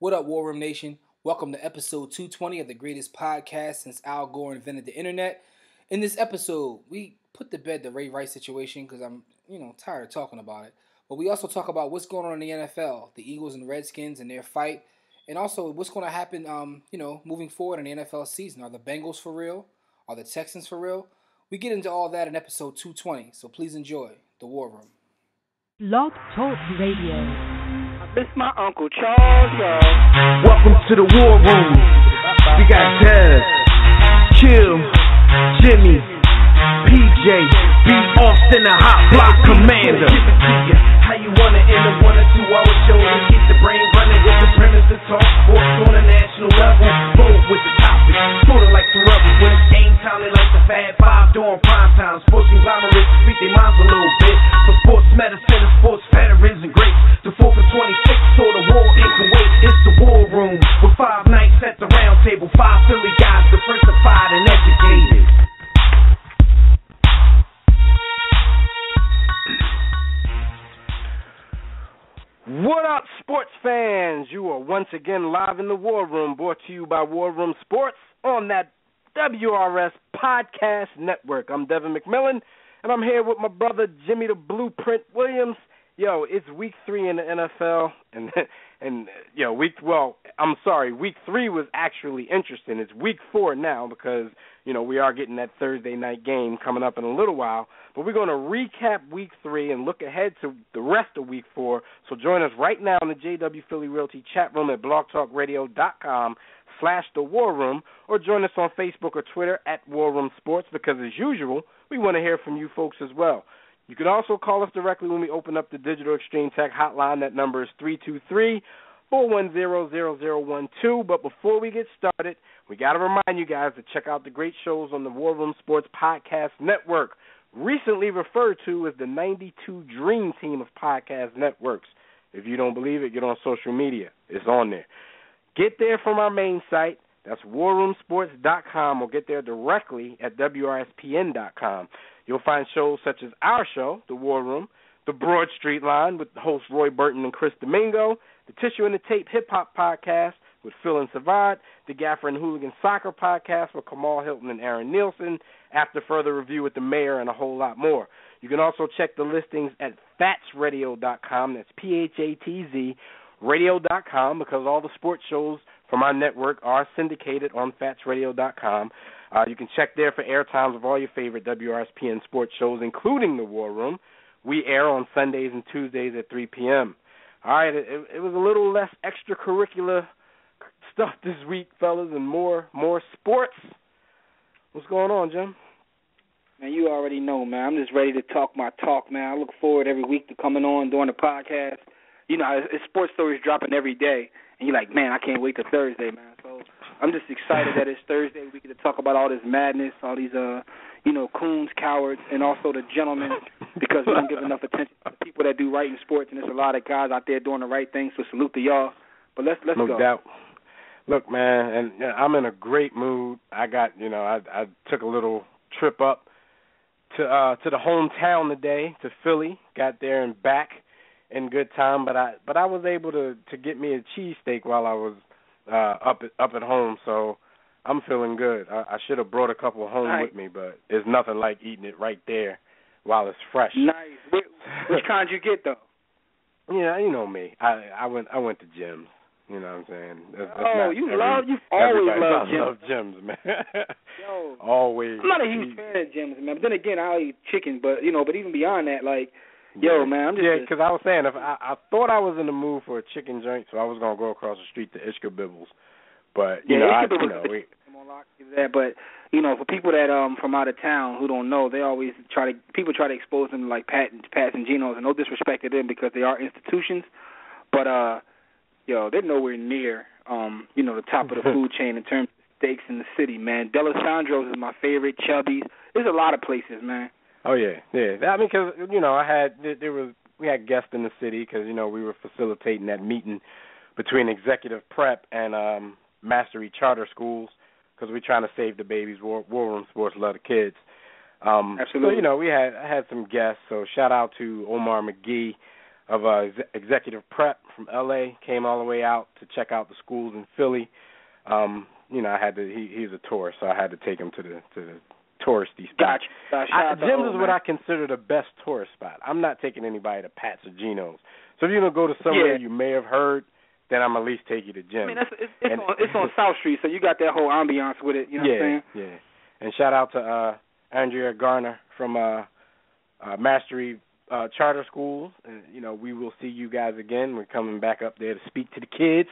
What up, War Room Nation? Welcome to episode 220 of the greatest podcast since Al Gore invented the internet. In this episode, we put to bed the Ray Rice situation because I'm, tired of talking about it. But we also talk about what's going on in the NFL, the Eagles and Redskins and their fight, and also what's going to happen, moving forward in the NFL season. Are the Bengals for real? Are the Texans for real? We get into all that in episode 220, so please enjoy the War Room. Blog Talk Radio. This my Uncle Charles, y'all. Welcome to the War Room. We got Dev, Kill, Jimmy, PJ, B. Austin, the Hot Block Commander. How you wanna end a 1 or 2 hour show to get the brain running with the premise to talk sports on a national level? Bold with the topic, sorta like the rebels. When it's game time, they like the Fab Five during prime time. Sports conglomerates speak their minds a little bit. For sports medicine and sports veterans and greats. The 4th and 26th, so the war in Kuwait. It's the War Room with 5 nights at the round table. 5 Philly guys, diversified and educated. What up, sports fans? You are once again live in the War Room, brought to you by War Room Sports on that WRS Podcast Network. I'm Devin McMillan, and I'm here with my brother Jimmy the Blueprint Williams. Yo, it's week 3 in the NFL, week 3 was actually interesting. It's week 4 now because, we are getting that Thursday night game coming up in a little while. But we're going to recap week 3 and look ahead to the rest of week 4. So join us right now in the JW Philly Realty chat room at blogtalkradio.com/The War Room, or join us on Facebook or Twitter at War Room Sports, because as usual, we want to hear from you folks as well. You can also call us directly when we open up the Digital Extreme Tech hotline. That number is 323-410-0012. But before we get started, we got to remind you guys to check out the great shows on the War Room Sports Podcast Network, recently referred to as the 92 Dream Team of podcast networks. If you don't believe it, get on social media. It's on there. Get there from our main site. That's warroomsports.com, or get there directly at WRSPN.com. You'll find shows such as our show, The War Room, The Broad Street Line with the hosts Roy Burton and Chris Domingo, the Tissue and the Tape Hip Hop Podcast with Phil and Savard, the Gaffer and Hooligan Soccer Podcast with Kamal Hilton and Aaron Nielsen, After Further Review with the Mayor, and a whole lot more. You can also check the listings at fatsradio.com. That's PHATZ radio.com, because all the sports shows from our network are syndicated on fatsradio.com. You can check there for air times of all your favorite WRSPN sports shows, including The War Room. We air on Sundays and Tuesdays at 3 p.m. All right, it was a little less extracurricular stuff this week, fellas, and more sports. What's going on, Jim? Man, you already know, man. I'm just ready to talk my talk, man. I look forward every week to coming on, doing the podcast. It's sports stories dropping every day, and you're like, man, I can't wait till Thursday, man. So I'm just excited that it's Thursday. We get to talk about all this madness, all these, coons, cowards, and also the gentlemen, because we don't give enough attention to people that do right in sports, and there's a lot of guys out there doing the right thing, so salute to y'all. But let's go. No doubt. Look, man, and I'm in a great mood. I got, I took a little trip up to the hometown today, to Philly, got there and back in good time, but I was able to get me a cheesesteak while I was up at home, so I'm feeling good. I should have brought a couple home with me, but there's nothing like eating it right there while it's fresh. Nice. Which kind you get though? Yeah, you know me. I went to Jim's. You know what I'm saying? You always love Jim's. I love Jim's, man. Yo, always. I'm not a huge fan of Jim's, man. But then again, I'll eat chicken. But even beyond that, yo, man, I'm just because I was saying, if I thought I was in the mood for a chicken joint, so I was gonna go across the street to Ishka Bibbles. But but for people that from out of town who don't know, they always try to expose them to like Pat's and Geno's, and no disrespect to them because they are institutions, but they're nowhere near the top of the food chain in terms of steaks in the city, man. D'Alessandro's is my favorite. Chubby's. There's a lot of places, man. Oh yeah. I mean, because we had guests in the city because we were facilitating that meeting between Executive Prep and Mastery Charter Schools, because we're trying to save the babies. War Room Sports love the kids. Absolutely. So, I had some guests. So shout out to Omar McGee, of executive prep from L.A. came all the way out to check out the schools in Philly. I had to. He's a tourist, so I had to take him to the touristy spot. Gotcha. Jim's is what I consider the best tourist spot. I'm not taking anybody to Pat's or Gino's. So if you're gonna go to somewhere you may have heard, then I'm at least take you to Jim's. I mean, it's on South Street, so you got that whole ambiance with it. You know what I'm saying? Yeah. And shout out to Andrea Garner from Mastery Charter Schools. And, we will see you guys again. We're coming back up there to speak to the kids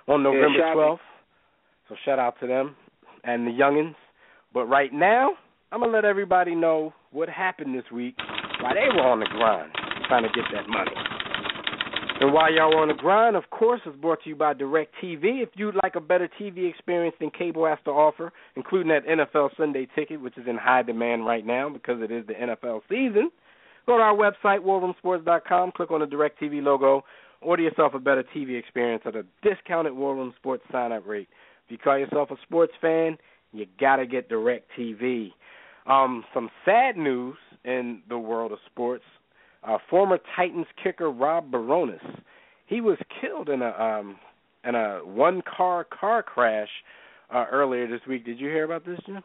on November 12th. So shout out to them and the youngins. But right now, I'm going to let everybody know what happened this week while they were on the grind trying to get that money. And while y'all were on the grind, of course, it's brought to you by DirecTV. If you'd like a better TV experience than cable has to offer, including that NFL Sunday ticket, which is in high demand right now because it is the NFL season, go to our website, warroomsports.com, click on the DirecTV logo, order yourself a better TV experience at a discounted War Room Sports sign-up rate. If you call yourself a sports fan, you got to get DirecTV. Some sad news in the world of sports. Former Titans kicker Rob Baronis, he was killed in a one-car crash earlier this week. Did you hear about this, Jim?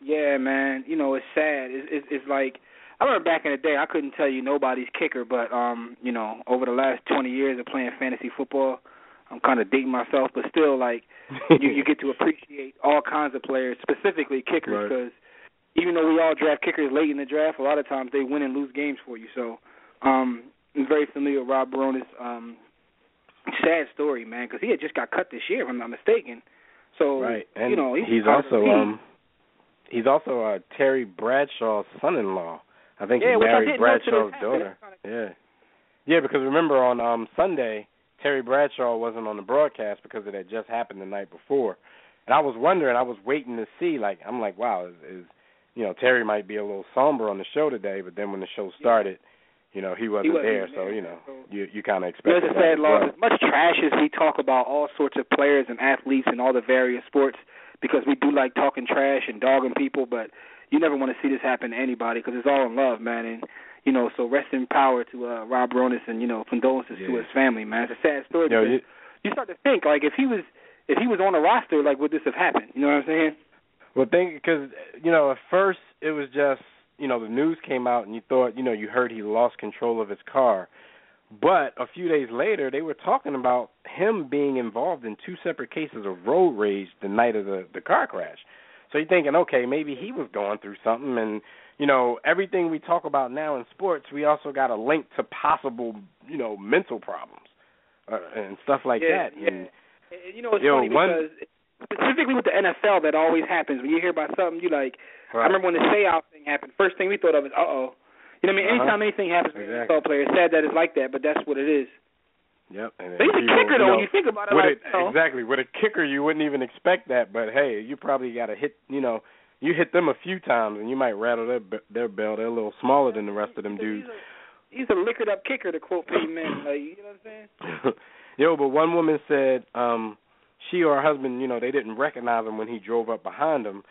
Yeah, man. It's sad. It's like, I remember back in the day, I couldn't tell you nobody's kicker, but over the last 20 years of playing fantasy football, I'm kind of dating myself, but still, like, you get to appreciate all kinds of players, specifically kickers, because even though we all draft kickers late in the draft, a lot of times they win and lose games for you. So I'm very familiar with Rob Baronis. Sad story, man, because he had just got cut this year, if I'm not mistaken. So, and he's also Terry Bradshaw's son-in-law. I think he married Bradshaw's daughter. Yeah, because remember on Sunday, Terry Bradshaw wasn't on the broadcast because it had just happened the night before. And I was wondering, I was waiting to see, I'm like, wow, Terry might be a little somber on the show today, but then when the show started, he wasn't there, so, you kind of expect that. It's a sad loss. As much trash as we talk about all sorts of players and athletes in all the various sports, because we do like talking trash and dogging people, but you never want to see this happen to anybody because it's all in love, man. And, so rest in power to Rob Baronis and, condolences to his family, man. It's a sad story because you start to think, like, if he was on the roster, like, would this have happened? You know what I'm saying? Well, because, at first it was just, the news came out and you thought, you heard he lost control of his car. But a few days later, they were talking about him being involved in 2 separate cases of road rage the night of the car crash. So you're thinking, okay, maybe he was going through something. And, everything we talk about now in sports, we also got a link to possible, mental problems and stuff like that. Yeah. And, it's funny because specifically with the NFL, that always happens. When you hear about something, you like, I remember when the Seau thing happened, first thing we thought of is, uh-oh. You know what I mean? Anytime anything happens with an NFL player, it's sad that it's like that, but that's what it is. Yep. And but he's a kicker, though, when you think about it. Exactly. With a kicker, you wouldn't even expect that, but, hey, you probably got to hit, you hit them a few times, and you might rattle their bell. They're a little smaller than the rest of them dudes. He's a liquored-up kicker, to quote Peyton Manning. Like, you know what I'm saying? But one woman said she or her husband, they didn't recognize him when he drove up behind them.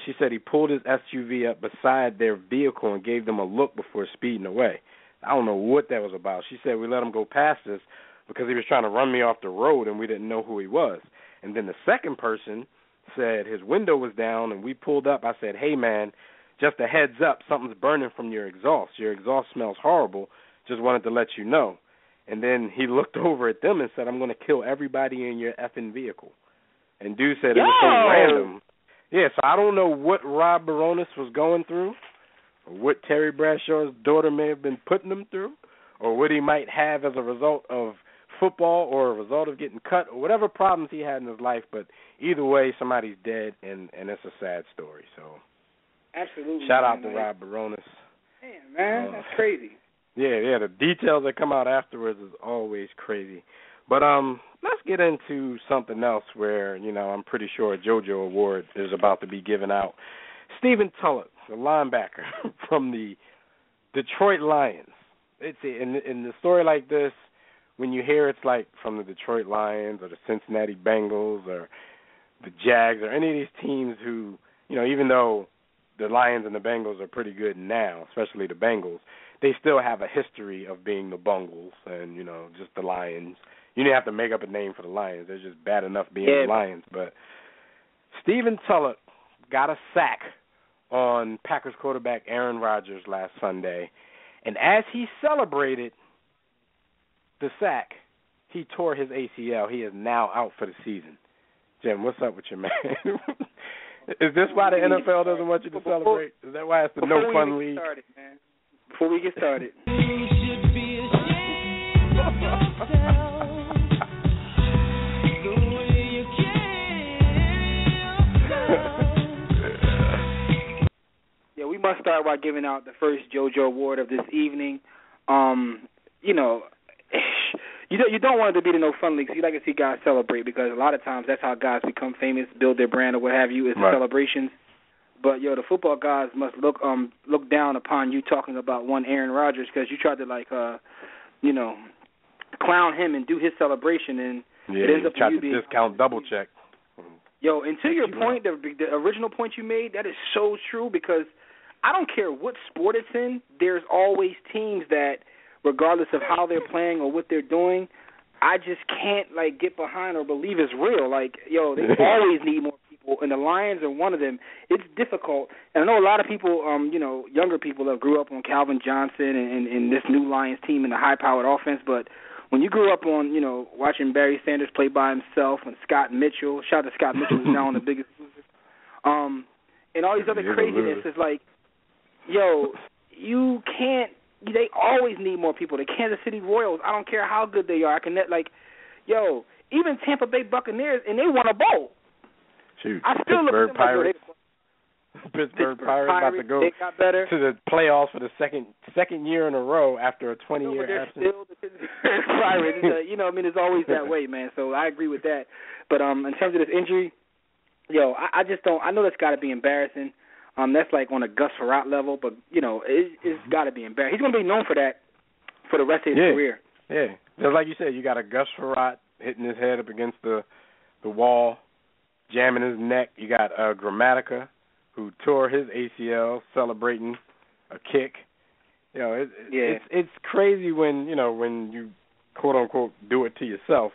She said he pulled his SUV up beside their vehicle and gave them a look before speeding away. I don't know what that was about. She said we let him go past us because he was trying to run me off the road and we didn't know who he was. And then the second person said his window was down and we pulled up. I said, hey, man, just a heads up, something's burning from your exhaust. Your exhaust smells horrible. Just wanted to let you know. And then he looked over at them and said, I'm going to kill everybody in your effing vehicle. And dude said it was so random. Yeah, so I don't know what Rob Baronis was going through or what Terry Bradshaw's daughter may have been putting him through or what he might have as a result of football or a result of getting cut or whatever problems he had in his life. But either way, somebody's dead, and it's a sad story. So absolutely. Shout out to Rob Baronis. Damn, man, that's crazy. Yeah, the details that come out afterwards is always crazy. But let's get into something else where, I'm pretty sure a JoJo Award is about to be given out. Stephen Tulloch, the linebacker from the Detroit Lions. It's in the story like this, when you hear it's like from the Detroit Lions or the Cincinnati Bengals or the Jags or any of these teams who, even though the Lions and the Bengals are pretty good now, especially the Bengals, they still have a history of being the Bungles and, just the Lions. You didn't have to make up a name for the Lions. They're just bad enough being the Lions. But Stephen Tulloch got a sack on Packers quarterback Aaron Rodgers last Sunday. And as he celebrated the sack, he tore his ACL. He is now out for the season. Jim, what's up with you, man? Is this why the NFL doesn't want you to celebrate? Is that why it's the no fun league? Before we get started. Yeah, we must start by giving out the first JoJo Award of this evening. You don't want it to be the no fun league. So you like to see guys celebrate because a lot of times that's how guys become famous, build their brand or what have you, is the celebrations. But the football guys must look down upon you talking about one Aaron Rodgers because you tried to clown him and do his celebration and it ends up tried to discount double check. And to your point, the original point you made, that is so true because I don't care what sport it's in, there's always teams that, regardless of how they're playing or what they're doing, I just can't get behind or believe it's real. They always need more people, and the Lions are one of them. It's difficult, and I know a lot of people, younger people that grew up on Calvin Johnson and this new Lions team and the high-powered offense, but when you grew up on, watching Barry Sanders play by himself and Scott Mitchell, shout out to Scott Mitchell, who's now on the Biggest Loser, and all these other craziness, is you can't. They always need more people. The Kansas City Royals, I don't care how good they are. Even Tampa Bay Buccaneers, and they won a bowl. Shoot, I still Pittsburgh look at them Pirates. Pittsburgh Pirates about to go they got better. to the playoffs for the second year in a row after a 20-year absence. Still the Pittsburgh Pirates. It's always that way, man. So I agree with that. But in terms of this injury, I just don't. I know that's got to be embarrassing. That's on a Gus Frerotte level, but it's got to be embarrassing. He's going to be known for that for the rest of his career. Yeah, just like you said, you got a Gus Frerotte hitting his head up against the wall, jamming his neck. You got Grammatica, who tore his ACL celebrating a kick. It's crazy when you quote unquote do it to yourself.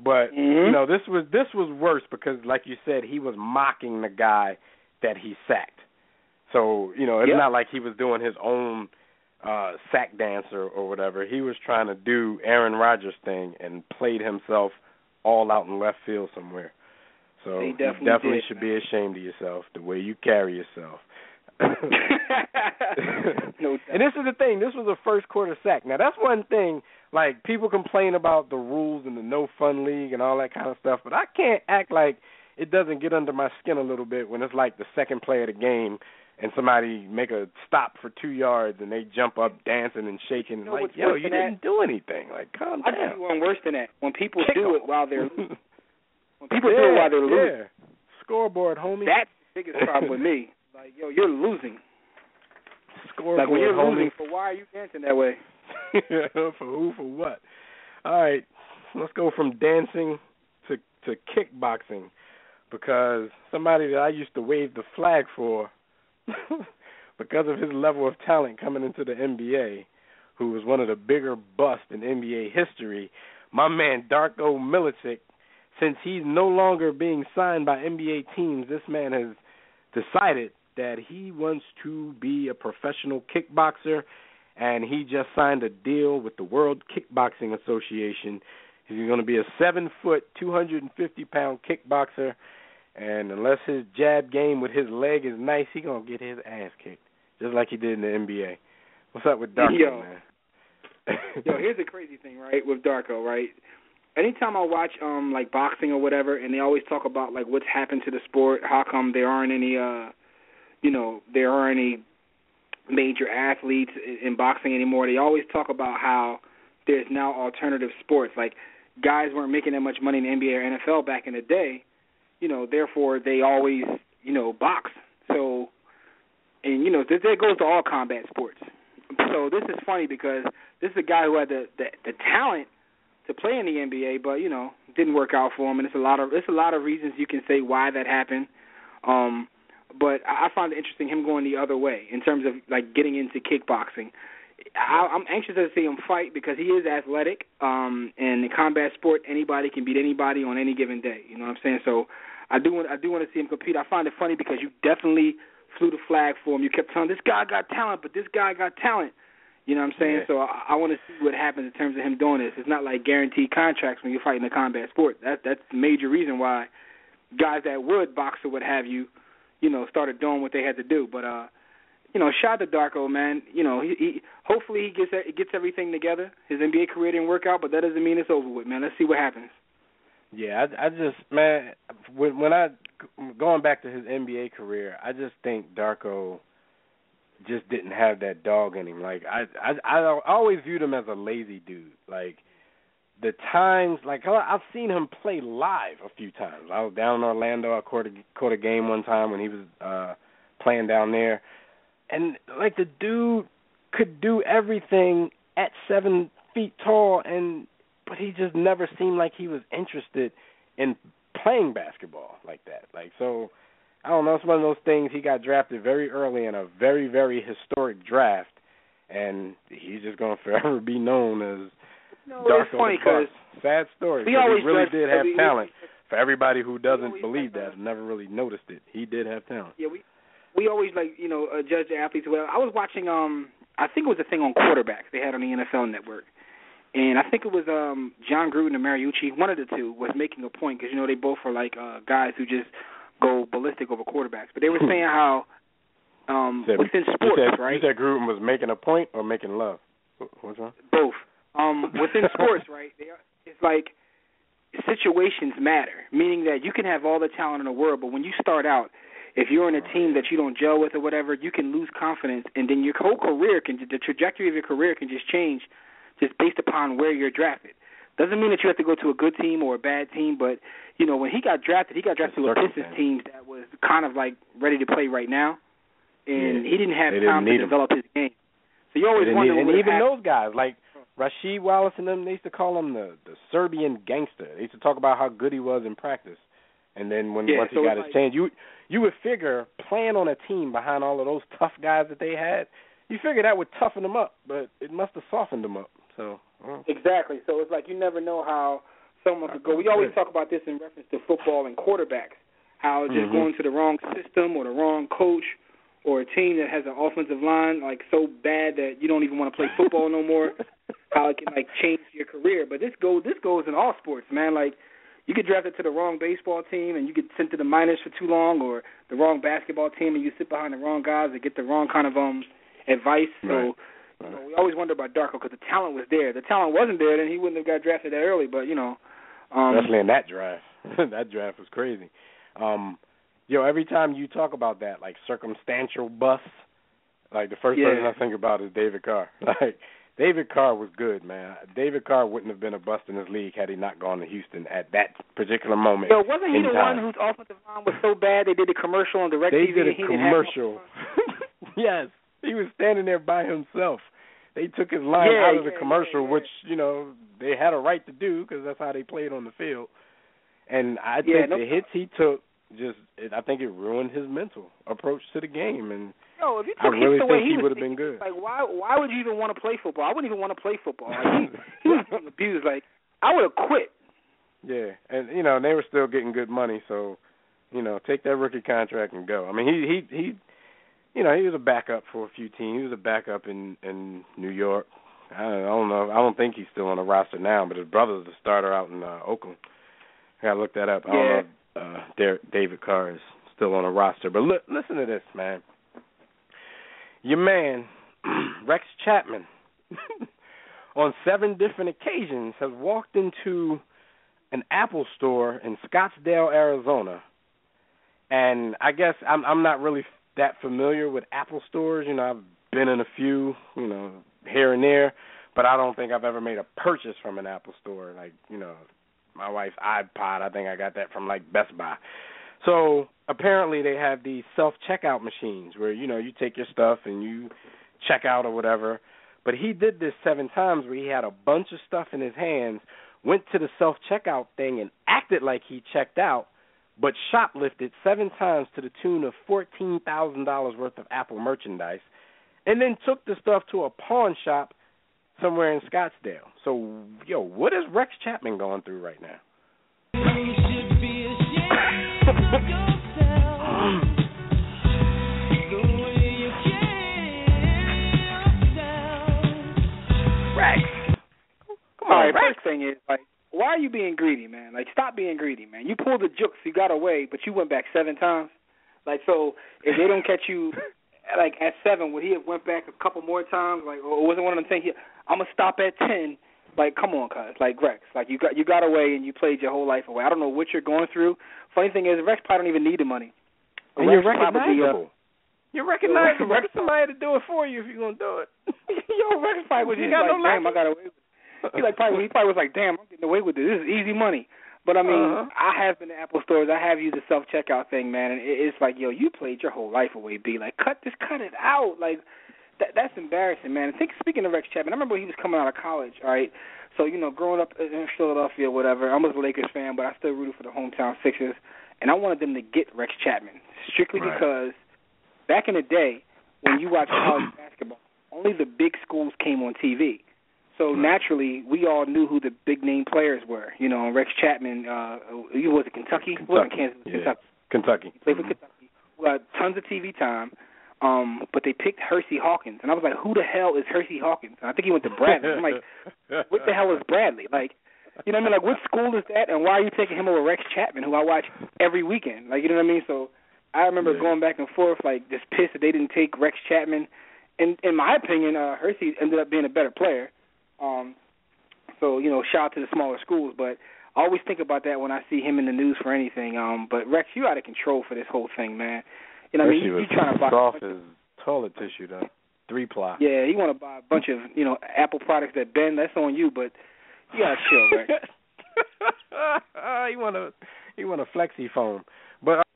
But this was worse because, like you said, he was mocking the guy that he sacked. So, it's not like he was doing his own sack dance or whatever. He was trying to do Aaron Rodgers' thing and played himself all out in left field somewhere. So you definitely should be ashamed of yourself, the way you carry yourself. No, and this is the thing. This was a first quarter sack. Now, that's one thing. People complain about the rules and the no fun league and all that kind of stuff, but I can't act like it doesn't get under my skin a little bit when it's the second play of the game and somebody make a stop for 2 yards and they jump up dancing and shaking. You didn't do anything. Calm down. I tell you one worse than that. When people do it while they're losing. When people do it while they're losing. Yeah. Scoreboard, homie. That's the biggest problem with me. You're losing. Scoreboard, when you're homie. losing, so why are you dancing that way? For who, for what? All right, let's go from dancing to kickboxing, because somebody that I used to wave the flag for because of his level of talent coming into the NBA, who was one of the bigger busts in NBA history, my man Darko Milicic, since he's no longer being signed by NBA teams, this man has decided that he wants to be a professional kickboxer, and he just signed a deal with the World Kickboxing Association. He's going to be a 7-foot, 250-pound kickboxer, and unless his jab game with his leg is nice, he's going to get his ass kicked, just like he did in the NBA. What's up with Darko, man? Here's the crazy thing, right, with Darko, right? Anytime I watch boxing or whatever, and they always talk about what's happened to the sport, how come there aren't any major athletes in boxing anymore. They always talk about how there's now alternative sports. Guys weren't making that much money in the NBA or NFL back in the day, therefore they always, box. So, and, that goes to all combat sports. So this is funny because this is a guy who had the talent to play in the NBA, but, didn't work out for him, and it's a lot of reasons you can say why that happened. But I find it interesting him going the other way in terms of getting into kickboxing. I'm anxious to see him fight because he is athletic. And in combat sport, anybody can beat anybody on any given day. You know what I'm saying? So I do want to see him compete. I find it funny because you definitely flew the flag for him. You kept telling this guy got talent, but this guy got talent. You know what I'm saying? Yeah. So I want to see what happens in terms of him doing this. It's not like guaranteed contracts when you're fighting a combat sport. That's the major reason why guys that would box or what have you, started doing what they had to do. But shout out to Darko, man. He hopefully he gets everything together. His NBA career didn't work out, but that doesn't mean it's over with, man. Let's see what happens. Yeah, I just, man, when I going back to his NBA career, I just think Darko just didn't have that dog in him. Like I always viewed him as a lazy dude. Like the times, like I've seen him play live a few times. I was down in Orlando. I caught a game one time when he was playing down there, and like the dude could do everything at 7 feet tall, but he just never seemed like he was interested in playing basketball like that. Like so. I don't know, it's one of those things. He got drafted very early in a very, very historic draft, and he's just going to forever be known as Darko the Buck. Sad story. He really did have talent. For everybody who doesn't believe that, never really noticed it, he did have talent. Yeah, we always judge the athletes. Well, I was watching, I think it was a thing on quarterbacks they had on the NFL Network, and I think it was John Gruden and Mariucci, one of the two, was making a point because they both are like guys who just go ballistic over quarterbacks. But they were saying how within sports, right? You said Gruden was making a point or making love? What's wrong? Both. Within sports, right, it's like situations matter, meaning that you can have all the talent in the world, but when you start out, if you're in a team that you don't gel with or whatever, you can lose confidence, and then your whole career the trajectory of your career can just change just based upon where you're drafted. Doesn't mean that you have to go to a good team or a bad team, but, when he got drafted to a Pistons team that was kind of like ready to play right now, and he didn't have time to develop his game. So you always wonder what even those guys, like Rasheed Wallace and them, they used to call him the Serbian gangster. They used to talk about how good he was in practice. And then once he got his chance, you would figure playing on a team behind all of those tough guys that they had, you figure that would toughen them up, but it must have softened them up. So Exactly. So it's like you never know how someone could go. We always talk about this in reference to football and quarterbacks, how just going to the wrong system or the wrong coach or a team that has an offensive line like so bad that you don't even want to play football no more, how it can like change your career. But this goes in all sports, man. Like you get drafted to the wrong baseball team and you get sent to the minors for too long, or the wrong basketball team and you sit behind the wrong guys and get the wrong kind of advice. So we always wonder about Darko because the talent was there. The talent wasn't there, then he wouldn't have got drafted that early. But especially in that draft, that draft was crazy. Every time you talk about that, like circumstantial busts, like the first person I think about is David Carr. Like David Carr was good, man. David Carr wouldn't have been a bust in this league had he not gone to Houston at that particular moment. So wasn't he the one whose offensive line was so bad they did a commercial on DirecTV? They did a commercial. Yes, he was standing there by himself. They took his line out of the commercial, which they had a right to do because that's how they played on the field. And I think the hits he took I think it ruined his mental approach to the game. And if you I really think he would have been good. Like, why would you even want to play football? I wouldn't even want to play football. Like, he was being abused. Like, I would have quit. Yeah, and they were still getting good money, so take that rookie contract and go. I mean, he was a backup for a few teams. He was a backup in New York. I don't know. I don't think he's still on the roster now, but his brother's the starter out in Oakland. I gotta look that up. I don't know if David Carr is still on the roster. But listen to this, man. Your man, Rex Chapman, on 7 different occasions has walked into an Apple store in Scottsdale, Arizona. And I guess I'm not really that familiar with Apple stores. I've been in a few, here and there, but I don't think I've ever made a purchase from an Apple store. Like, my wife's iPod, I think I got that from, like, Best Buy. So apparently they have these self-checkout machines where, you take your stuff and you check out or whatever. But he did this 7 times where he had a bunch of stuff in his hands, went to the self-checkout thing and acted like he checked out, but shoplifted 7 times to the tune of $14,000 worth of Apple merchandise. and then took the stuff to a pawn shop somewhere in Scottsdale. So, what is Rex Chapman going through right now? Rex. Come on, all right, Rex. first thing is, like, why are you being greedy, man? Like, stop being greedy, man. You pulled the jukes, you got away, but you went back 7 times. Like, so if they don't catch you, like, at 7, would he have went back a couple more times? Like, or was it one of them things, I'm going to stop at 10? Like, come on, cuz. Like, Rex, like, you got away and you played your whole life away. I don't know what you're going through. Funny thing is, Rex probably don't even need the money. And Rex you're recognizable. probably, You're recognizable. Get somebody to do it for you if you're going to do it. Rex probably was You just got like, no damn, I got away with it. He probably was like, damn, I'm getting away with this. This is easy money. But, I mean, I have been to Apple stores. I have used the self-checkout thing, man, and it's like, yo, you played your whole life away, B. Like, cut it out. Like, that's embarrassing, man. And speaking of Rex Chapman, I remember when he was coming out of college, all right? So, growing up in Philadelphia or whatever, I was a Lakers fan, but I still rooted for the hometown Sixers, and I wanted them to get Rex Chapman strictly because back in the day when you watched college basketball, only the big schools came on TV. So naturally, we all knew who the big-name players were. Rex Chapman, he was at Kentucky. He wasn't Kansas, Kentucky. He played for Kentucky. Got tons of TV time, but they picked Hersey Hawkins. And I was like, who the hell is Hersey Hawkins? And I think he went to Bradley. I'm like, what the hell is Bradley? Like, you know what I mean? Like, what school is that, and why are you taking him over Rex Chapman, who I watch every weekend? Like, you know what I mean? So I remember going back and forth, like, just pissed that they didn't take Rex Chapman. And in my opinion, Hersey ended up being a better player. So, shout out to the smaller schools, but I always think about that when I see him in the news for anything. But, Rex, you out of control for this whole thing, man. You know what I mean? You trying to buy soft as toilet tissue, though. 3-ply. Yeah, you want to buy a bunch of, Apple products that bend. That's on you, but you got to chill, Rex. You want a flexi foam. But,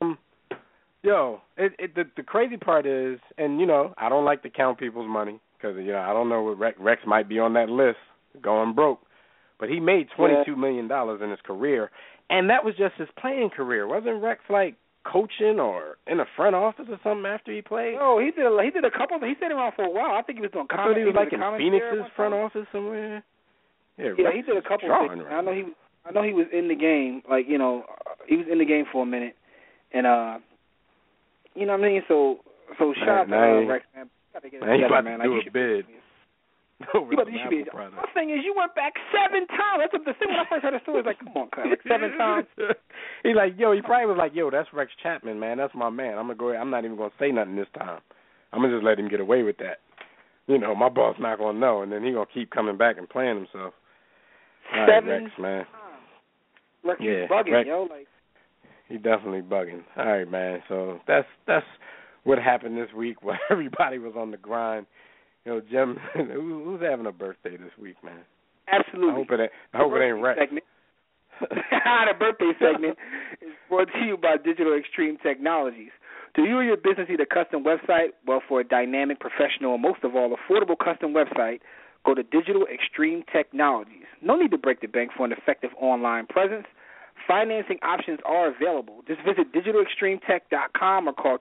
the crazy part is, and, I don't like to count people's money. Because, I don't know what Rex might be on that list, going broke. But he made $22 million in his career, and that was just his playing career. Wasn't Rex, like, coaching or in the front office or something after he played? No, he did a couple. He stayed around for a while. I think he was doing comedy. I thought he was, like, in Phoenix's front office somewhere. Yeah, he did a couple of things. I know he was in the game, like, he was in the game for a minute. And, you know what I mean? So shout out to Rex, man. Man, you about to do a bid. My thing is, you went back 7 times. That's the thing when I first heard the story. I was like, come on, like 7 times. He probably was like, that's Rex Chapman, man. That's my man. I'm gonna go ahead. I'm not even gonna say nothing this time. I'm gonna just let him get away with that. My boss not gonna know, and then he gonna keep coming back and playing himself. All right, Rex, man. Rex, he's bugging, Rex, yo. Like, he definitely bugging. All right, man. So that's what happened this week while everybody was on the grind. Jim, who's having a birthday this week, man? Absolutely. I hope it ain't Rex. The birthday segment is brought to you by Digital Extreme Technologies. Do you or your business need a custom website? Well, for a dynamic, professional, and most of all, affordable custom website, go to Digital Extreme Technologies. No need to break the bank for an effective online presence. Financing options are available. Just visit digitalextremetech.com or call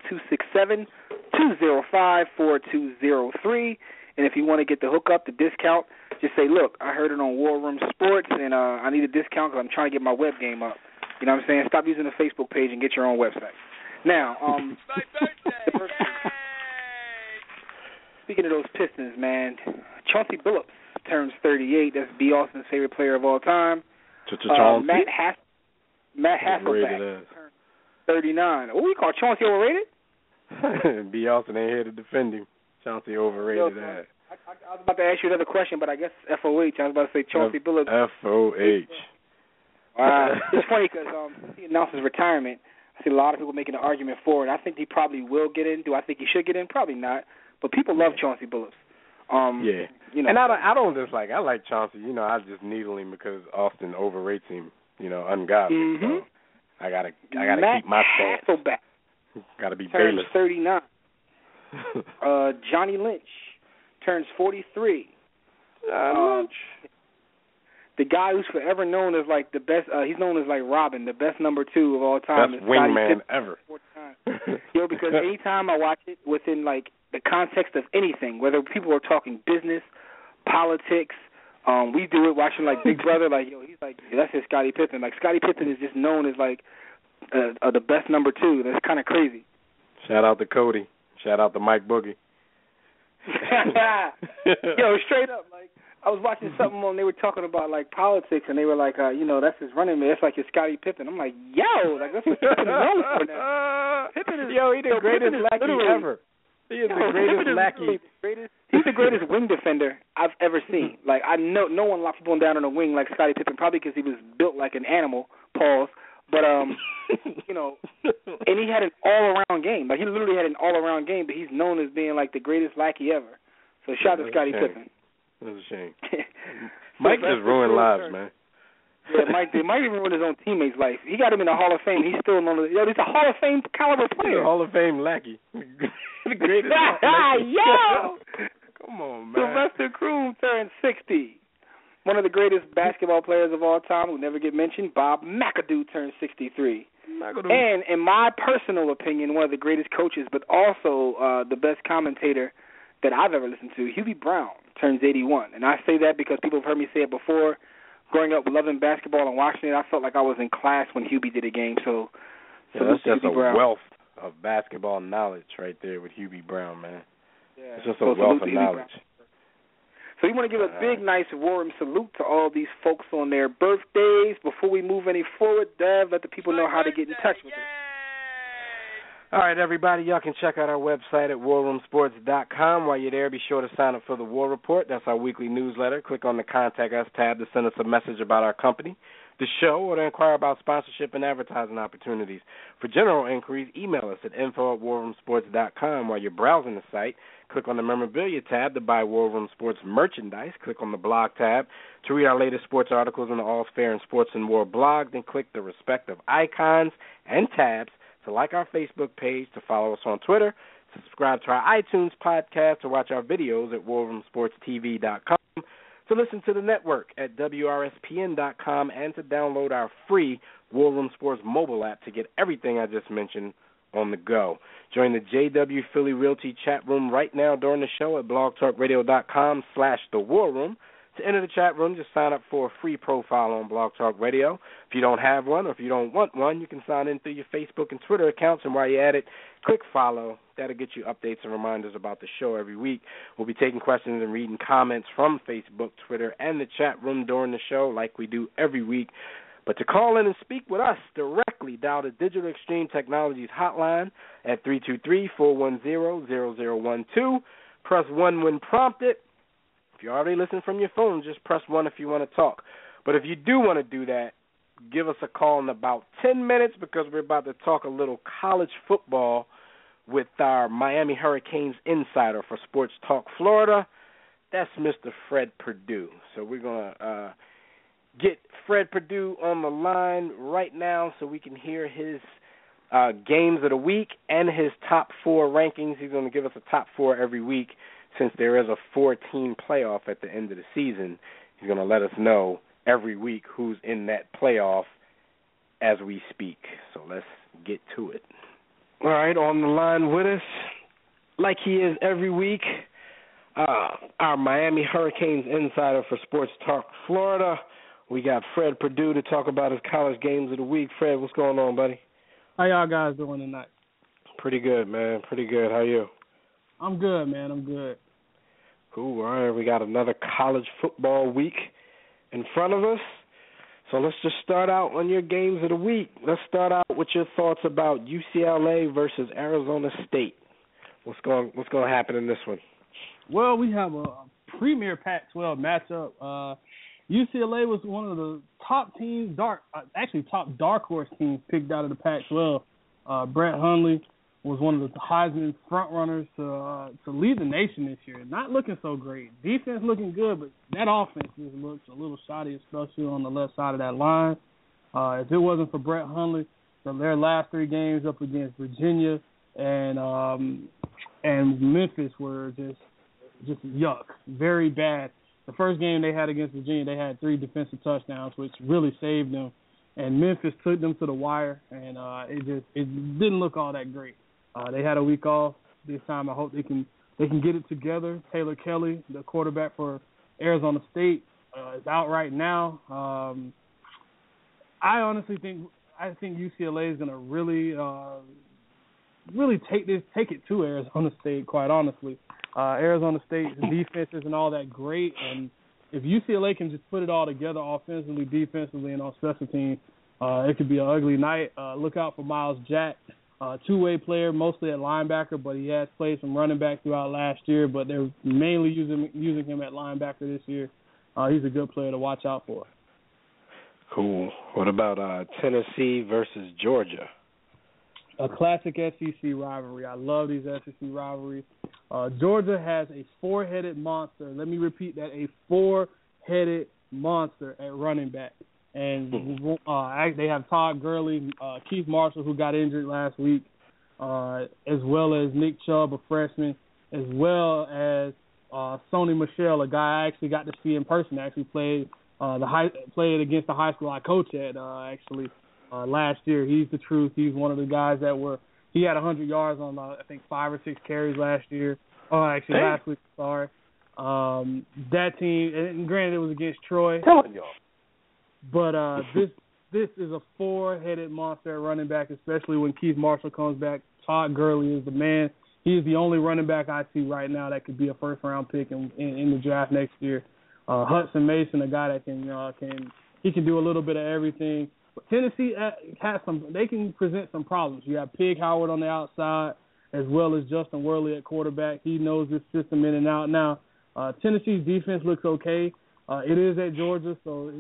267-205-4203. And if you want to get the hookup, the discount, just say, look, I heard it on War Room Sports, and I need a discount because I'm trying to get my web game up. You know what I'm saying? Stop using the Facebook page and get your own website. Now, my birthday! Speaking of those Pistons, man, Chauncey Billups turns 38. That's B. Austin's favorite player of all time. Matt Hasselbeck turned 39. What we call Chauncey overrated? B. Austin ain't here to defend him. Chauncey overrated that. I was about to ask you another question, but I guess FOH. I was about to say Chauncey Billups. FOH. Wow. It's funny because he announced his retirement. I see a lot of people making an argument for it. I think he probably will get in. Do I think he should get in? Probably not. But people love Chauncey Billups. And I don't dislike. I like Chauncey. I just needle him because Austin overrates him. Ungodly. Mm-hmm. So I gotta keep my stance. Hasselbeck. Gotta be turns Bayless. 39. Johnny Lynch turns 43. The guy who's forever known as like the best. He's known as like Robin, the best number 2 of all time. Best wingman ever. Because anytime I watch it, within like the context of anything, whether people are talking business, politics. We do it watching like Big Brother, like yo, he's like that's his Scottie Pippen. Like Scottie Pippen is just known as like the best number 2. That's kind of crazy. Shout out to Cody. Shout out to Mike Boogie. Yo, straight up, like I was watching something on. They were talking about like politics, and they were like, that's his running mate. That's like his Scottie Pippen. I'm like, yo, like that's what Pippen is known for now. Pippen is he the greatest lackey ever. He is the greatest lackey. He's the greatest wing defender I've ever seen. Like I know no one locked people down on a wing like Scottie Pippen, probably because he was built like an animal. Pause. But and he had an all-around game. Like he literally had an all-around game. But he's known as being like the greatest lackey ever. So shout out to Scottie Pippen. That's a shame. Mike just ruined lives, man. Yeah, Mike did. Mike even ruined his own teammate's life. He got him in the Hall of Fame. He's still known as he's a Hall of Fame caliber player. Hall of Fame lackey. The greatest. Yo! Come on, man. Sylvester Croom turned 60. One of the greatest basketball players of all time who never get mentioned, Bob McAdoo, turned 63. And in my personal opinion, one of the greatest coaches, but also the best commentator that I've ever listened to, Hubie Brown, turns 81. And I say that because people have heard me say it before. Growing up loving basketball and watching it, I felt like I was in class when Hubie did a game. So that's just a wealth of basketball knowledge right there with Hubie Brown, man. Yeah. It's just a wealth of knowledge. So we want to give a big, nice, warm salute to all these folks on their birthdays. Before we move any forward, Dev, let the people know how to get in touch with us. All right, everybody, y'all can check out our website at warroomsports.com. While you're there, be sure to sign up for the War Report. That's our weekly newsletter. Click on the Contact Us tab to send us a message about our company, the show, or to inquire about sponsorship and advertising opportunities. For general inquiries, email us at info@warroomsports.com. While you're browsing the site, click on the Memorabilia tab to buy War Room Sports merchandise. Click on the Blog tab to read our latest sports articles in the All's Fair and Sports and War blog. Then click the respective icons and tabs to like our Facebook page, to follow us on Twitter, to subscribe to our iTunes podcast, to watch our videos at warroomsportstv.com, to listen to the network at WRSPN.com, and to download our free War Room Sports mobile app to get everything I just mentioned on the go. Join the JW Philly Realty chat room right now during the show at blogtalkradio.com/The War Room. To enter the chat room, just sign up for a free profile on Blog Talk Radio. If you don't have one or if you don't want one, you can sign in through your Facebook and Twitter accounts, and while you're at it, click follow. That'll get you updates and reminders about the show every week. We'll be taking questions and reading comments from Facebook, Twitter, and the chat room during the show like we do every week. But to call in and speak with us directly, dial the Digital Extreme Technologies hotline at 323-410-0012. Press 1 when prompted. If you already listen from your phone, just press 1 if you want to talk. But if you do want to do that, give us a call in about 10 minutes because we're about to talk a little college football with our Miami Hurricanes insider for Sports Talk Florida. That's Mr. Fred Perdue. So we're going to get Fred Perdue on the line right now so we can hear his games of the week and his top 4 rankings. He's going to give us a top 4 every week. Since there is a 4-team playoff at the end of the season, he's going to let us know every week who's in that playoff as we speak. So let's get to it. All right, on the line with us, like he is every week, our Miami Hurricanes insider for Sports Talk Florida. We got Fred Perdue to talk about his college games of the week. Fred, what's going on, buddy? How y'all guys doing tonight? Pretty good, man. Pretty good. How are you? I'm good, man. I'm good. Cool. All right, we got another college football week in front of us. So let's just start out on your games of the week. Let's start out with your thoughts about UCLA versus Arizona State. What's going to happen in this one? Well, we have a premier Pac-12 matchup. UCLA was one of the top teams, top dark horse teams picked out of the Pac-12. Brett Hundley was one of the Heisman front runners to lead the nation this year. Not looking so great. Defense looking good, but that offense just looks a little shoddy, especially on the left side of that line. If it wasn't for Brett Hundley, their last 3 games up against Virginia and Memphis were just yuck, very bad. The first game they had against Virginia, they had 3 defensive touchdowns, which really saved them. And Memphis took them to the wire, and it didn't look all that great. They had a week off this time. I hope they can they can get it together. Taylor Kelly, the quarterback for Arizona State, is out right now. I honestly think UCLA is going to really take it to Arizona State. Quite honestly, Arizona State's defense isn't all that great, and if UCLA can just put it all together offensively, defensively, and on special teams, it could be an ugly night. Look out for Miles Jack, two-way player, mostly at linebacker, but he has played some running back throughout last year, but they're mainly using him at linebacker this year. He's a good player to watch out for. Cool. What about Tennessee versus Georgia? A classic SEC rivalry. I love these SEC rivalries. Georgia has a four-headed monster. Let me repeat that, a four-headed monster at running back. And they have Todd Gurley, Keith Marshall, who got injured last week, as well as Nick Chubb, a freshman, as well as Sony Michel, a guy I actually got to see in person. Actually played against the high school I coach at last year. He's the truth. He's one of the guys he had 100 yards on, I think, 5 or 6 carries last year. Last week, sorry. That team, and granted it was against Troy. Telling y'all. But this is a four-headed monster at running back, especially when Keith Marshall comes back. Todd Gurley is the man. He is the only running back I see right now that could be a first-round pick in the draft next year. Hudson Mason, a guy that can do a little bit of everything. But Tennessee they can present some problems. You have Pig Howard on the outside, as well as Justin Worley at quarterback. He knows this system in and out. Now, Tennessee's defense looks okay. It is at Georgia, so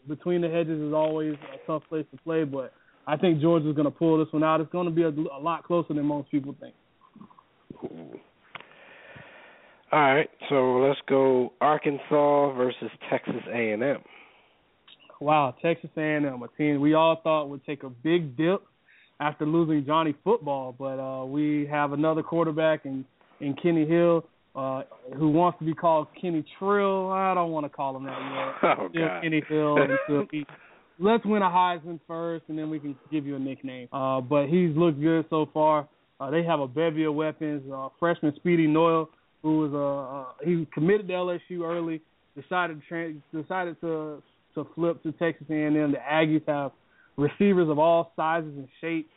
between the hedges is always a tough place to play. But I think Georgia's going to pull this one out. It's going to be a lot closer than most people think. Ooh. All right, so let's go Arkansas versus Texas A&M. Wow, Texas A&M, a team we all thought would take a big dip after losing Johnny Football, but we have another quarterback in Kenny Hill who wants to be called Kenny Trill. I don't want to call him that yet. Oh, God. Kenny Hill. Let's win a Heisman first, and then we can give you a nickname. But he's looked good so far. They have a bevy of weapons. Freshman Speedy Noyle, who was he committed to LSU early, decided to flip to Texas A&M. The Aggies have receivers of all sizes and shapes.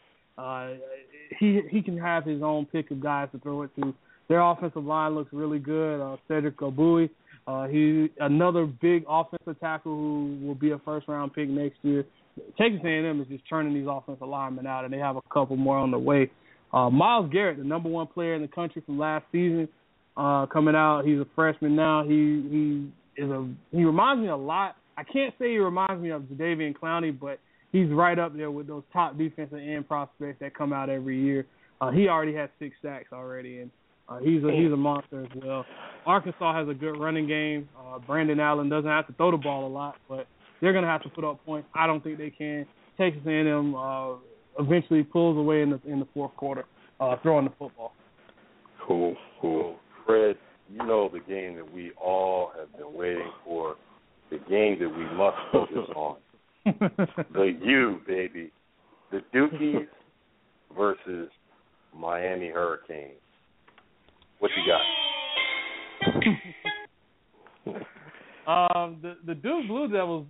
He can have his own pick of guys to throw it to. Their offensive line looks really good. Cedric Ogbuehi, he's another big offensive tackle who will be a first-round pick next year. Texas A&M is just churning these offensive linemen out, and they have a couple more on the way. Myles Garrett, the number one player in the country from last season, coming out. He's a freshman now. He reminds me a lot. I can't say he reminds me of Jadeveon Clowney, but he's right up there with those top defensive end prospects that come out every year. He already has 6 sacks already, and he's a monster as well. Arkansas has a good running game. Brandon Allen doesn't have to throw the ball a lot, but they're going to have to put up points. I don't think they can. Texas A&M eventually pulls away in the fourth quarter, throwing the football. Cool. Fred, you know the game that we all have been waiting for, the game that we must focus on. The U, baby. The Dukies versus Miami Hurricanes. What you got? The Duke Blue Devils,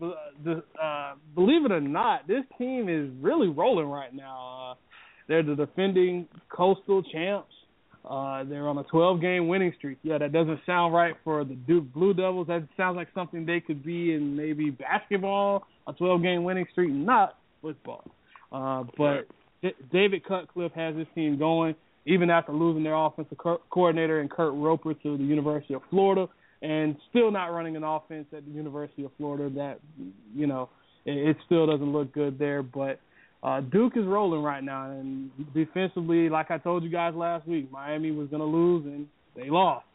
believe it or not, this team is really rolling right now. They're the defending Coastal champs. They're on a 12-game winning streak. Yeah, that doesn't sound right for the Duke Blue Devils. That sounds like something they could be in maybe basketball, a 12-game winning streak, not football. But David Cutcliffe has this team going, even after losing their offensive coordinator and Kurt Roper to the University of Florida, and still not running an offense at the University of Florida. That, it still doesn't look good there. But Duke is rolling right now, and defensively, like I told you guys last week, Miami was going to lose, and they lost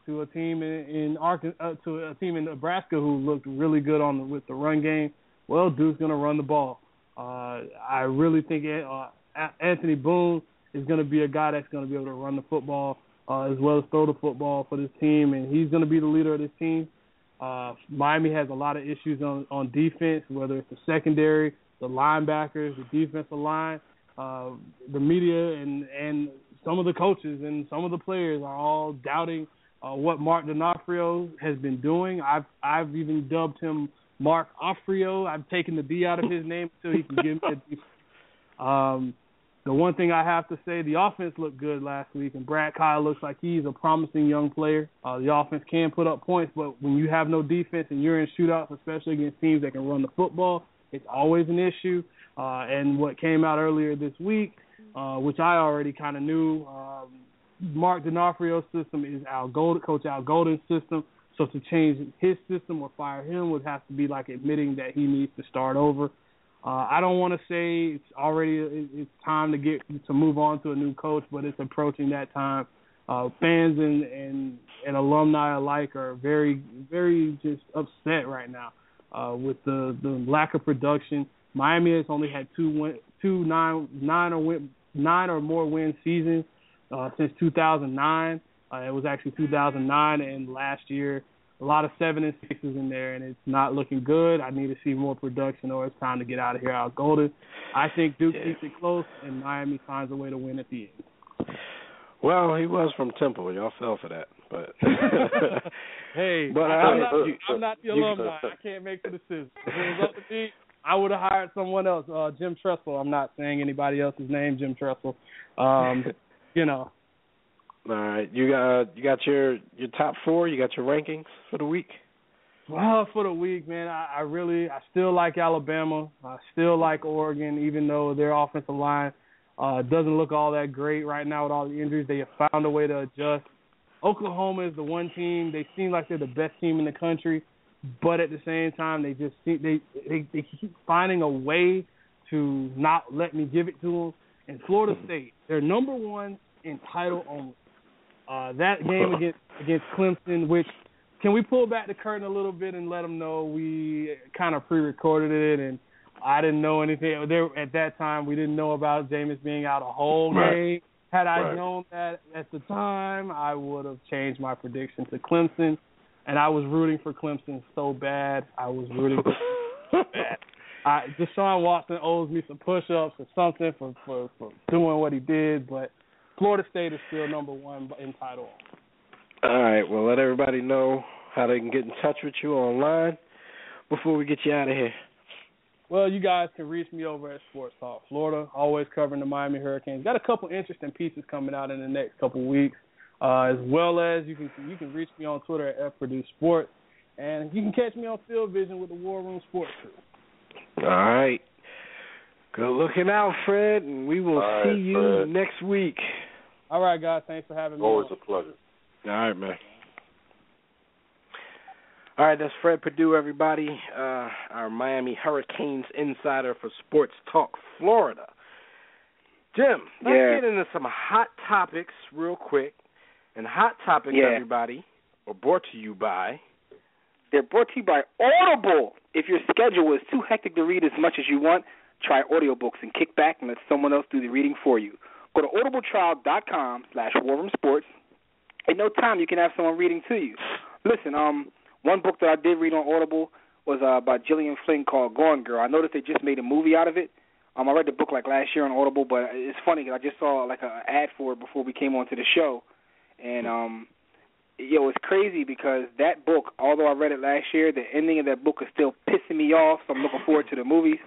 to a team in Nebraska who looked really good with the run game. Well, Duke's going to run the ball. I really think Anthony Boone is going to be a guy that's going to be able to run the football as well as throw the football for this team, and he's going to be the leader of this team. Miami has a lot of issues on defense, whether it's the secondary, the linebackers, the defensive line. The media and some of the coaches and some of the players are all doubting what Mark D'Onofrio has been doing. I've even dubbed him Mark Offrio. I've taken the D out of his name until he can give me a D. The one thing I have to say, the offense looked good last week, and Brad Kyle looks like he's a promising young player. The offense can put up points, but when you have no defense and you're in shootouts, especially against teams that can run the football, it's always an issue. And what came out earlier this week, which I already kind of knew, Mark D'Onofrio's system is Coach Al Golden's system. So to change his system or fire him would have to be like admitting that he needs to start over. I don't want to say it's time to move on to a new coach, but it's approaching that time. Fans and alumni alike are very, very just upset right now with the lack of production. Miami has only had nine or more win seasons since 2009. It was actually 2009 and last year. A lot of 7 and 6s in there, and it's not looking good. I need to see more production, or it's time to get out of here. Al Golden. I think Duke keeps it close, and Miami finds a way to win at the end. Well, he was from Temple. Y'all fell for that, but hey, but I'm not the alumni. I can't make the decision. If it was up to me, I would have hired someone else. Jim Tressel. I'm not saying anybody else's name. Jim Tressel. You know. All right, you got your top 4. You got your rankings for the week. Well, for the week, man, I still like Alabama. I still like Oregon, even though their offensive line doesn't look all that great right now with all the injuries. They have found a way to adjust. Oklahoma is the one team. They seem like they're the best team in the country, but at the same time, they just they keep finding a way to not let me give it to them. And Florida State, they're number 1 in title only. That game against Clemson, which can we pull back the curtain a little bit and let them know we kind of pre-recorded it and I didn't know anything. At that time, we didn't know about Jameis being out a whole game. Had I known that at the time, I would have changed my prediction to Clemson, and I was rooting for Clemson so bad. I was rooting for Clemson so bad. Deshaun Watson owes me some push-ups or something for doing what he did, but Florida State is still number 1 in title. All right, well, let everybody know how they can get in touch with you online before we get you out of here. Well, you guys can reach me over at Sports Talk Florida, always covering the Miami Hurricanes. Got a couple interesting pieces coming out in the next couple weeks, as well as you can reach me on Twitter at FPurdueSports, and you can catch me on Field Vision with the War Room Sports Crew. All right. Good looking out, Fred, and we will see you next week. All right, guys. Thanks for having me. Always a pleasure. All right, man. All right, that's Fred Perdue, everybody, our Miami Hurricanes insider for Sports Talk Florida. Jim, let's get into some hot topics real quick. And hot topics, everybody, are brought to you by... They're brought to you by Audible. If your schedule is too hectic to read as much as you want, try audiobooks and kick back and let someone else do the reading for you. Go to audibletrial.com/warroomsports. In no time, you can have someone reading to you. Listen, one book that I did read on Audible was by Gillian Flynn called Gone Girl. I noticed they just made a movie out of it. I read the book like last year on Audible, but it's funny because I just saw like an ad for it before we came onto the show. And, it's crazy because that book, although I read it last year, the ending of that book is still pissing me off, so I'm looking forward to the movies.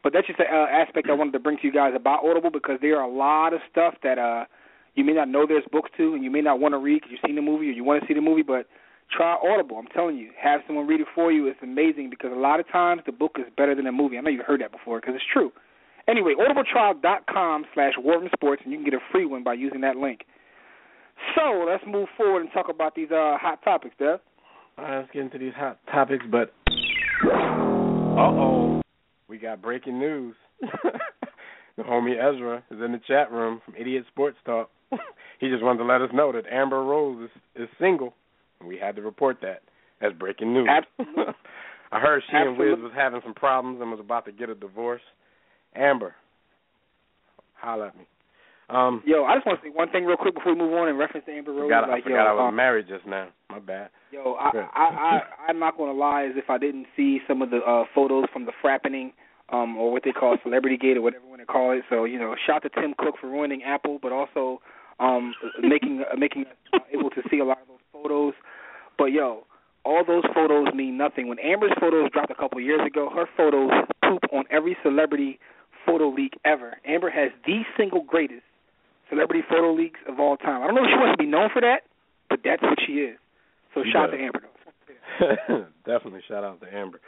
But that's just an aspect I wanted to bring to you guys about Audible because there are a lot of stuff that you may not know there's books to and you may not want to read because you've seen the movie or you want to see the movie, but try Audible. I'm telling you, have someone read it for you. It's amazing because a lot of times the book is better than the movie. I know you've heard that before because it's true. Anyway, audibletrial.com/warroomsports, and you can get a free one by using that link. So let's move forward and talk about these hot topics, Dev. All right, let's get into these hot topics, but we got breaking news. The homie Ezra is in the chat room from Idiot Sports Talk. He just wanted to let us know that Amber Rose is single, and we had to report that as breaking news. Absolutely. I heard she and Wiz was having some problems and was about to get a divorce. Amber, holla at me. I just want to say one thing real quick before we move on in reference to Amber Rose. I forgot I was married just now. My bad. I'm not going to lie as if I didn't see some of the photos from the frappening or what they call Celebrity Gate or whatever you want to call it. So, shout to Tim Cook for ruining Apple, but also making us able to see a lot of those photos. But, yo, all those photos mean nothing. When Amber's photos dropped a couple years ago, her photos poop on every celebrity photo leak ever. Amber has the single greatest celebrity photo leaks of all time. I don't know if she wants to be known for that, but that's what she is. So shout out to Amber. Definitely shout out to Amber.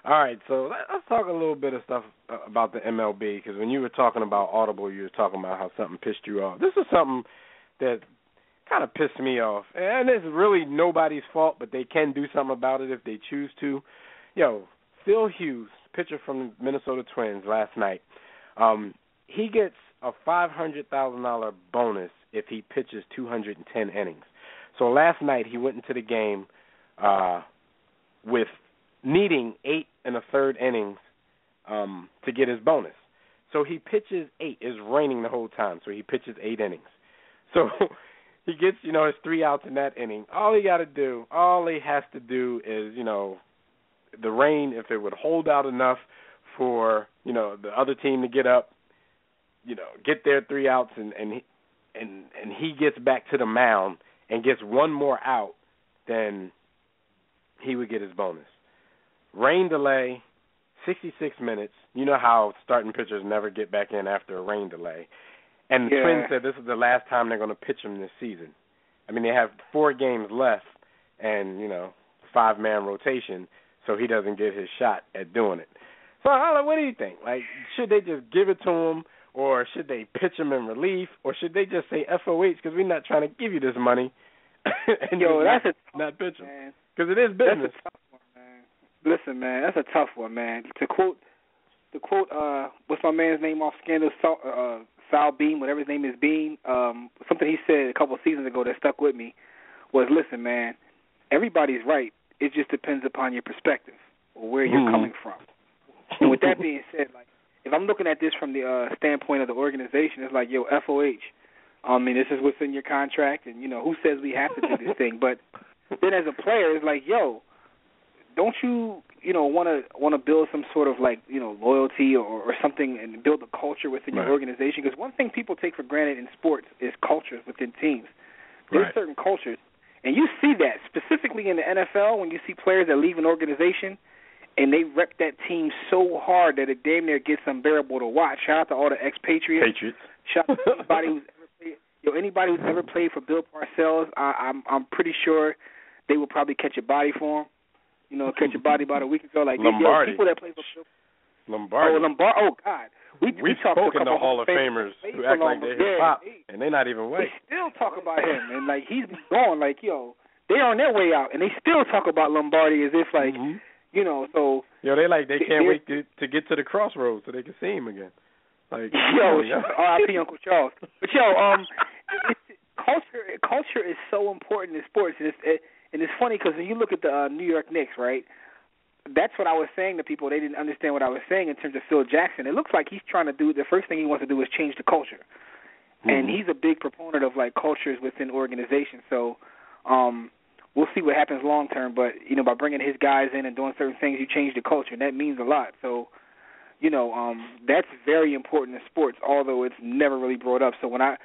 All right, so let's talk a little bit of stuff about the MLB, because when you were talking about Audible, you were talking about how something pissed you off. This is something that kind of pissed me off, and it's really nobody's fault, but they can do something about it if they choose to. Yo, Phil Hughes, pitcher from the Minnesota Twins last night, he gets a $500,000 bonus if he pitches 210 innings. So last night he went into the game with needing 8 1/3 innings to get his bonus. So he pitches 8. It's raining the whole time, so he pitches 8 innings. So he gets, his 3 outs in that inning. All he has to do is, the rain, if it would hold out enough for, the other team to get up, get their 3 outs, and he gets back to the mound and gets one more out, then he would get his bonus. Rain delay, 66 minutes. You know how starting pitchers never get back in after a rain delay. And the Twins said this is the last time they're going to pitch him this season. I mean, they have 4 games left and, 5-man rotation, so he doesn't get his shot at doing it. So, what do you think? Like, should they just give it to him, or should they pitch him in relief, or should they just say FOH because we're not trying to give you this money and not pitch him? Because it is business. That's a tough one, man. Listen, man, that's a tough one, man. To quote, what's my man's name off Scandal, Sal Bean, whatever his name is, Bean, something he said a couple of seasons ago that stuck with me was, listen, man, everybody's right. It just depends upon your perspective or where you're coming from. And with that being said, like, if I'm looking at this from the standpoint of the organization, it's like, yo, FOH. I mean, this is what's in your contract, and, who says we have to do this thing? But then as a player, it's like, yo, don't you, want to build some sort of, like, loyalty or something and build a culture within your organization? Because one thing people take for granted in sports is cultures within teams. There's certain cultures, and you see that specifically in the NFL when you see players that leave an organization and they rep that team so hard that it damn near gets unbearable to watch. Shout out to all the expatriates. Shout out to anybody who's ever played for Bill Parcells. I'm pretty sure they will probably catch a body for him. Catch a body about a week ago. Like Lombardi. People that play for Bill. Lombardi. Oh, God. We've spoken to Hall of Famers who act like they're hip-hop, and they're not even white. They still talk about him, and, like, he's been gone. Like, they're on their way out, and they still talk about Lombardi as if, like, so. They can't wait to get to the crossroads so they can see him again. Like, R.I.P. Uncle Charles. But, culture is so important in sports, and it's funny because when you look at the New York Knicks, right, that's what I was saying to people. They didn't understand what I was saying in terms of Phil Jackson. It looks like he's trying to do, the first thing he wants to do is change the culture. And he's a big proponent of, like, cultures within organizations. So we'll see what happens long term. But, by bringing his guys in and doing certain things, you change the culture, and that means a lot. So, that's very important in sports, although it's never really brought up. So when I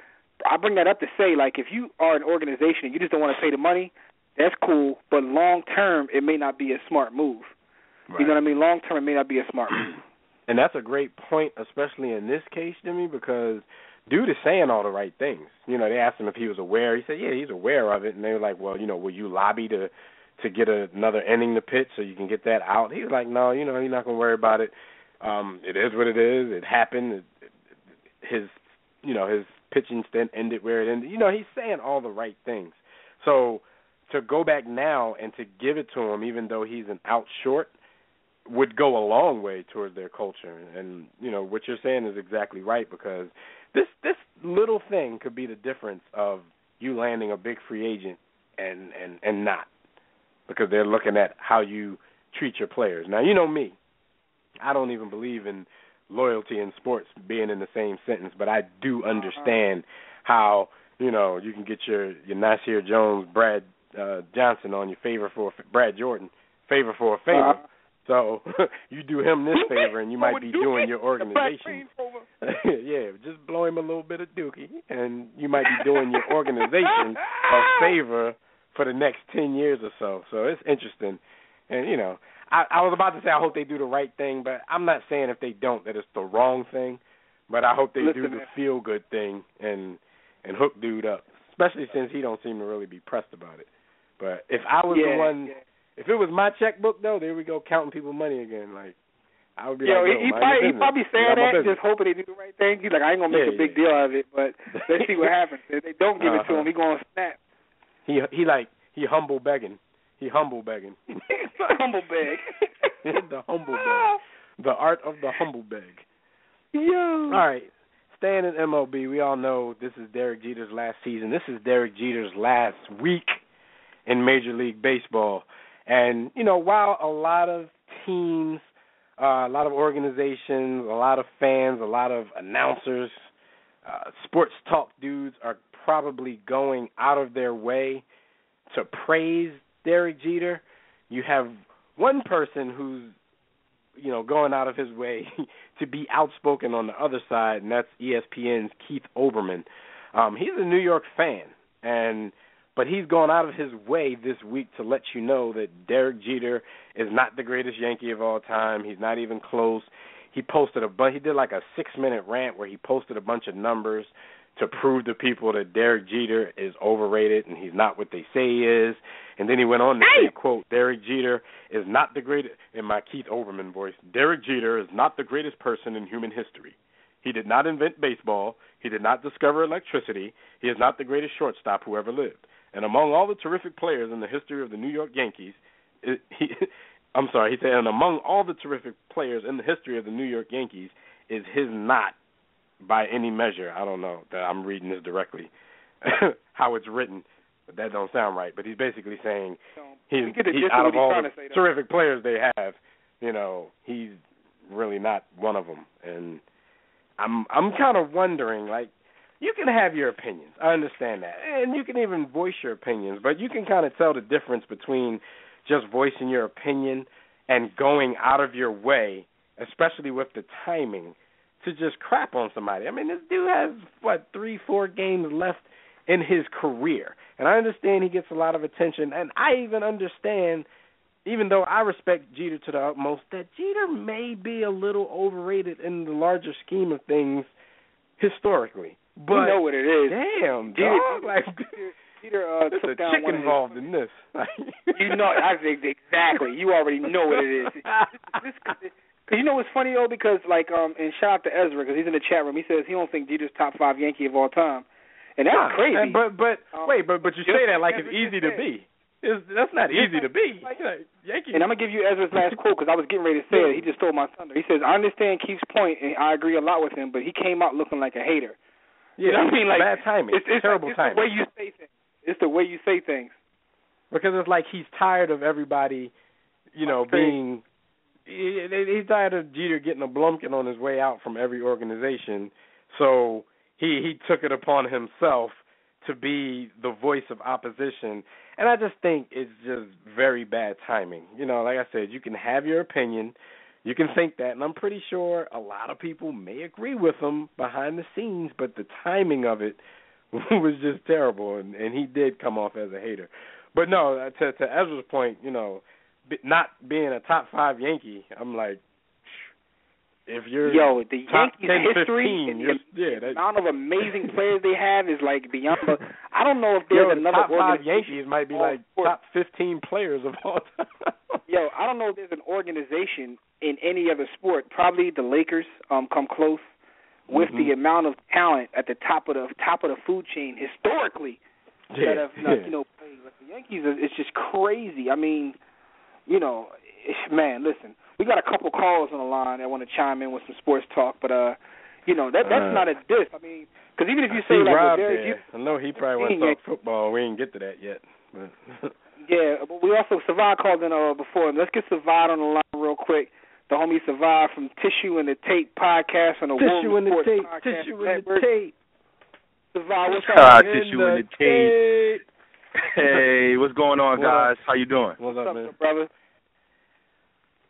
bring that up to say, like, if you are an organization and you just don't want to pay the money, that's cool. But long term, it may not be a smart move. Right. You know what I mean? Long term, it may not be a smart move. And that's a great point, especially in this case, Jimmy, because dude is saying all the right things. They asked him if he was aware. He said, yeah, he's aware of it. And they were like, well, will you lobby to get another inning to pitch so you can get that out? He was like, no, he's not going to worry about it. It is what it is. It happened. His pitching stint ended where it ended. He's saying all the right things. So to go back now and to give it to him, even though he's an out short, would go a long way towards their culture. And, what you're saying is exactly right, because this little thing could be the difference of you landing a big free agent and not, because they're looking at how you treat your players. Now, me. I don't even believe in loyalty in sports being in the same sentence, but I do understand how, you can get your Nasir Jones, Brad Johnson on your favor for Brad Jordan, favor for a favor. So you do him this favor, and you might be doing your organization. Yeah, just blow him a little bit of dookie, and you might be doing your organization a favor for the next 10 years or so. So it's interesting. And, you know, I was about to say I hope they do the right thing, but I'm not saying if they don't that it's the wrong thing. But I hope they do the feel-good thing and hook dude up, especially since he don't seem to really be pressed about it. But if I was the one, if it was my checkbook, though, there we go, counting people money again. Like, I would be he probably saying that, just hoping they do the right thing. He's like, I ain't going to make a big deal out of it, but let's see what happens. If they don't give it to him, he going to snap. He humble begging. He humble begging. Humble beg. The humble beg. The art of the humble beg. Yo. All right. Staying in MLB, we all know this is Derek Jeter's last season. This is Derek Jeter's last week in Major League Baseball. And, you know, while a lot of teams, a lot of organizations, a lot of fans, a lot of announcers, sports talk dudes are probably going out of their way to praise Derek Jeter, you have one person who's, you know, going out of his way to be outspoken on the other side, and that's ESPN's Keith Olbermann. He's a New York fan, but he's gone out of his way this week to let you know that Derek Jeter is not the greatest Yankee of all time. He's not even close. He posted he did like a 6-minute rant where he posted a bunch of numbers to prove to people that Derek Jeter is overrated and he's not what they say he is. And then he went on to say, quote, Derek Jeter is not the greatest, in my Keith Olbermann voice, Derek Jeter is not the greatest person in human history. He did not invent baseball. He did not discover electricity. He is not the greatest shortstop who ever lived. And among all the terrific players in the history of the New York Yankees, he said, and among all the terrific players in the history of the New York Yankees is his not by any measure. I don't know that I'm reading this directly, how it's written, but that don't sound right. But he's basically saying he's out of all the terrific players they have, you know, he's really not one of them. And I'm kind of wondering, like, you can have your opinions. I understand that. And you can even voice your opinions, but you can kind of tell the difference between just voicing your opinion and going out of your way, especially with the timing, to just crap on somebody. I mean, this dude has, 3-4 games left in his career. And I understand he gets a lot of attention, and I even understand, even though I respect Jeter to the utmost, that Jeter may be a little overrated in the larger scheme of things historically. But you know what it is. Damn, dog. Jeter took down chick involved in this. You know, I think exactly. You already know what it is. Because you know what's funny, though? Because, and shout out to Ezra, because he's in the chat room. He says he don't think Jeter's top 5 Yankee of all time. And that's crazy. But you say that like it's easy to be. That's not easy to be. Yankees. And I'm going to give you Ezra's last quote, because I was getting ready to say it. He just stole my thunder. He says, I understand Keith's point, and I agree a lot with him, but he came out looking like a hater. Yeah, you know what I mean? Like, bad timing. It's terrible timing. The way you say things. It's the way you say things. Because it's like he's tired of everybody, being... He's tired of Jeter getting a Blumpkin on his way out from every organization, so he took it upon himself to be the voice of opposition. And I just think it's just very bad timing. Like I said, you can have your opinion, you can think that, and I'm pretty sure a lot of people may agree with him behind the scenes, but the timing of it was just terrible, and he did come off as a hater. But no, to Ezra's point, not being a top 5 Yankee, I'm like, if you're the top Yankees 10, history 15, the amount of amazing players they have is like beyond. I don't know if there's another top 5 Yankees might be like top 15 players of all time. I don't know if there's an organization in any other sport. Probably the Lakers come close with the amount of talent at the top of the food chain historically that have played. Like the Yankees, it's just crazy. I mean. Man, listen, we got a couple callers on the line that want to chime in with some sports talk, but that's not a diss. I mean, because even if you say Rob I know he probably wants to talk football. We didn't get to that yet. But. Yeah, but we also Savad called in before. Let's get Savad on the line real quick. The homie Savad from Tissue and the Tape podcast on the World Sports Podcast Tissue Network. and the Tape. Savad, what's up? Tissue and the Tape. Hey, what's going on, guys? How you doing? What's up, man? Brother?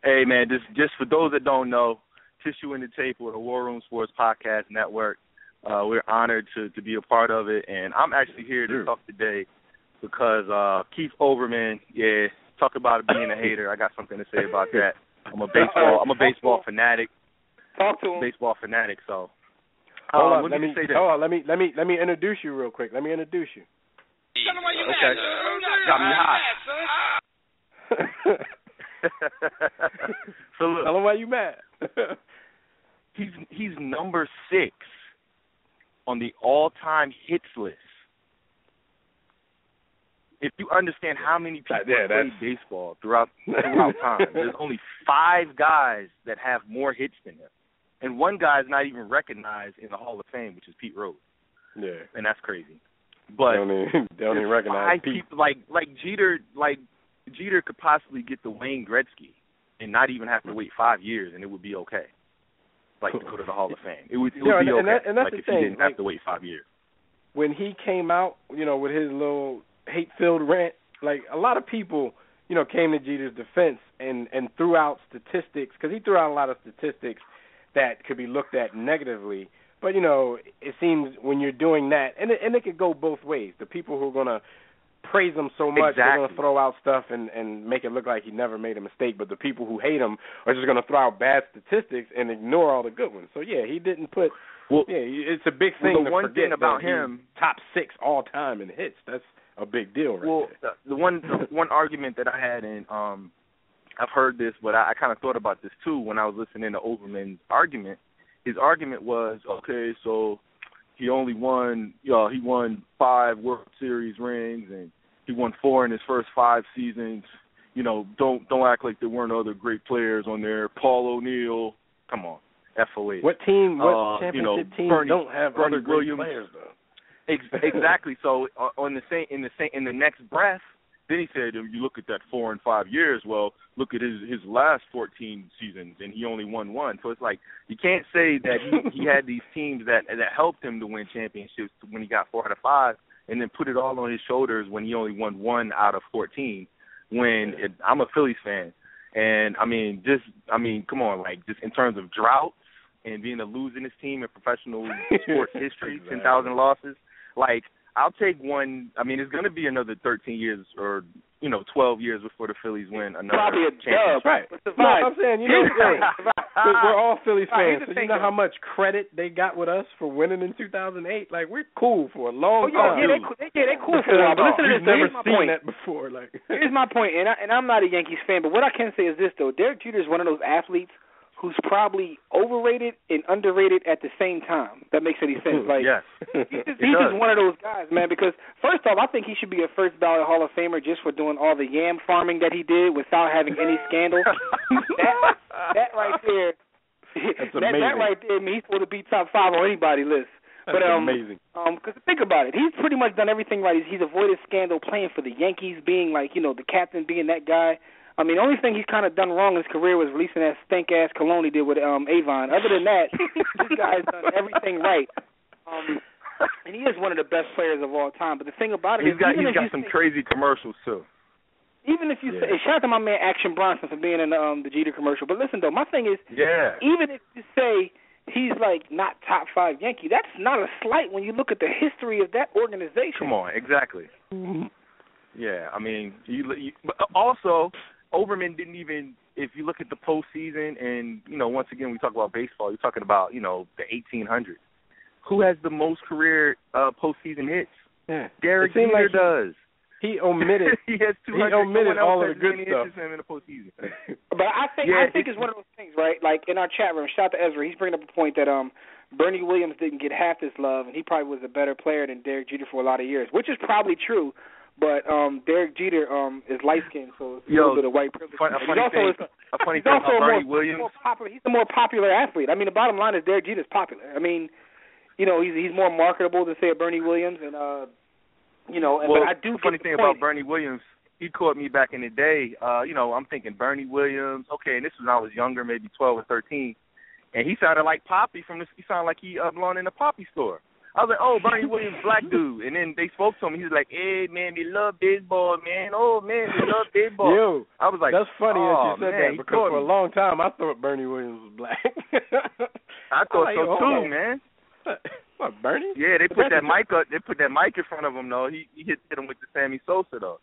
Hey, man, just for those that don't know, Tissue in the Tape with the War Room Sports Podcast Network. We're honored to be a part of it, and I'm actually here to talk today because Keith Olbermann, talk about being a hater. I got something to say about that. I'm a baseball fanatic. Talk to him. Baseball fanatic. So, hold on. Let me say this. Hold on. Let me introduce you real quick. Okay. Got me hot. So look, tell him why you mad. he's number 6 on the all-time hits list. If you understand how many people play baseball throughout time, there's only 5 guys that have more hits than him, and one guy is not even recognized in the Hall of Fame, which is Pete Rose. Yeah, and that's crazy. But they don't even recognize Pete. People, like Jeter could possibly get the Wayne Gretzky and not even have to wait 5 years, and it would be okay. Like to go to the Hall of Fame, it would be okay. And that's like the if thing. He didn't have to wait 5 years. When he came out, with his little hate-filled rant, like a lot of people, came to Jeter's defense and threw out statistics, because he threw out a lot of statistics that could be looked at negatively. But, it seems when you're doing that, and it could go both ways. The people who are going to praise him so much, they're going to throw out stuff and make it look like he never made a mistake. But the people who hate him are just going to throw out bad statistics and ignore all the good ones. So, yeah, he didn't put it's a big thing the one thing about him, top 6 all-time in hits. That's a big deal right there. The one argument that I had, and I've heard this, but I kind of thought about this too when I was listening to Olbermann's argument. His argument was, okay, so he only won, he won 5 World Series rings, and he won 4 in his first 5 seasons. Don't act like there weren't other great players on there. Paul O'Neill, come on, FOA. What championship team don't have other great players though? Exactly. So in the next breath, then he said, you look at that 4 and 5 years. Well, look at his last 14 seasons, and he only won 1. So it's like you can't say that he had these teams that helped him to win championships when he got 4 out of 5, and then put it all on his shoulders when he only won 1 out of 14. I'm a Phillies fan, and come on, like just in terms of droughts and being the losingest team in professional sports history, 10,000 losses. Like, I'll take one. I mean, it's going to be another 13 years or, 12 years before the Phillies win another probably a championship. dub. Right. No, I'm saying, we're all Phillies fans, so you know how much credit they got with us for winning in 2008? Like, we're cool for a long time. Yeah, they cool for a while. But listen to this. Never Here's my seen point. that before. Like, here's my point, and I'm not a Yankees fan, but what I can say is this, though. Derek Jeter is one of those athletes who's probably overrated and underrated at the same time. That makes any sense. Like, yes. he's just one of those guys, man, because first off, I think he should be a first ballot Hall of Famer just for doing all the yam farming that he did without having any scandal. that right there, that's amazing. That right there, I mean, he's supposed to be top 5 on anybody's list. That's amazing. Because think about it, he's pretty much done everything right. He's avoided scandal, playing for the Yankees, being like, the captain, being that guy. I mean, the only thing he's kind of done wrong in his career was releasing that stink-ass cologne he did with Avon. Other than that, this guy's done everything right. And he is one of the best players of all time. But the thing about it he's got some crazy commercials, too. Even if you say, shout out to my man Action Bronson for being in the Jeter commercial. But listen, though, my thing is, even if you say he's, like, not top 5 Yankee, that's not a slight when you look at the history of that organization. Come on, exactly. Yeah, I mean, but also, Olbermann didn't even, if you look at the postseason, and, once again, we talk about baseball, you're talking about, the 1800s. Who has the most career postseason hits? Yeah. Derek Jeter does. He omitted. He has 200. He omitted all of the good stuff. In the postseason. But I think it's one of those things, right? Like in our chat room, shout out to Ezra. He's bringing up the point that Bernie Williams didn't get half this love, and he probably was a better player than Derek Jeter for a lot of years, which is probably true. But Derek Jeter is light-skinned, so it's a little bit of white privilege. A funny thing about Bernie Williams. He's the more popular athlete. I mean, the bottom line is Derek Jeter's popular. I mean, he's more marketable than, say, a Bernie Williams. And, but I do the funny thing about Bernie Williams, he caught me back in the day. I'm thinking Bernie Williams, okay, and this was when I was younger, maybe 12 or 13. And he sounded like Poppy he sounded like he belonged in a Poppy store. I was like, oh, Bernie Williams, black dude. And then they spoke to him. He was like, hey, man, they love baseball, man. Oh, man, they love baseball. Yo, I was like, that's funny that you said man, that because for a long time I thought Bernie Williams was black. I thought so too, man. What, Bernie? Yeah, they put that mic up. They put that mic in front of him though. He hit him with the Sammy Sosa though.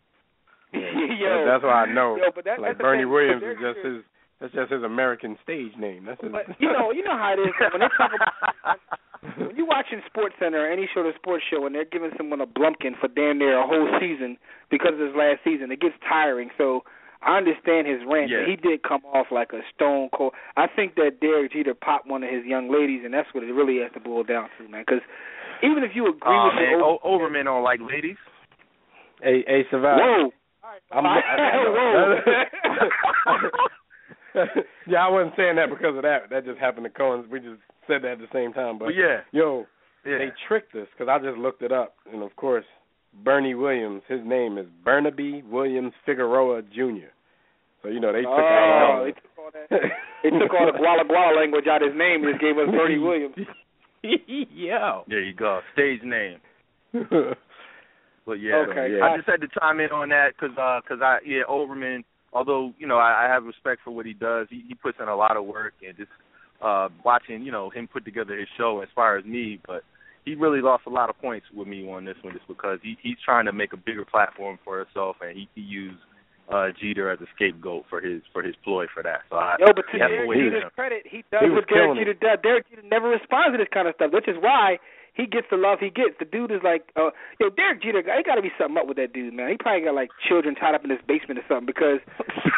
Yeah, that's why I know. Yo, but like Bernie Williams is just his. That's just his American stage name. That's his. But you know how it is when they talk about when you're watching SportsCenter or any sort of sports show and they're giving someone a Blumpkin for damn near a whole season because of his last season, it gets tiring. So I understand his rant. Yeah. He did come off like a stone cold. I think that Derek Jeter popped one of his young ladies, and that's what it really has to boil down to, man. Because even if you agree with man, Overman don't like ladies. Hey, Savannah. Whoa. Yeah, I wasn't saying that because of that. That just happened to coincide. We just said that at the same time. But they tricked us because I just looked it up, and of course, Bernie Williams, his name is Burnaby Williams Figueroa Jr. So they took all that. They took all the Guala Guala language out of his name and just gave us Bernie Williams. Yeah. There you go, stage name. But okay. I just had to chime in on that because Overman. Although, I have respect for what he does, he puts in a lot of work, and just watching, him put together his show inspires me. But he really lost a lot of points with me on this one just because he's trying to make a bigger platform for himself, and he used Jeter as a scapegoat for his ploy for that. So but to Derek Jeter's credit, he does what Derek Jeter does. Derek Jeter never responds to this kind of stuff, which is why he gets the love he gets. The dude is like, Derek Jeter, he got to be something up with that dude, man. He probably got, like, children tied up in his basement or something because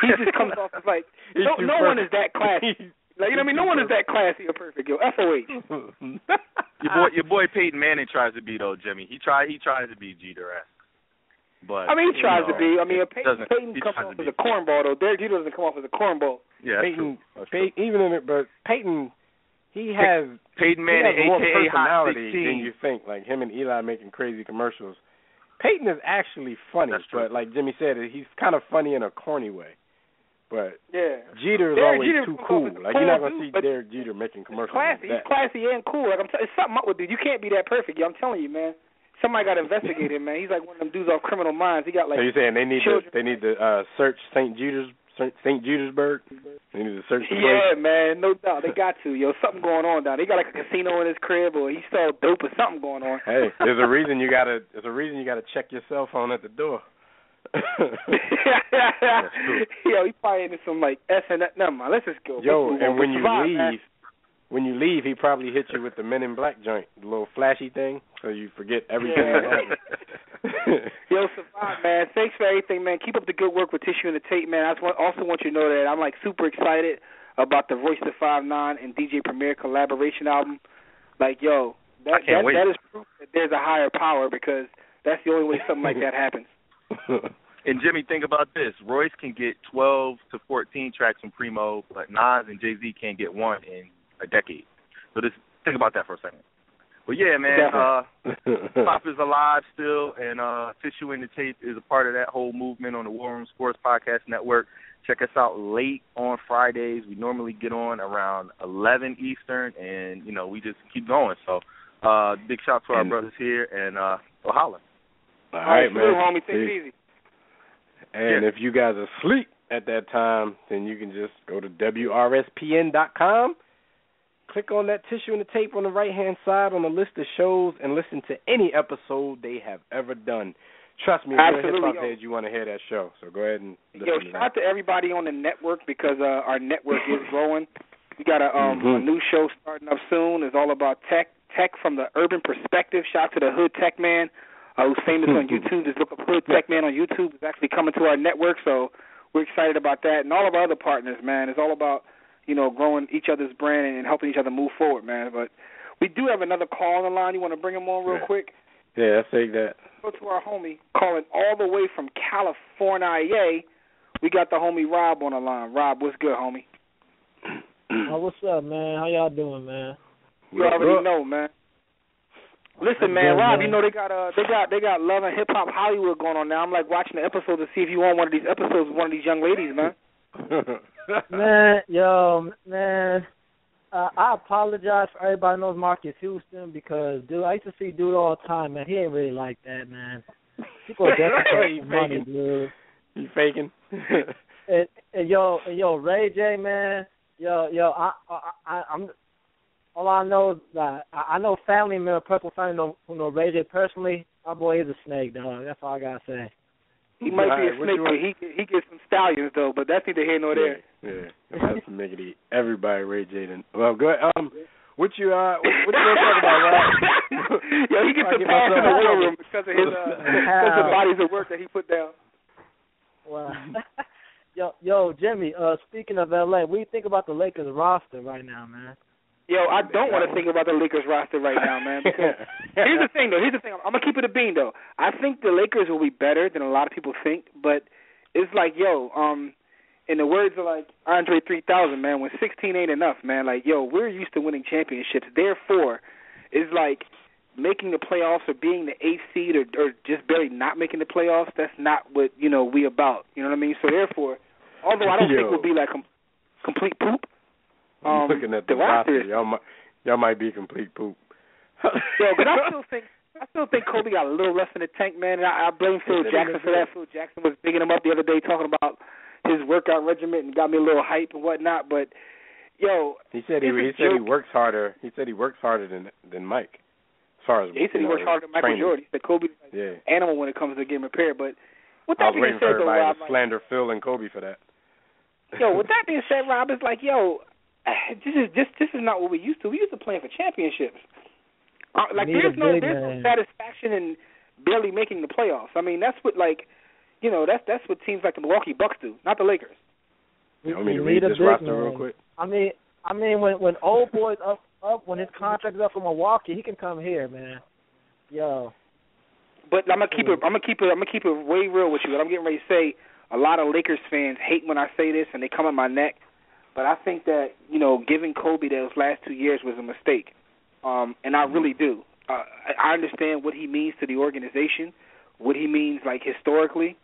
he just comes off as, like, no one is that classy. Like, you know what I mean? No one is that classy or perfect, FOH. Your boy Peyton Manning tries to be, though, Jimmy. He tries to be Jeter-esque. But, he tries to be. I mean, Peyton comes off as a cornball, though. Derek Jeter doesn't come off as a cornball. Yeah, Peyton, but Peyton... Peyton Manning, he has more a.k.a. personality than you think. Like him and Eli making crazy commercials. Peyton is actually funny, but like Jimmy said, he's kind of funny in a corny way. But Jeter is always too cool. Like you're not gonna see Derek Jeter making commercials. Classy, like that. He's classy and cool. Like it's something up with dude. You can't be that perfect. I'm telling you, man. Somebody got to investigate him, man. He's like one of them dudes off Criminal Minds. He got like. So you're saying they need to search St. Petersburg? They need to search the place? Yeah, man, no doubt. They got to. Something going on down there. He got like a casino in his crib, or he sell dope or something going on. Hey, there's a reason you gotta check your cell phone at the door. He probably into some like SNL. Never mind. Let's just go. And when you leave, he probably hit you with the Men in Black joint, the little flashy thing, so you forget everything that happened. Savant, man, thanks for everything, man. Keep up the good work with Tissue and the Tape, man. I also want you to know that I'm like super excited about the Royce the 5'9" and DJ Premier collaboration album. Like, that is proof that there's a higher power because that's the only way something like that happens. And Jimmy, think about this: Royce can get 12 to 14 tracks from Primo, but Nas and Jay-Z can't get one in a decade. So just think about that for a second. But yeah, man, Pop is alive still, and Tissue and the Tape is a part of that whole movement on the War Room Sports Podcast Network. Check us out late on Fridays. We normally get on around 11 Eastern, and, we just keep going. So big shout to our brothers here, and holla. All right, man. Homie. Take it easy. And if you guys are asleep at that time, then you can just go to WRSPN.com. Click on that Tissue and the Tape on the right-hand side on the list of shows and listen to any episode they have ever done. Trust me, if you're a hip-hop head, you want to hear that show. So go ahead and listen to that. Shout out to everybody on the network because our network is growing. We got a new show starting up soon. It's all about tech from the urban perspective. Shout out to the Hood Tech Man who's famous on YouTube. Just look up Hood Tech Man on YouTube. It's actually coming to our network, so we're excited about that. And all of our other partners, man. It's all about growing each other's brand and helping each other move forward, man. But we do have another call on the line. You want to bring him on real quick? Yeah, I'll take that. Go to our homie calling all the way from California. We got the homie Rob on the line. Rob, what's good, homie? What's up, man? How y'all doing, man? You already know, man. Listen, man, Rob, they got Love and Hip Hop Hollywood going on now. I'm like watching the episode to see if you want one of these episodes with one of these young ladies, man. Man, I apologize for everybody knows Marcus Houston because, dude, I used to see dude all the time, man. He ain't really like that, man. People are definitely money, dude. You faking? and yo, Ray J, man. I'm. All I know is that I know family member, personal family who know Ray J personally. My boy is a snake, dog. That's all I gotta say. He might be a snake, but he gets some stallions though. But that's neither here nor there. Yeah, that's making everybody Ray J. Well, go ahead. What you want to talk about, Rob? Yo, he gets the pass in the war room because of his because of the bodies of work that he put down. Wow. Yo, Jimmy. Speaking of LA, what do you think about the Lakers roster right now, man? Yo, I don't want to think about the Lakers roster right now, man. Because here's the thing. I'm going to keep it a bean, though. I think the Lakers will be better than a lot of people think, but it's like, yo, in the words of, like, Andre 3000, man, when 16 ain't enough, man, like, yo, we're used to winning championships. Therefore, it's like making the playoffs or being the 8th seed or just barely not making the playoffs, that's not what, we about. You know what I mean? So, therefore, although I don't think we'll be, like, complete poop, I'm looking at the roster. Y'all might be complete poop. Yo, but I still think Kobe got a little less in the tank, man. And I blame Phil Jackson for that. Phil Jackson was bigging him up the other day, talking about his workout regimen and got me a little hype and whatnot. But yo, he said he works harder. He said he works harder than Mike. As far as he said he works harder than Michael Jordan. He said Kobe's like animal when it comes to getting prepared. But with that being said, though, Rob, slander Phil and Kobe for that. Yo, with that being said, Rob, it's like, yo, this is not what we used to. We used to play for championships. Like there's no satisfaction in barely making the playoffs. I mean, that's what that's what teams like the Milwaukee Bucks do, not the Lakers. You want me to read this roster real quick? I mean, when old boy's up when his contract is up for Milwaukee, he can come here, man. Yo. But I'm gonna keep it way real with you. What I'm getting ready to say, a lot of Lakers fans hate when I say this and they come at my neck. But I think that, giving Kobe those last 2 years was a mistake. And I really do. I understand what he means to the organization, what he means, like, historically.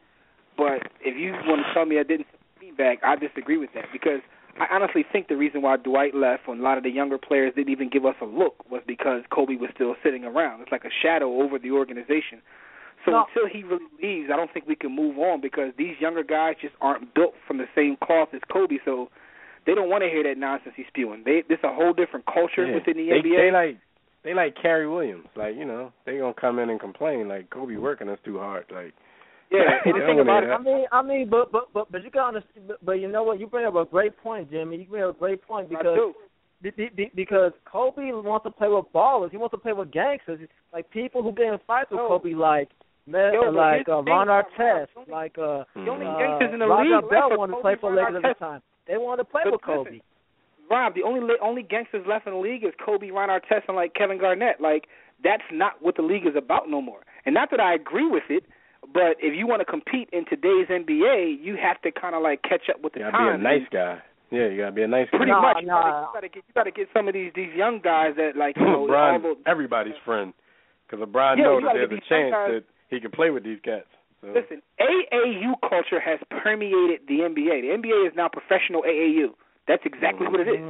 But if you want to tell me I didn't get feedback, I disagree with that. Because I honestly think the reason why Dwight left when a lot of the younger players didn't even give us a look was because Kobe was still sitting around. It's like a shadow over the organization. So until he really leaves, I don't think we can move on because these younger guys just aren't built from the same cloth as Kobe. So they don't want to hear that nonsense he's spewing. This a whole different culture within the NBA. They like Kerry Williams. Like, they gonna come in and complain like Kobe working us too hard. Like, and the thing about it, I mean, but you got understand. But you know what? You bring up a great point, Jimmy. You bring up a great point because Kobe wants to play with ballers. He wants to play with gangsters. Like people who get in fights with Kobe, like Ron Artest, like the only gangsters in the Roger league. Bell wanted to play for Lakers at the time. They wanted to play with Kobe. Rob, the only gangsters left in the league is Kobe, Ron Artest, and like Kevin Garnett. Like that's not what the league is about no more. And not that I agree with it, but if you want to compete in today's NBA, you have to kind of like catch up with the time. You gotta be a nice guy. Yeah, you gotta be a nice guy. Pretty much. You gotta get some of these young guys that like LeBron, everybody's friend, because LeBron knows that there's a chance that he can play with these cats. So. Listen, AAU culture has permeated the NBA. The NBA is now professional AAU. That's exactly what it is.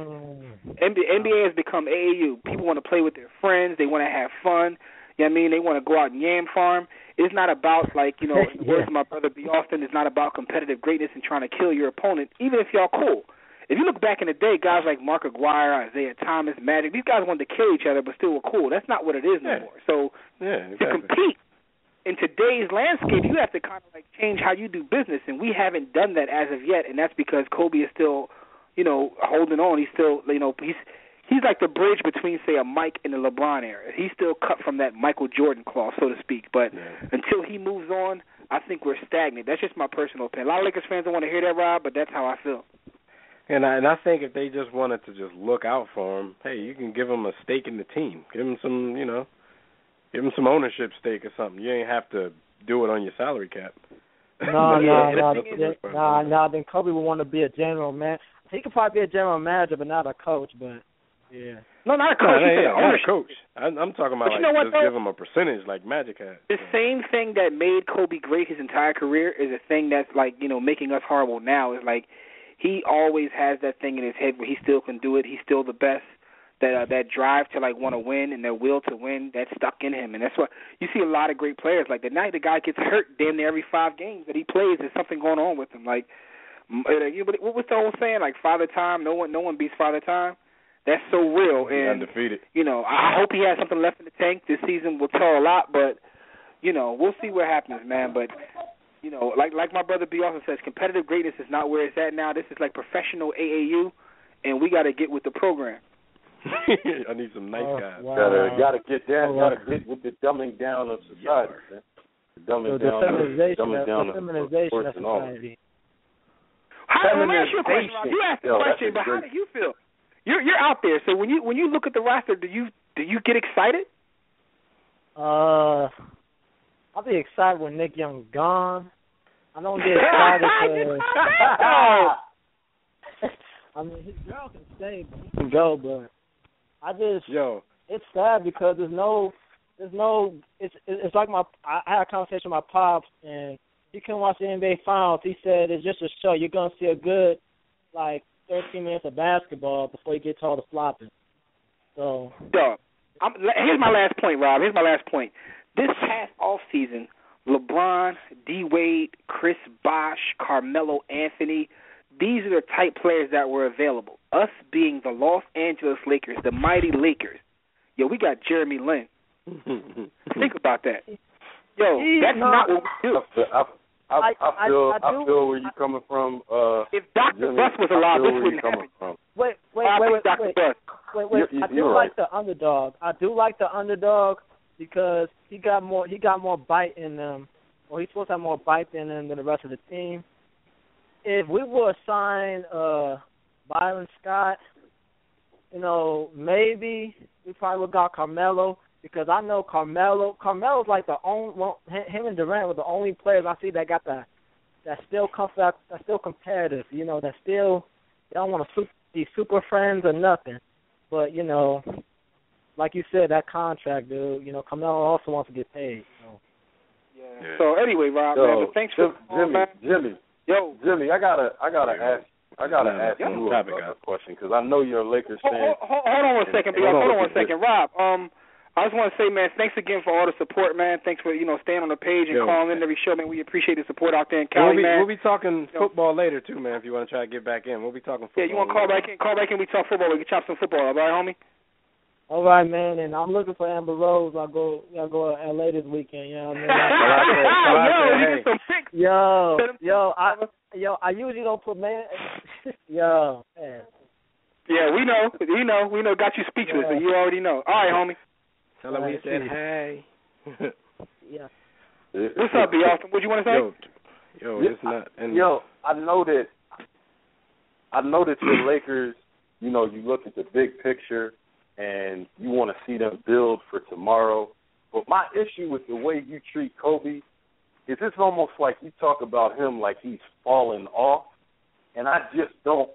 NBA has become AAU. People want to play with their friends. They want to have fun. You know what I mean? They want to go out and yam farm. It's not about, like, in the words of my brother B. Austin, it's not about competitive greatness and trying to kill your opponent, even if y'all cool. If you look back in the day, guys like Mark Aguirre, Isaiah Thomas, Magic, these guys wanted to kill each other but still were cool. That's not what it is no more. So to compete in today's landscape, you have to kind of like change how you do business, and we haven't done that as of yet, and that's because Kobe is still, holding on. He's still, he's like the bridge between, say, a Mike and the LeBron era. He's still cut from that Michael Jordan cloth, so to speak. But until he moves on, I think we're stagnant. That's just my personal opinion. A lot of Lakers fans don't want to hear that, Rob, but that's how I feel. And I think if they just wanted to just look out for him, hey, you can give him a stake in the team. Give him some, give him some ownership stake or something. You ain't have to do it on your salary cap. No. Then Kobe would want to be a general man. He could probably be a general manager, but not a coach. But no, not a coach. Not a coach. I'm talking about give him a percentage like Magic had. The same thing that made Kobe great his entire career is a thing that's like making us horrible now. Is like he always has that thing in his head where he still can do it. He's still the best. That drive to like want to win and that will to win, that's stuck in him, and that's what you see a lot of great players. Like the night the guy gets hurt, damn near every 5 games that he plays, there's something going on with him. Like, what was the whole saying? Like Father Time, no one beats Father Time. That's so real, and undefeated. I hope he has something left in the tank. This season will tell a lot, but we'll see what happens, man. But like my brother B also says, competitive greatness is not where it's at now. This is like professional AAU, and we got to get with the program. I need some nice guys. Wow. Gotta get down. Gotta get with the dumbing down of society. Man. The dumbing down of society. Let me ask you a question, Rob. You asked the question, but how do you feel? You're out there, so when you look at the roster, do you get excited? I'll be excited when Nick Young's gone. I don't get excited because I mean his girl can stay, but he can go, but it's sad because it's like I had a conversation with my pops and he couldn't watch the NBA Finals. He said it's just a show. You're gonna see a good 13 minutes of basketball before you get to all the flopping. So here's my last point, Rob. Here's my last point. This past off season, LeBron, D Wade, Chris Bosh, Carmelo Anthony, these are the type players that were available. Us being the Los Angeles Lakers, the mighty Lakers. Yo, we got Jeremy Lin. Think about that. Yo, that's not what we do. I feel where you're coming from. If Dr. Buss was alive, this wouldn't happen. Wait. I do like the underdog. I do like the underdog because he got more bite in them, or he's supposed to have more bite in them than the rest of the team. If we were to sign Byron Scott, maybe we probably would have got Carmelo because I know Carmelo's like the only him and Durant were the only players I see that got that still competitive. That still they don't want to be super friends or nothing. But like you said, that contract, dude. Carmelo also wants to get paid. So. Yeah. So anyway, Rob, man, thanks for Jimmy. Yo, Jimmy, I gotta ask you a question because I know you're a Lakers fan. Hold on one second, Rob. I just want to say, man, thanks again for all the support, man. Thanks for staying on the page and calling in every show, man. We appreciate the support out there in Cali, man. We'll be talking football later too, man. If you want to try to get back in, we'll be talking football. Yeah, you want to call back in? We talk football. We can chop some football, all right, homie? All right, man, and I'm looking for Amber Rose. I'll go to LA this weekend. You know what I mean? I usually don't put man. Yo, man. Yeah, we know. Got you speechless, so you already know. All right, homie. Tell him we said hey. Yeah. What's up, B. Austin? What you want to say? It's not. And I know that your Lakers. You look at the big picture. And you want to see them build for tomorrow. But my issue with the way you treat Kobe is it's almost like you talk about him like he's fallen off. And I don't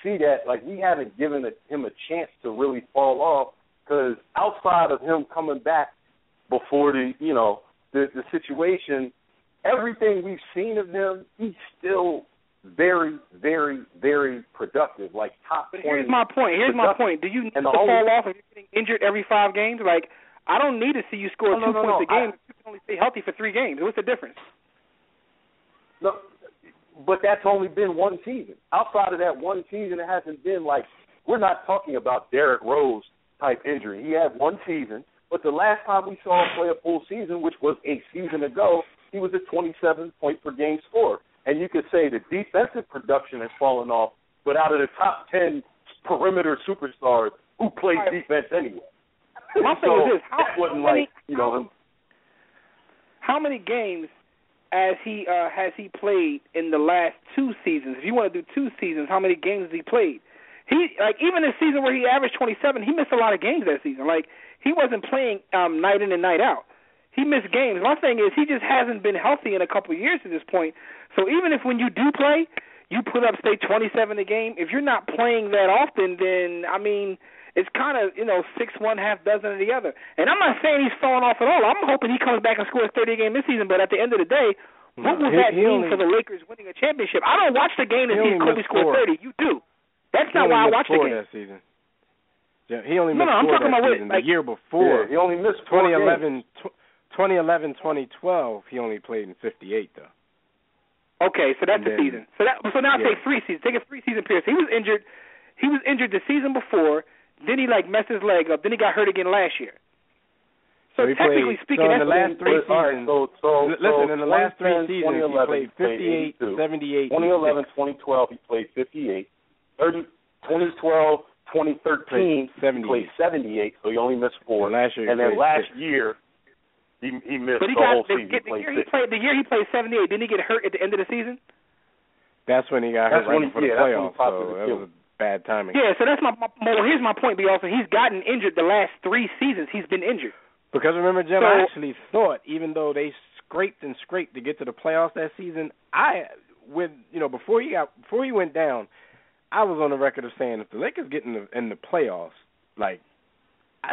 see that. Like, we haven't given him a chance to really fall off because outside of him coming back before the situation, everything we've seen of him, he's still very, very, very productive. Like top 20. Here's my point. Do you need to fall off if you're getting injured every 5 games? Like, I don't need to see you score 2 points a game. You can only stay healthy for 3 games. What's the difference? No, but that's only been 1 season. Outside of that 1 season, it hasn't been like we're not talking about Derrick Rose type injury. He had 1 season, but the last time we saw him play a full season, which was a season ago, he was a 27-point per game scorer. And you could say the defensive production has fallen off, but out of the top 10 perimeter superstars, who plays defense anyway? My thing is this: how many games has he played in the last 2 seasons? If you want to do 2 seasons, how many games has he played? Even this season where he averaged 27, he missed a lot of games that season. Like, he wasn't playing night in and night out. He missed games. My thing is he just hasn't been healthy in a couple of years at this point. So even if when you do play, you put up, say, 27 a game, if you're not playing that often, then, I mean, it's kind of, 6 one, half dozen of the other. And I'm not saying he's falling off at all. I'm hoping he comes back and scores 30 a game this season. But at the end of the day, What will that mean for the Lakers winning a championship? I don't watch the game and see Kobe score 30. You do. That's not why I watch the game. That season. Yeah, he only missed four that season. The year before, he only missed 2011, 2012, he only played in 58, though. Okay, so that's the season. So now take 3 seasons. Take a 3-season period. So he was injured. He was injured the season before. Then he messed his leg up. Then he got hurt again last year. So technically speaking, in the last 3 seasons, in the last 3 seasons, he played 58, 78, 2011, 2012, he played 58. 2012, 2013, he played 78, so he only missed 4. Last year, he missed the whole season. The year he played 78, didn't he get hurt at the end of the season? That's when he got hurt right before the playoffs, so that was bad timing. Yeah, so that's here's my point, B. Also, he's gotten injured the last 3 seasons. He's been injured. Because remember, Jim, I actually thought, even though they scraped to get to the playoffs that season, before he went down, I was on the record of saying if the Lakers get in the playoffs, I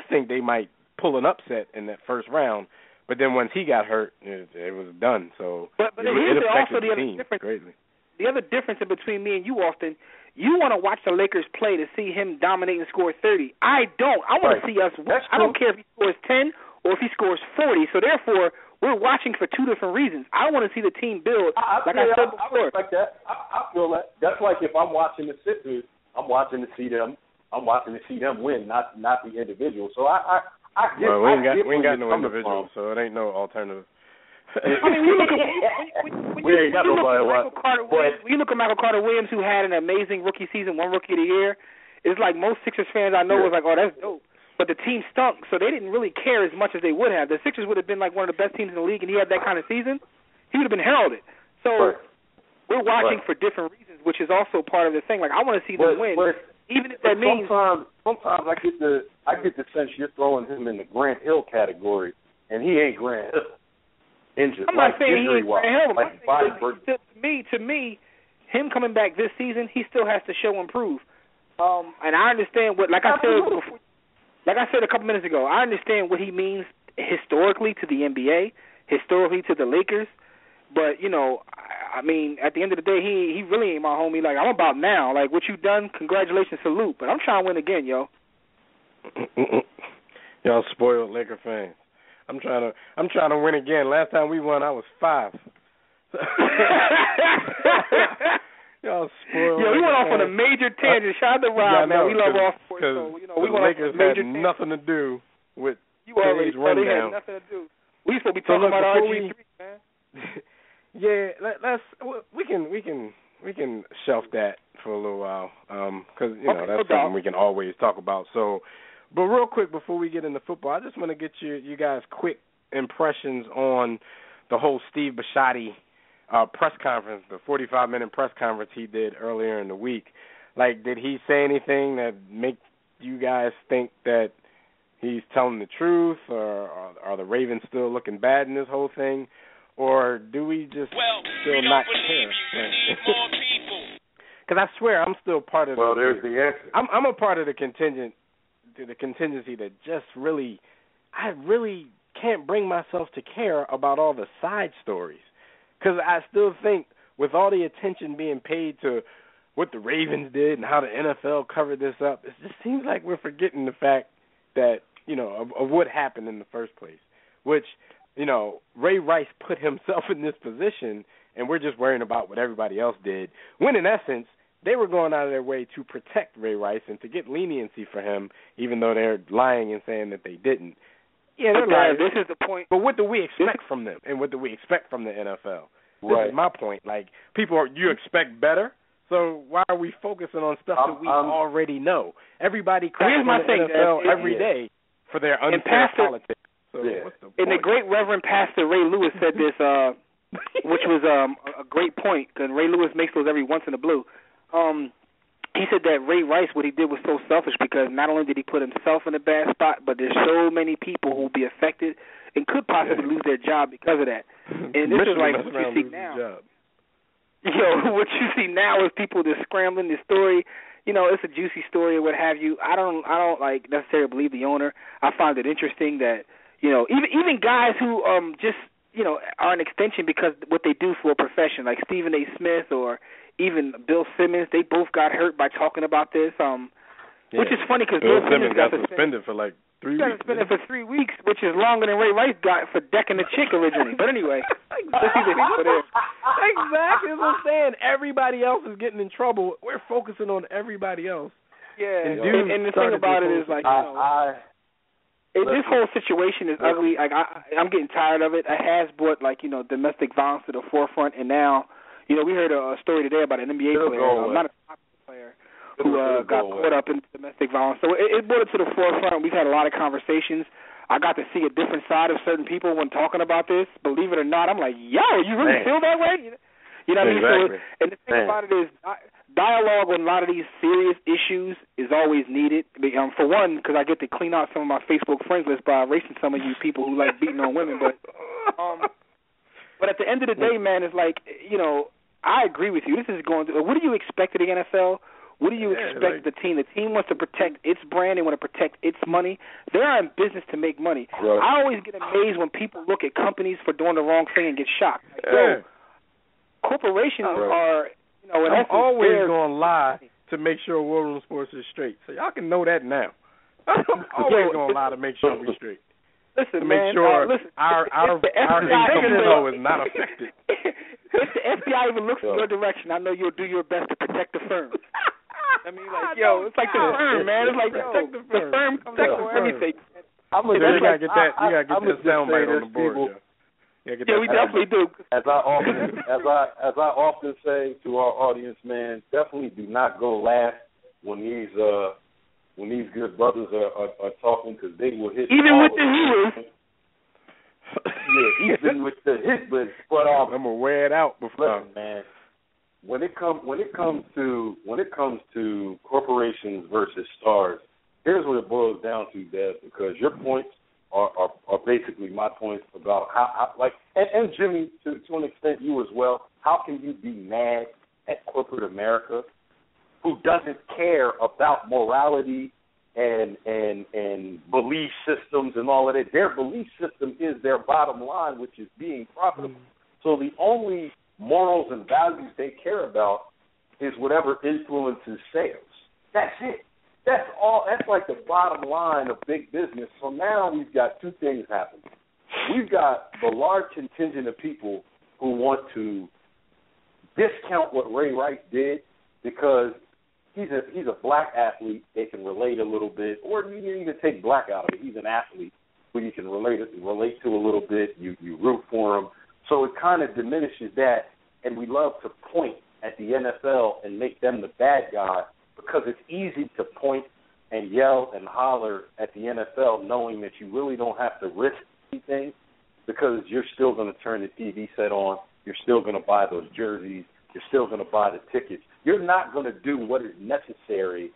think they might pull an upset in that first round. But then once he got hurt, it was done. So but it affected the team greatly. The other difference in between me and you, Austin, you want to watch the Lakers play to see him dominate and score 30. I don't. I want to see us. I don't care if he scores 10 or if he scores 40. So therefore, we're watching for 2 different reasons. I want to see the team build. I said before. I respect that. I feel that. That's like if I'm watching the Sixers, I'm watching to see them win, not the individual. So we ain't got no individual, so it ain't no alternative. I mean, when you look at Michael Carter Williams, who had an amazing rookie season, 1 Rookie of the Year, it's like most Sixers fans I know was like, oh, that's dope. But the team stunk, so they didn't really care as much as they would have. The Sixers would have been like one of the best teams in the league, and he had that kind of season. He would have been heralded. So we're watching for different reasons, which is also part of the thing. Like, I want to see them win, even if that means. Sometimes I get the sense you're throwing him in the Grant Hill category, and he ain't Grant Hill. Injured. I'm not saying he ain't Grant Hill. To me, him coming back this season, he still has to show improve. And I understand like I said a couple minutes ago, I understand what he means historically to the NBA, historically to the Lakers. But, I mean, at the end of the day, he really ain't my homie. Like, I'm about now. Like, what you done, congratulations, salute. But I'm trying to win again, yo. Y'all spoiled Laker fans. I'm trying to win again. Last time we won, I was 5. Y'all spoiled. Yeah, we went off on a major tangent. Shout out to Rob, man. We love all sports. So, we went Lakers off on a major had nothing to do with you already run they down. had nothing to do. We supposed to be talking about RG3, man. Yeah, we can shelf that for a little while, because that's something we can always talk about. So, but real quick before we get into football, I just want to get you guys quick impressions on the whole Steve Bisciotti press conference, the 45-minute press conference he did earlier in the week. Like, did he say anything that make you guys think that he's telling the truth, or are the Ravens still looking bad in this whole thing? Or do we just still not care? Because I swear I'm still part of there's the answer. I'm a part of the contingency that just I really can't bring myself to care about all the side stories. Because I still think with all the attention being paid to what the Ravens did and how the NFL covered this up, it just seems like we're forgetting the fact that, of what happened in the first place, which, Ray Rice put himself in this position, and we're just worrying about what everybody else did, when in essence, they were going out of their way to protect Ray Rice and to get leniency for him, even though they're lying and saying that they didn't. Yeah, they're lying. This is the point. But what do we expect from them, and what do we expect from the NFL? This is my point. Like, you expect better, so why are we focusing on stuff that we already know? Everybody cries on the NFL every day for their unfair politics. So what's the point? And the great Reverend Pastor Ray Lewis said this, which was a great point, because Ray Lewis makes those every once in a blue. He said that Ray Rice, what he did was so selfish, because not only did he put himself in a bad spot, but there's so many people who will be affected and could possibly lose their job because of that. And this is like what you see now. What you see now is people just scrambling this story. It's a juicy story or what have you. I don't necessarily believe the owner. I find it interesting that, even guys who just are an extension because what they do for a profession, like Stephen A. Smith or even Bill Simmons, they both got hurt by talking about this. Which is funny because Bill Simmons got suspended for like 3 weeks. Got suspended for 3 weeks, which is longer than Ray Rice got for decking a chick originally. But anyway, exactly that's what I'm saying. Everybody else is getting in trouble. We're focusing on everybody else. Yeah, and the thing about it is like this whole situation is ugly. Like I'm getting tired of it. It has brought domestic violence to the forefront, and now we heard a story today about an NBA player, not a popular player, who got caught up in domestic violence. So it brought it to the forefront. We've had a lot of conversations. I got to see a different side of certain people when talking about this. Believe it or not, I'm like, yo, you really feel that way? You know what I mean? So, and the thing about it is dialogue on a lot of these serious issues is always needed. For one, because I get to clean out some of my Facebook friends list by erasing some of you people who like beating on women. But at the end of the day, man, it's like, I agree with you. This is going to – what do you expect of the NFL? What do you expect of the team? The team wants to protect its brand. They want to protect its money. They are in business to make money. Right. I always get amazed when people look at companies for doing the wrong thing and get shocked. Like, corporations are, I'm always going to lie to make sure War Room Sports is straight. So y'all can know that now. I'm always going to lie to make sure we're straight. Listen, to make sure our income flow is not affected. If the FBI even looks in your direction, I know you'll do your best to protect the firm. I mean, it's like the firm, man. It's like, the firm comes out for everything. You gotta get that soundbite on the board. We definitely do. As I often say to our audience, man, definitely do not go last when these good brothers are talking, because they will hit even with the heat. Yeah, even with the hit, but I'm gonna wear it out before. Listen, man. When it comes to corporations versus stars, here's what it boils down to, Dev, because your points are basically my points about how and Jimmy, to an extent, you as well. How can you be mad at corporate America, who doesn't care about morality and belief systems and all of that? Their belief system is their bottom line, which is being profitable. So the only morals and values they care about is whatever influences sales. That's it. That's all. That's like the bottom line of big business. So now we've got two things happening. We've got the large contingent of people who want to discount what Ray Rice did because he's a black athlete. They can relate a little bit, or you can even take black out of it. He's an athlete who you can relate to a little bit. You root for him. So it kind of diminishes that, and we love to point at the NFL and make them the bad guy because it's easy to point and yell and holler at the NFL knowing that you really don't have to risk anything because you're still going to turn the TV set on, you're still going to buy those jerseys, you're still going to buy the tickets. You're not going to do what is necessary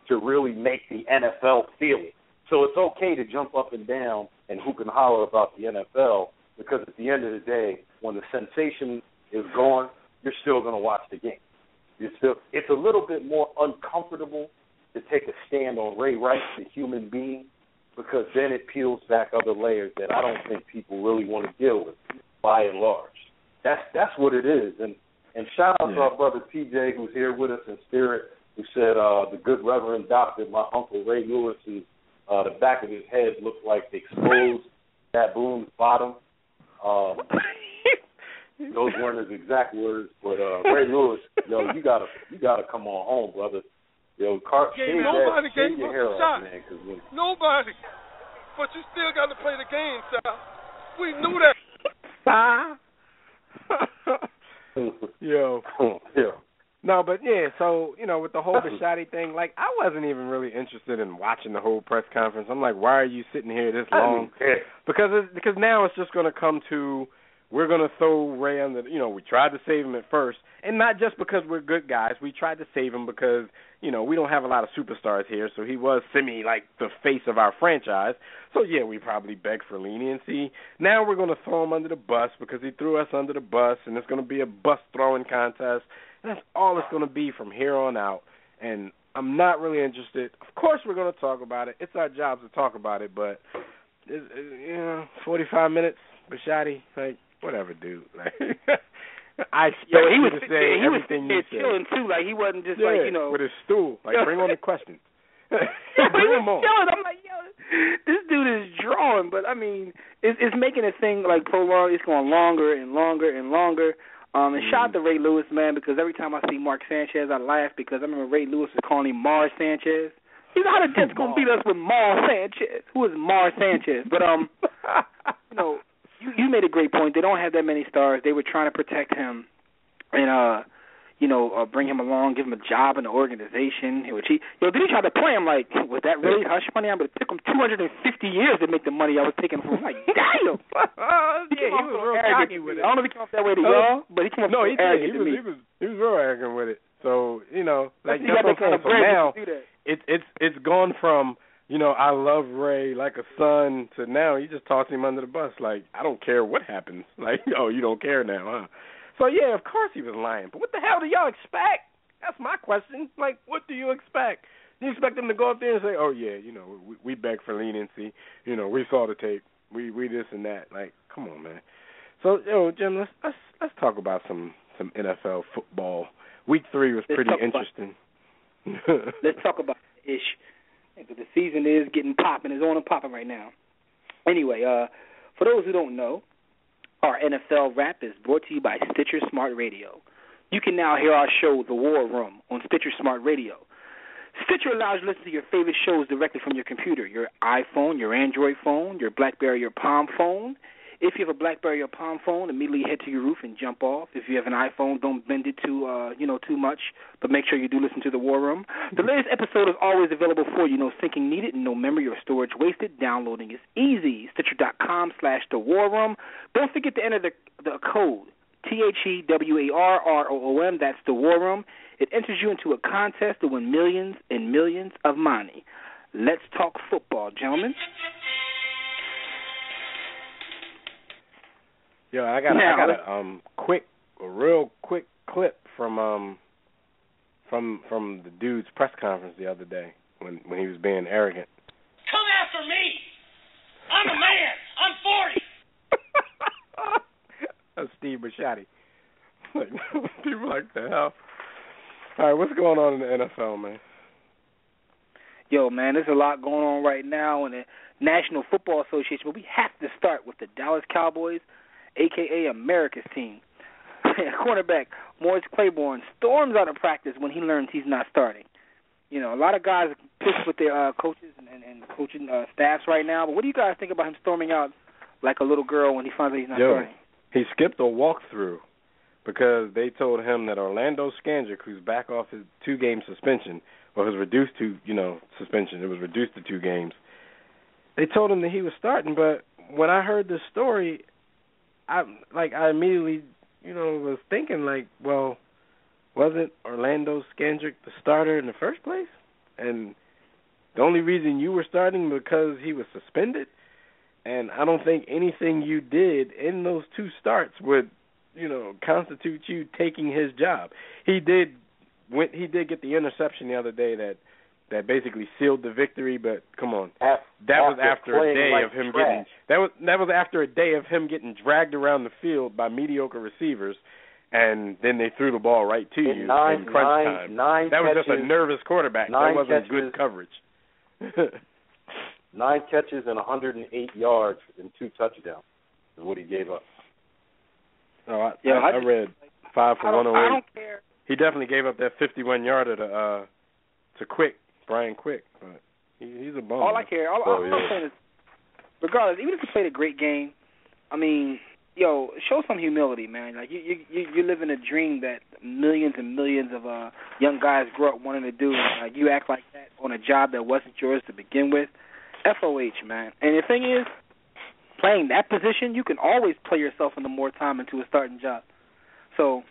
to really make the NFL feel it. So it's okay to jump up and down and hoop and holler about the NFL because at the end of the day, when the sensation is gone, you're still going to watch the game. It's a little bit more uncomfortable to take a stand on Ray Rice, the human being, because then it peels back other layers that I don't think people really want to deal with, by and large. That's what it is. And shout out to our brother TJ, who's here with us in spirit, who said the good Reverend Doctor, my Uncle Ray Lewis, the back of his head looked like exposed baboon's bottom. Those weren't his exact words, but Ray Lewis, you gotta come on home, brother. Nobody gave your us hair a off, shot. man, Nobody. But you still got to play the game, Sal. We knew that. Yeah. No, but so, with the whole Bisciotti thing, like, I wasn't even really interested in watching the whole press conference. I'm like, why are you sitting here this long? Because now it's just going to come to, we're going to throw Ray under, we tried to save him at first. And not just because we're good guys. We tried to save him because, we don't have a lot of superstars here. So he was like the face of our franchise. So, we probably begged for leniency. Now we're going to throw him under the bus because he threw us under the bus. And it's going to be a bus throwing contest. And that's all it's going to be from here on out. And I'm not really interested. Of course we're going to talk about it. It's our job to talk about it. But, 45 minutes, Bisciotti, like, whatever, dude. Like, I expect he was you to say everything you said. Chilling too, like he wasn't just like with his stool. Like bring on the questions. Bring him on. Chilling. I'm like, this dude is drawing, but I mean, it's making this thing like prolonged. It's going longer and longer and longer. And shout out to Ray Lewis, man, because every time I see Mark Sanchez, I laugh because I remember Ray Lewis was calling him Mars Sanchez. He's how the Jets gonna beat us with Mars Sanchez? Who is Mars Sanchez? But you made a great point. They don't have that many stars. They were trying to protect him and bring him along, give him a job in the organization. Then he tried to play him like, was that really hush money? But it took him 250 years to make the money I was taking from him. Like, damn. He was real cocky with it. I don't know if he came off that way to y'all, but he came off arrogant to me. He was real arrogant with it. So, like you got that kind of bread now, to do that. it's gone from, I love Ray like a son to now you just toss him under the bus. Like, I don't care what happens. Like, oh, you don't care now, huh? So, yeah, of course he was lying. But what the hell do y'all expect? That's my question. Like, what do you expect? Do you expect them to go up there and say, oh, yeah, we begged for leniency. We saw the tape. We this and that. Like, come on, man. So, Jim, let's talk about some NFL football. Week 3 was pretty interesting. Let's talk about ish. The season is getting popping. It's on and popping right now. Anyway, for those who don't know, our NFL Wrap is brought to you by Stitcher Smart Radio. You can now hear our show, The War Room, on Stitcher Smart Radio. Stitcher allows you to listen to your favorite shows directly from your computer, your iPhone, your Android phone, your BlackBerry or Palm phone. If you have a BlackBerry or Palm phone, immediately head to your roof and jump off. If you have an iPhone, don't bend it too much, but make sure you do listen to The War Room. The latest episode is always available for you. No syncing needed and no memory or storage wasted. Downloading is easy. Stitcher.com/The War Room. Don't forget to enter the code, THEWARROOM. That's The War Room. It enters you into a contest to win millions and millions of money. Let's talk football, gentlemen. Yo, I got a real quick clip from the dude's press conference the other day when he was being arrogant. Come after me. I'm a man. I'm 40. That's Steve Bisciotti. People like the hell. All right, what's going on in the NFL, man? Yo, man, there's a lot going on right now in the National Football Association, but we have to start with the Dallas Cowboys, a.k.a. America's team. Cornerback Morris Claiborne storms out of practice when he learns he's not starting. A lot of guys are pissed with their coaches and coaching staffs right now, but what do you guys think about him storming out like a little girl when he finds out he's not starting? He skipped a walkthrough because they told him that Orlando Scandrick, who's back off his 2-game suspension, or was reduced to, suspension, it was reduced to 2 games, they told him that he was starting, but when I heard this story, I immediately, was thinking well, wasn't Orlando Scandrick the starter in the first place? And the only reason you were starting because he was suspended? And I don't think anything you did in those 2 starts would, constitute you taking his job. He did get the interception the other day that basically sealed the victory, but come on. That was after a day of him getting that was after a day of him getting dragged around the field by mediocre receivers, and then they threw the ball right to you in crunch time. That was just a nervous quarterback. That wasn't good coverage. 9 catches and 108 yards and 2 touchdowns is what he gave up. I read 5 for 108. I don't care. He definitely gave up that 51-yarder to Brian Quick, but he's a bum. All I'm saying is, regardless, even if you played a great game, show some humility, man. Like you're living a dream that millions and millions of young guys grew up wanting to do. And, you act like that on a job that wasn't yours to begin with. FOH, man. And the thing is, playing that position, you can always play yourself into more time into a starting job. So,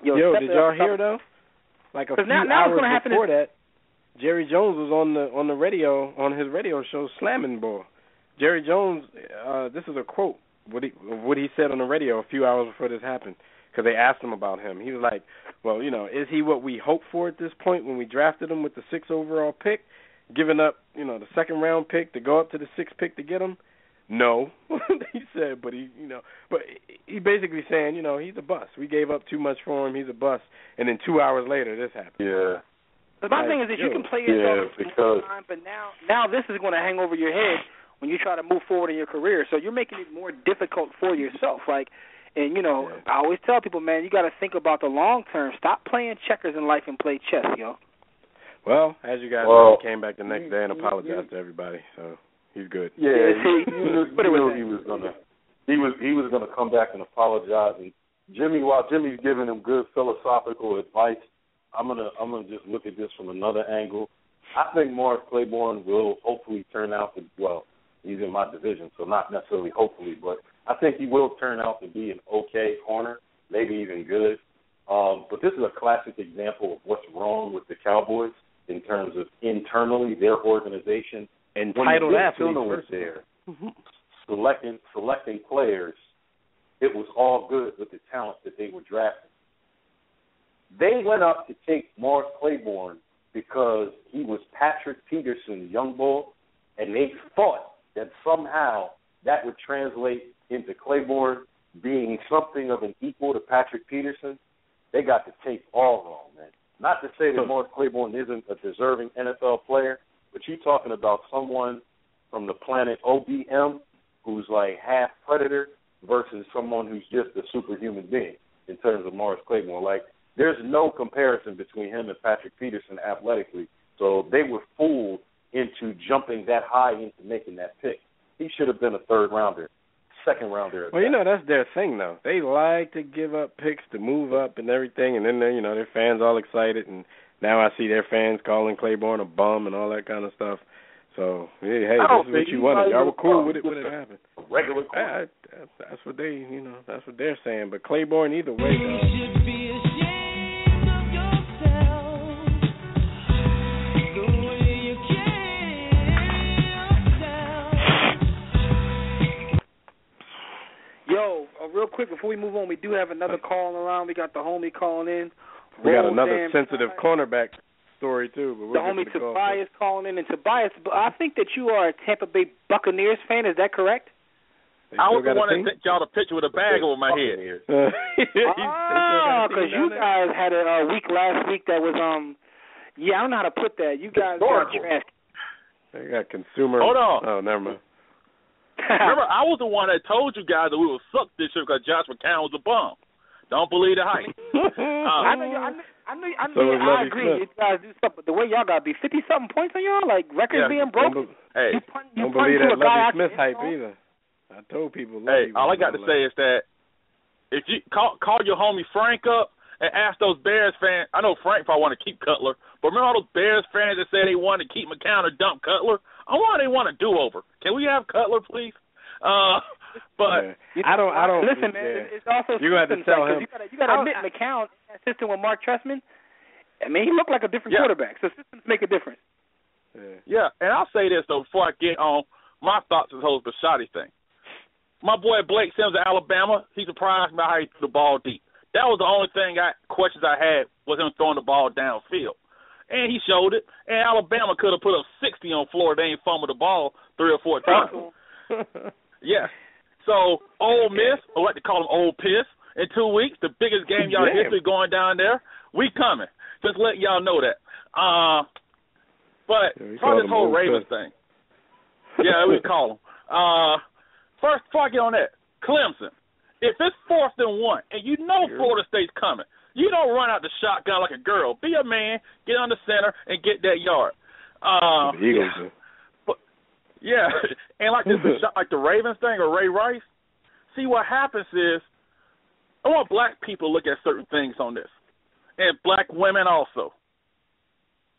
did y'all hear though? Like a few hours before that, Jerry Jones was on the radio, on his radio show, slamming ball. Jerry Jones, this is a quote, what he said on the radio a few hours before this happened, because they asked him about him. He was like, well, is he what we hoped for at this point when we drafted him with the 6th overall pick, giving up, the 2nd round pick to go up to the 6th pick to get him? No. He said, but he basically saying, he's a bust. We gave up too much for him. He's a bust. And then 2 hours later, this happened. Yeah. But my thing is that you can play yourself more time, but now this is going to hang over your head when you try to move forward in your career. So you're making it more difficult for yourself. I always tell people, man, you got to think about the long term. Stop playing checkers in life and play chess, yo. Well, as you guys know, he came back the next day and apologized to everybody. So he's good. Yeah, he was gonna come back and apologize. And while Jimmy's giving him good philosophical advice, I'm gonna just look at this from another angle. I think Morris Claiborne will hopefully turn out to, he's in my division, so not necessarily hopefully, but I think he will turn out to be an okay corner, maybe even good. But this is a classic example of what's wrong with the Cowboys in terms of internally their organization. Entitled athletes was there, selecting players, it was all good with the talent that they were drafting. They went up to take Morris Claiborne because he was Patrick Peterson's young bull, and they thought that somehow that would translate into Claiborne being something of an equal to Patrick Peterson. They got the tape all wrong, man. Not to say that Morris Claiborne isn't a deserving NFL player, but you're talking about someone from the planet OBM who's like half predator versus someone who's just a superhuman being in terms of Morris Claiborne. Like, there's no comparison between him and Patrick Peterson athletically. So they were fooled into jumping that high into making that pick. He should have been a third-rounder, second-rounder. Well, that's their thing, though. They like to give up picks to move up and everything, and then, their fans all excited, and now I see their fans calling Claiborne a bum and all that kind of stuff. So, hey, this is what you wanted. Y'all were cool with it when it happened. Regular that's what they, that's what they're saying. But Claiborne, either way, Yo, real quick before we move on, we do have another call around. We got the homie calling in. We got another sensitive cornerback story too. But the homie Tobias calling in, and Tobias, I think that you are a Tampa Bay Buccaneers fan. Is that correct? I was the one that sent y'all the picture with a bag over my head. Because you guys had a week last week that was I don't know how to put that. You guys got trashed. They got consumer. Hold on. Oh, never mind. Remember, I was the one that told you guys that we would suck this year because Josh McCown was a bum. Don't believe the hype. I agree. You guys do stuff, but the way y'all got to be 50-something points on y'all, like records being broken. Don't believe that Lovie Smith hype either. I told people. All I got to say is that if you call your homie Frank up and ask those Bears fans, I know Frank probably want to keep Cutler, but remember all those Bears fans that said they wanted to keep McCown or dump Cutler? I wonder they want to do over. Can we have Cutler, please? But I don't. Listen, man. It's also you got to tell him. You got to admit, McCown, that system with Mark Trestman. I mean, he looked like a different quarterback. So systems make a difference. Yeah, and I'll say this though before I get on my thoughts on the whole Bisciotti thing. My boy Blake Sims of Alabama, he surprised me how he threw the ball deep. That was the only questions I had was him throwing the ball downfield. And he showed it. And Alabama could have put up 60 on Florida. They ain't fumbled the ball 3 or 4 times. Yeah. So, Ole Miss, I like to call them Old Piss, in 2 weeks, the biggest game y'all history going down there, we coming. Just letting y'all know that. But for this whole Ravens thing. Yeah, we call them. First, before I get on that, Clemson. If it's 4th and 1, and you know Florida State's coming, you don't run out the shotgun like a girl. Be a man, get on the center, and get that yard. Yeah, and like the Ravens thing or Ray Rice, see what happens is, I want black people to look at certain things on this, and black women also.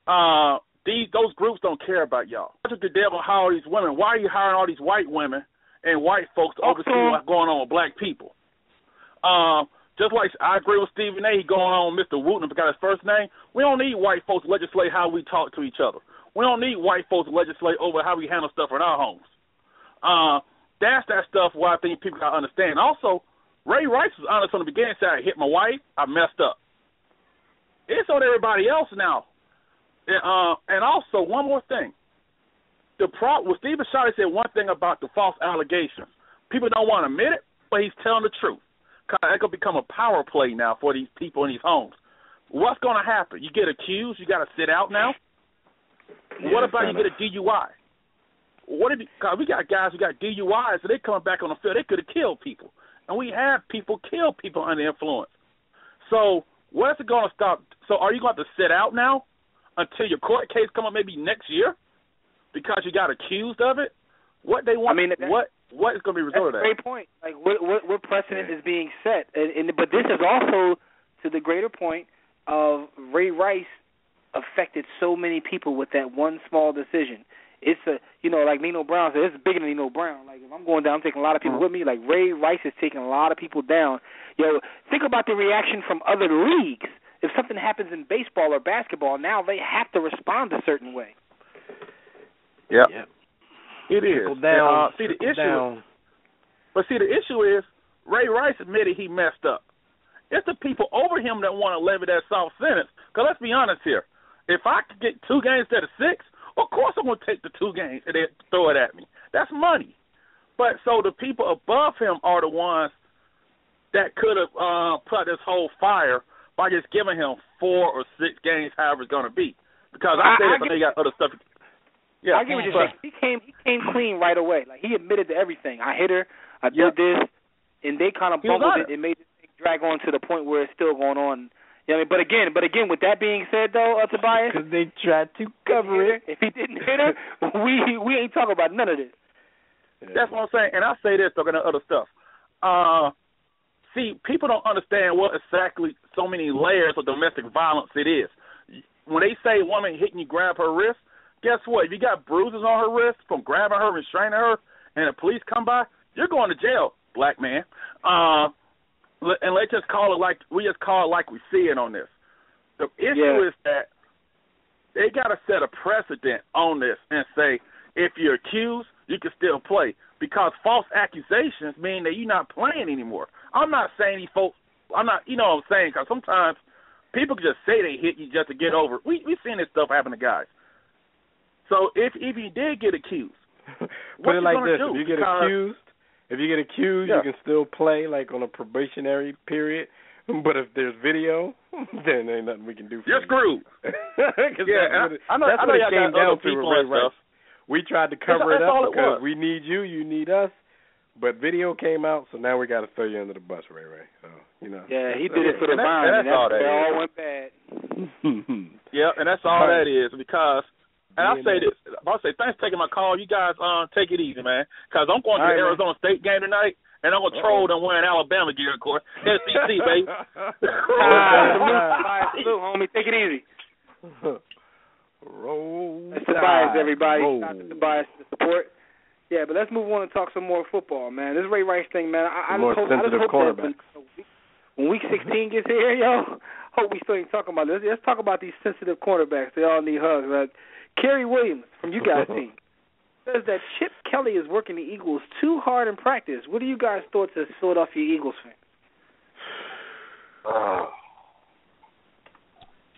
Those groups don't care about y'all. Patrick Goodell will hire these women. Why are you hiring all these white women and white folks to oversee what's going on with black people? Just like I agree with Stephen A. going on with Mr. Wooten, forgot his first name. We don't need white folks to legislate how we talk to each other. We don't need white folks to legislate over how we handle stuff in our homes. That's that stuff where I think people got to understand. Also, Ray Rice was honest from the beginning, said I hit my wife, I messed up. It's on everybody else now. And also, one more thing. the problem with Steve Bisciotti said one thing about the false allegations. People don't want to admit it, but he's telling the truth. It's going to become a power play now for these people in these homes. What's going to happen? You get accused, you got to sit out now? What about you get a DUI? Because we got guys who got DUIs, so they coming back on the field. They could have killed people. And we have people kill people under influence. So what's it going to stop? So are you going to have to sit out now until your court case come up maybe next year because you got accused of it? What they want? What is going to be the result of that? That's a great point. Like what precedent is being set? But this is also to the greater point of Ray Rice affected so many people with that one small decision. It's like Nino Brown said, it's bigger than Nino Brown. Like if I'm going down, I'm taking a lot of people with me. Like Ray Rice is taking a lot of people down. Think about the reaction from other leagues. If something happens in baseball or basketball, now they have to respond a certain way. Yeah. It is. Down, the issue is Ray Rice admitted he messed up. It's the people over him that want to levy that soft sentence. Because let's be honest here. If I could get 2 games instead of 6, of course I'm going to take the 2 games and they throw it at me. That's money. But so the people above him are the ones that could have put this whole fire by just giving him 4 or 6 games, however it's going to be. Because I say that, but they got other stuff. Yeah, I get what you're saying. He came clean right away. Like he admitted to everything. I hit her. I did this, and they kind of bungled it and made this thing drag on to the point where it's still going on. You know what I mean? But again, with that being said, though, Tobias, because they tried to cover it. If he didn't hit her, we ain't talking about none of this. That's what I'm saying. And I say this talking to other stuff. See, people don't understand what exactly so many layers of domestic violence it is. When they say a woman hitting you, grab her wrist, guess what? If you got bruises on her wrist from grabbing her, restraining her, and the police come by, you're going to jail, black man. And let's just call it like we see it on this. The issue is that they got to set a precedent on this and say if you're accused, you can still play because false accusations mean that you're not playing anymore. I'm not saying these folks. I'm not. You know what I'm saying? Because sometimes people can just say they hit you just to get over. We've seen this stuff happen to guys. So if you did get accused, put it like this: do? If you get accused, you can still play like on a probationary period. But if there's video, then ain't nothing we can do for you. You're screwed. I know what it came down to. Right. We tried to cover it up because we need you, you need us. But video came out, so now we got to throw you under the bus, Ray. So Yeah, he did it for the vine, and that's all that all went bad. Yeah, and that's all that is because. And I'll say this. I'll say thanks for taking my call. You guys take it easy, man, because I'm going to the Arizona State game tonight, and I'm going to troll them wearing Alabama gear, of course. SEC, baby. Salute, homie. Take it easy. Roll. That's Tobias, everybody. Shout out to Tobias for the support. Yeah, but let's move on and talk some more football, man. This Ray Rice thing, man. I just hope that when Week 16 gets here, hope we still ain't talking about this. Let's talk about these sensitive cornerbacks. They all need hugs, man. Kerry Williams from you guys' team says that Chip Kelly is working the Eagles too hard in practice. What are you guys' thoughts as Philadelphia Eagles fans?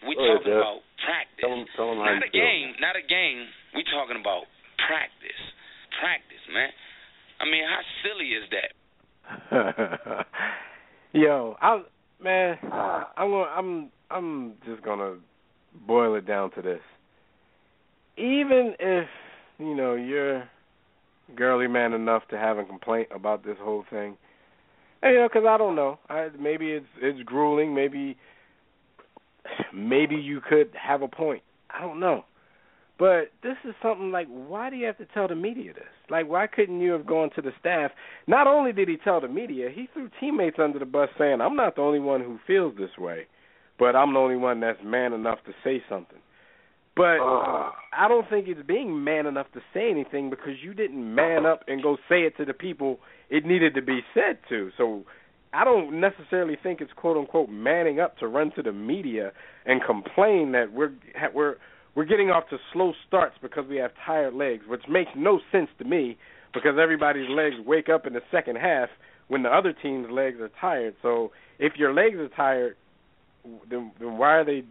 We talking about practice, not a game. Not a game. We talking about practice. Practice, man. I mean, how silly is that? Yo, I'm just gonna boil it down to this. Even if, you're girly man enough to have a complaint about this whole thing, because I don't know. Maybe it's grueling. Maybe you could have a point. I don't know. But this is something like, why do you have to tell the media this? Like, why couldn't you have gone to the staff? Not only did he tell the media, he threw teammates under the bus saying, I'm not the only one who feels this way, but I'm the only one that's man enough to say something. But I don't think it's being man enough to say anything because you didn't man up and go say it to the people it needed to be said to. So I don't necessarily think it's quote-unquote manning up to run to the media and complain that we're getting off to slow starts because we have tired legs, which makes no sense to me because everybody's legs wake up in the second half when the other team's legs are tired. So if your legs are tired, then why are they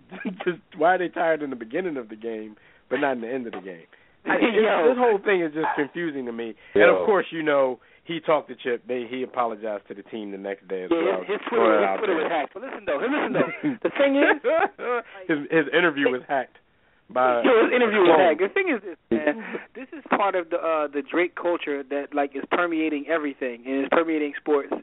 tired in the beginning of the game but not in the end of the game? This whole thing is just confusing to me. And of course, he talked to Chip. He apologized to the team the next day as well. His Twitter was hacked. But listen though, the thing is, his interview was hacked. His interview was hacked. The thing is this, man. This is part of the Drake culture that is permeating everything and is permeating sports.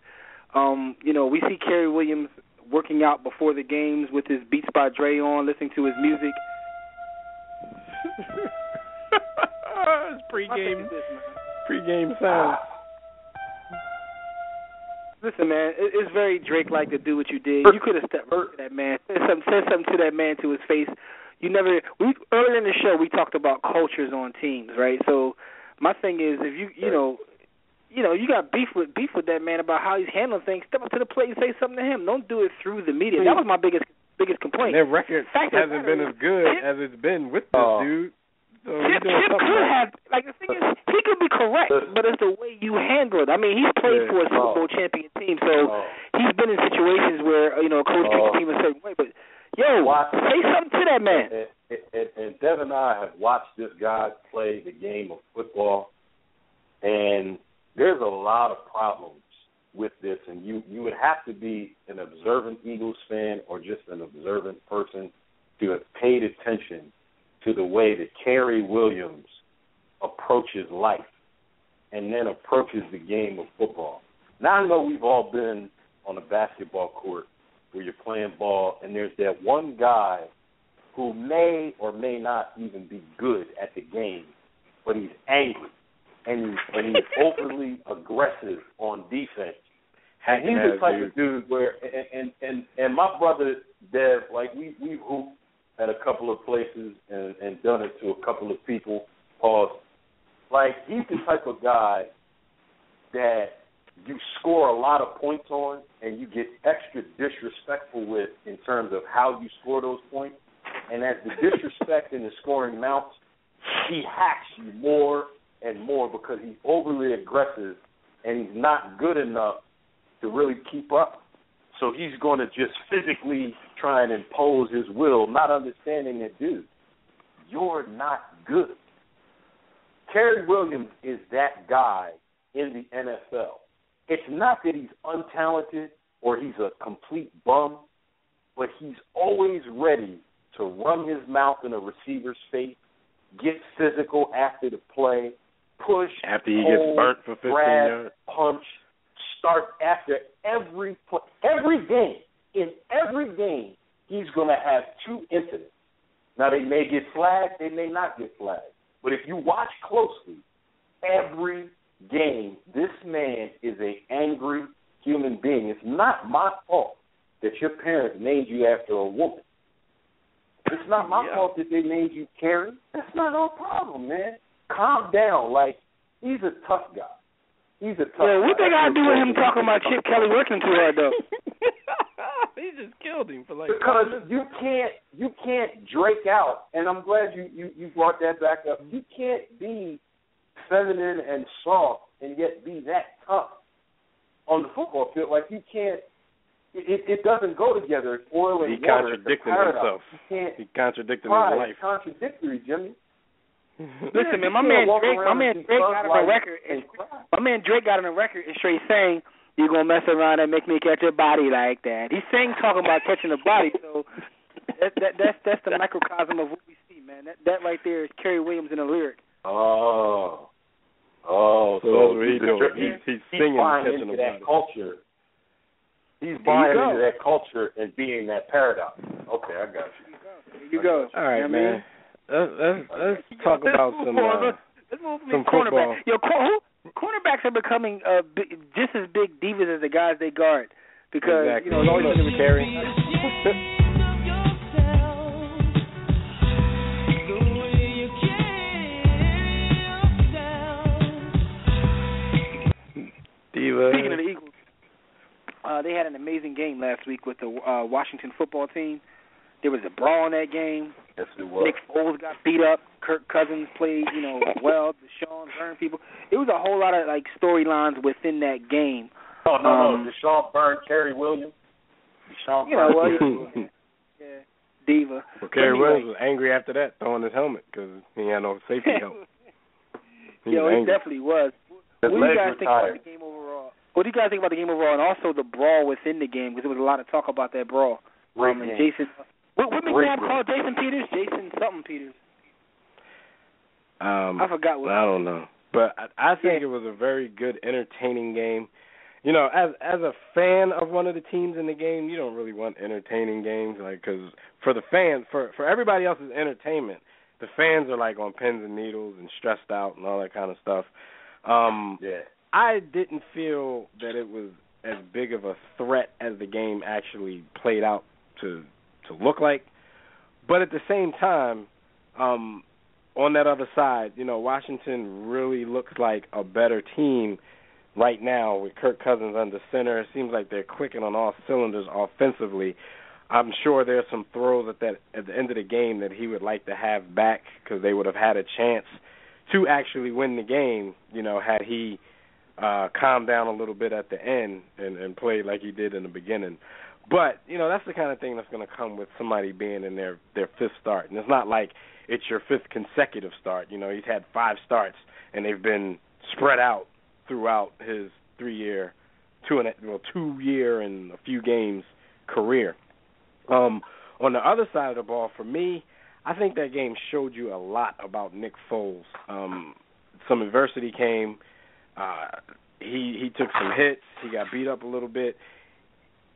We see Kerry Williams working out before the games with his Beats by Dre on, listening to his music. It's pre-game sound. Listen, man, it's very Drake-like to do what you did. You could have stepped up to that man, said something to that man to his face. Earlier in the show we talked about cultures on teams, right? So my thing is, if you got beef with that man about how he's handling things, step up to the plate and say something to him. Don't do it through the media. That was my biggest complaint. Their record hasn't been as good as it's been with this dude. So Chip could have, the thing is, he could be correct, but it's the way you handle it. I mean, he's played for a Super Bowl champion team, so he's been in situations where, a coach treats the team a certain way. But, say something to that man. And Dev and I have watched this guy play the game of football, and there's a lot of problems with this, and you would have to be an observant Eagles fan or just an observant person to have paid attention to the way that Kerry Williams approaches life and then approaches the game of football. Now, I know we've all been on a basketball court where you're playing ball, and there's that one guy who may or may not even be good at the game, but he's angry, and he's overly aggressive on defense. And he's the type of dude where, and my brother Dev, we hooped at a couple of places and done it to a couple of people. He's the type of guy that you score a lot of points on and you get extra disrespectful with in terms of how you score those points. And as the disrespect and the scoring mounts, he hacks you more and more because he's overly aggressive and he's not good enough to really keep up. So he's going to just physically try and impose his will, not understanding that, dude, you're not good. Kerry Williams is that guy in the NFL. It's not that he's untalented or he's a complete bum, but he's always ready to run his mouth in a receiver's face, get physical after the play, push, after he gets burnt for 15 yards, punch, start after every play. Every game, in every game, he's going to have two incidents. Now, they may get flagged, they may not get flagged. But if you watch closely, every game, this man is an angry human being. It's not my fault that your parents named you after a woman. It's not my fault that they named you Karen. That's not our problem, man. Calm down. He's a tough guy. He's a tough guy. What they got to do with him talking about Chip Kelly working too hard, though? He just killed him for because you can't Drake out, and I'm glad you brought that back up. You can't be feminine and soft and yet be that tough on the football field. You can't. It doesn't go together. It's oil and water. He contradicted himself. He contradicted his life. It's contradictory, Jimmy. Listen, man, my man Drake got on the record. My man Drake got on the record and straight saying, "You're gonna mess around and make me catch a body like that." He's saying talking about catching a body. So that's the microcosm of what we see, man. That right there is Kerry Williams in a lyric. So that's what he's doing. He's singing buying catching into a that body. culture. He's buying into that culture and being that paradox. Okay, I got you. There you go. All right, man. Let's talk about some cornerback. football. Cornerbacks are becoming just as big divas as the guys they guard because exactly. It's always going to be Kerry. Diva. Speaking of the Eagles, they had an amazing game last week with the Washington football team. There was a brawl in that game. Yes, it was. Nick Foles got beat up. Kirk Cousins played, well. Deshaun burned people. It was a whole lot of storylines within that game. Oh no, Deshaun burned Kerry Williams. Deshaun diva. Well, Kerry Williams was angry after that, throwing his helmet because he had no safety helmet. It definitely was. What do you guys think about the game overall? What do you guys think about the game overall, and also the brawl within the game? Because there was a lot of talk about that brawl. And Jason, what McNabb called Jason Peters? Jason something Peters. I forgot what. I don't know, but I think it was a very good, entertaining game. You know, as a fan of one of the teams in the game, you don't really want entertaining games, because for the fans, for everybody else's entertainment, the fans are like on pins and needles and stressed out and all that kind of stuff. I didn't feel that it was as big of a threat as the game actually played out to look like, but at the same time, on that other side, you know, Washington really looks like a better team right now with Kirk Cousins under center. It seems like they're clicking on all cylinders offensively. I'm sure there's some throws at the end of the game that he would like to have back, because they would have had a chance to actually win the game, you know, had he calmed down a little bit at the end and played like he did in the beginning. But, you know, that's the kind of thing that's going to come with somebody being in their fifth start. And it's not like it's your fifth consecutive start. You know, he's had 5 starts, and they've been spread out throughout his 2-year and a few games career. On the other side of the ball, for me, I think that game showed you a lot about Nick Foles. Some adversity came. He took some hits. He got beat up a little bit.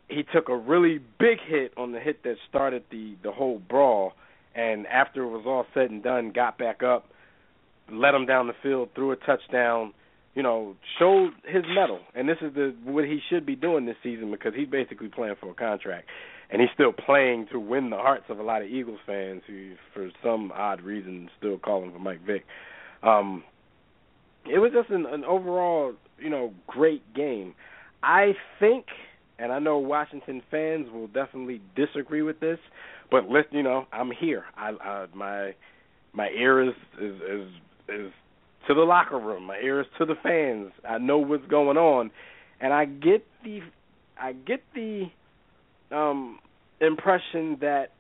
He took a really big hit on the hit that started the whole brawl, and after it was all said and done, got back up, led him down the field, threw a touchdown, you know, showed his mettle. And this is what he should be doing this season, because he's basically playing for a contract. And he's still playing to win the hearts of a lot of Eagles fans who, for some odd reason, still call him for Mike Vick. It was just an overall, you know, great game. I think, and I know Washington fans will definitely disagree with this, but you know, I'm here. My ear is to the locker room. My ear is to the fans. I know what's going on, and I get the impression that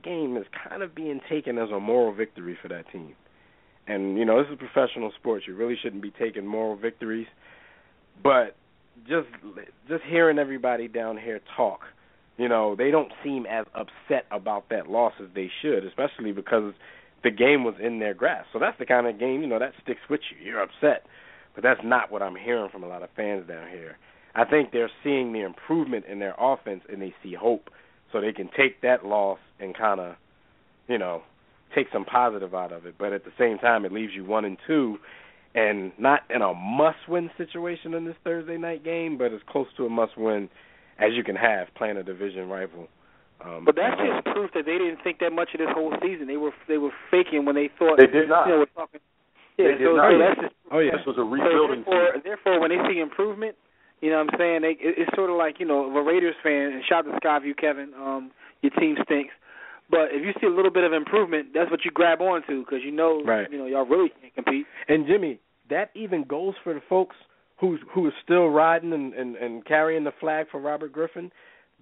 game is kind of being taken as a moral victory for that team. And, you know, this is professional sports. You really shouldn't be taking moral victories. But just hearing everybody down here talk, you know, they don't seem as upset about that loss as they should, especially because the game was in their grasp. So that's the kind of game, you know, that sticks with you. You're upset. But that's not what I'm hearing from a lot of fans down here. I think they're seeing the improvement in their offense, and they see hope, so they can take that loss and kind of, you know, take some positive out of it. But at the same time, it leaves you 1-2, and not in a must-win situation in this Thursday night game, but as close to a must-win as you can have playing a division rival. But that's just proof that they didn't think that much of this whole season. They were faking when they thought they did not. You know, we're talking. Yeah, they did not. That's just, This was a rebuilding. Therefore, when they see improvement, you know what I'm saying, it's sort of like, you know, a Raiders fan, and shout out to Skyview Kevin, your team stinks. But if you see a little bit of improvement, that's what you grab onto, because you know, you know, y'all really can't compete. And Jimmy, that even goes for the folks who are still riding and carrying the flag for Robert Griffin.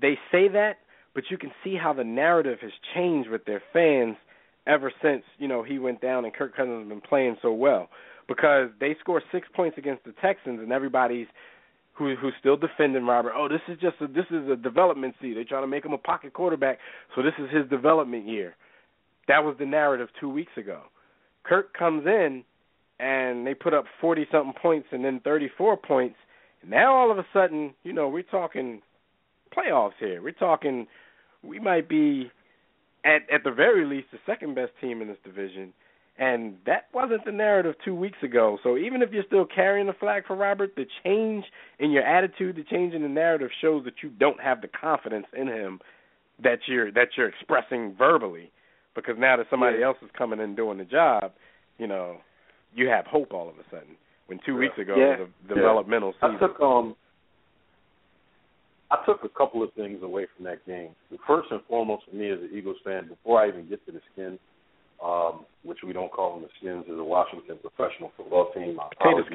They say that, but you can see how the narrative has changed with their fans ever since, you know, he went down and Kirk Cousins has been playing so well. Because they scored 6 points against the Texans, and everybody's who's still defending Robert. Oh, this is a development seed. They're trying to make him a pocket quarterback, so this is his development year. That was the narrative 2 weeks ago. Kirk comes in, and they put up 40-something points and then 34 points. Now all of a sudden, you know, we're talking playoffs here. We're talking we might be, at the very least, the second-best team in this division. And that wasn't the narrative 2 weeks ago. So even if you're still carrying the flag for Robert, the change in your attitude, the change in the narrative shows that you don't have the confidence in him that you're expressing verbally. Because now that somebody else is coming in doing the job, you know, you have hope all of a sudden. When 2 weeks ago it was a developmental season. I took a couple of things away from that game. The first and foremost for me as an Eagles fan, before I even get to the Skins, which we don't call them the Skins, is a Washington professional football team. I apologize,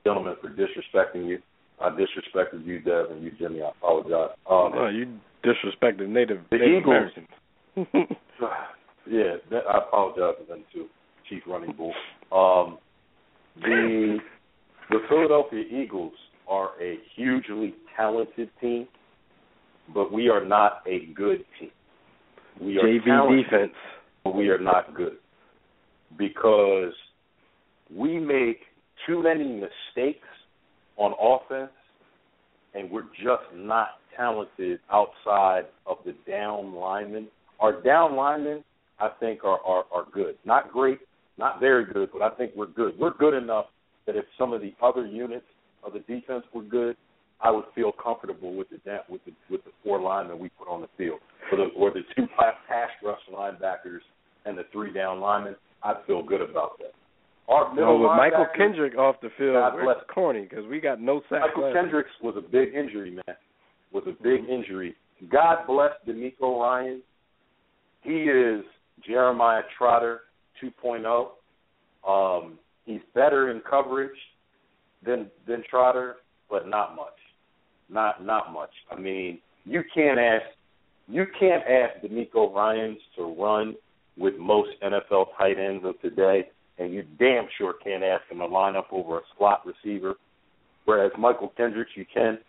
gentlemen, for disrespecting you. I disrespected you, Dev, and you, Jimmy. I apologize. No, you disrespected Native Americans. Yeah, I apologize to them too, Chief Running Bull. The Philadelphia Eagles are a hugely talented team, but we are not a good team. We are JV talented, defense. but we are not good because we make too many mistakes on offense, and we're just not talented outside of the down linemen. Our down linemen, I think, are good. Not great, not very good, but I think we're good. We're good enough that if some of the other units of the defense were good, I would feel comfortable with the four linemen we put on the field. Or the two pass rush linebackers and the three down linemen, I'd feel good about that. Our middle with Michael linebackers, Kendrick off the field, God it's corny because we got no sacks. Michael Kendricks was a big injury, man. God bless DeMeco Ryan. He is Jeremiah Trotter 2.0. He's better in coverage than Trotter, but not much. Not much. I mean, you can't ask DeMeco Ryans to run with most NFL tight ends of today, and you damn sure can't ask him to line up over a slot receiver, whereas Michael Kendricks, you can.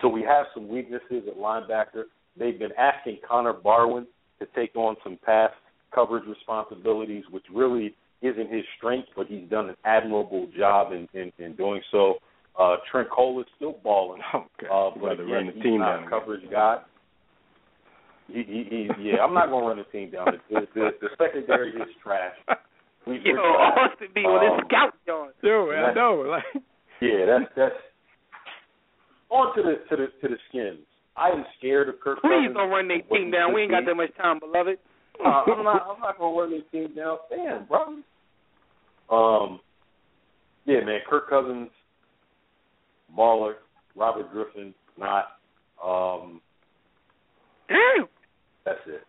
So we have some weaknesses at linebacker. They've been asking Connor Barwin to take on some pass coverage responsibilities, which really isn't his strength, but he's done an admirable job in doing so. Trent Cole is still balling, but again, he's not a coverage guy. I'm not going to run the team down. The secondary is trash. Austin be on his scout yard. I know. That's on to the Skins. I am scared of Kirk Cousins. Please don't run their team down. We ain't got that much time, beloved. I'm not going to run their team down. Damn, bro. Man, Kirk Cousins, baller. Robert Griffin, not. Damn. That's it.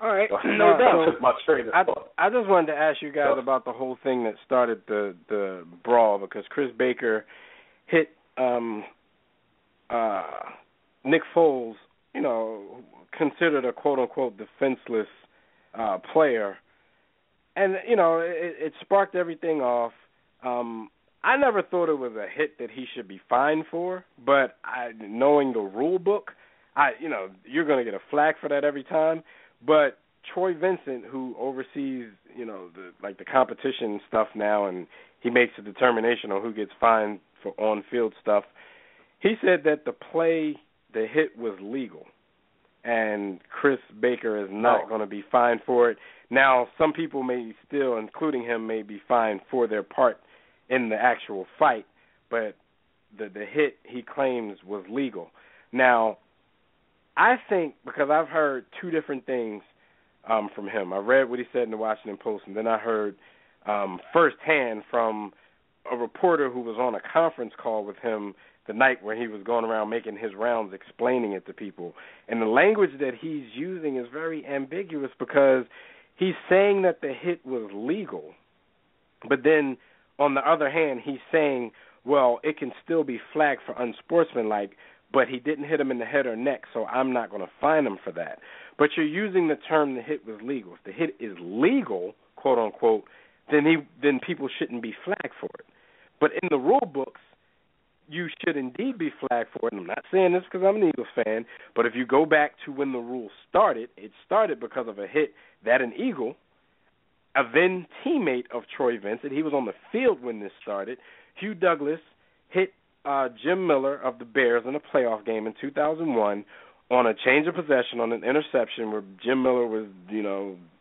All right, no doubt. My train of thought. I just wanted to ask you guys about the whole thing that started the brawl because Chris Baker hit Nick Foles, considered a quote-unquote defenseless player. And, it sparked everything off. I never thought it was a hit that he should be fined for, but knowing the rule book, you're going to get a flag for that every time. But Troy Vincent, who oversees, the competition stuff now, and he makes a determination on who gets fined for on-field stuff, he said that the hit was legal, and Chris Baker is not going to be fined for it. Now, some people may still, including him, may be fined for their part in the actual fight, but the hit he claims was legal. Now, I think, because I've heard two different things from him. I read what he said in the Washington Post, and then I heard firsthand from a reporter who was on a conference call with him the night where he was going around making his rounds explaining it to people. And the language that he's using is very ambiguous because he's saying that the hit was legal, but then on the other hand, he's saying, well, it can still be flagged for unsportsmanlike, but he didn't hit him in the head or neck, so I'm not going to fine him for that. But you're using the term the hit was legal. If the hit is legal, quote unquote, then people shouldn't be flagged for it. But in the rule books, you should indeed be flagged for it. And I'm not saying this because I'm an Eagles fan, but if you go back to when the rule started, it started because of a hit that an Eagle, a then teammate of Troy Vincent, he was on the field when this started, Hugh Douglas hit Jim Miller of the Bears in a playoff game in 2001 on a change of possession on an interception where Jim Miller was,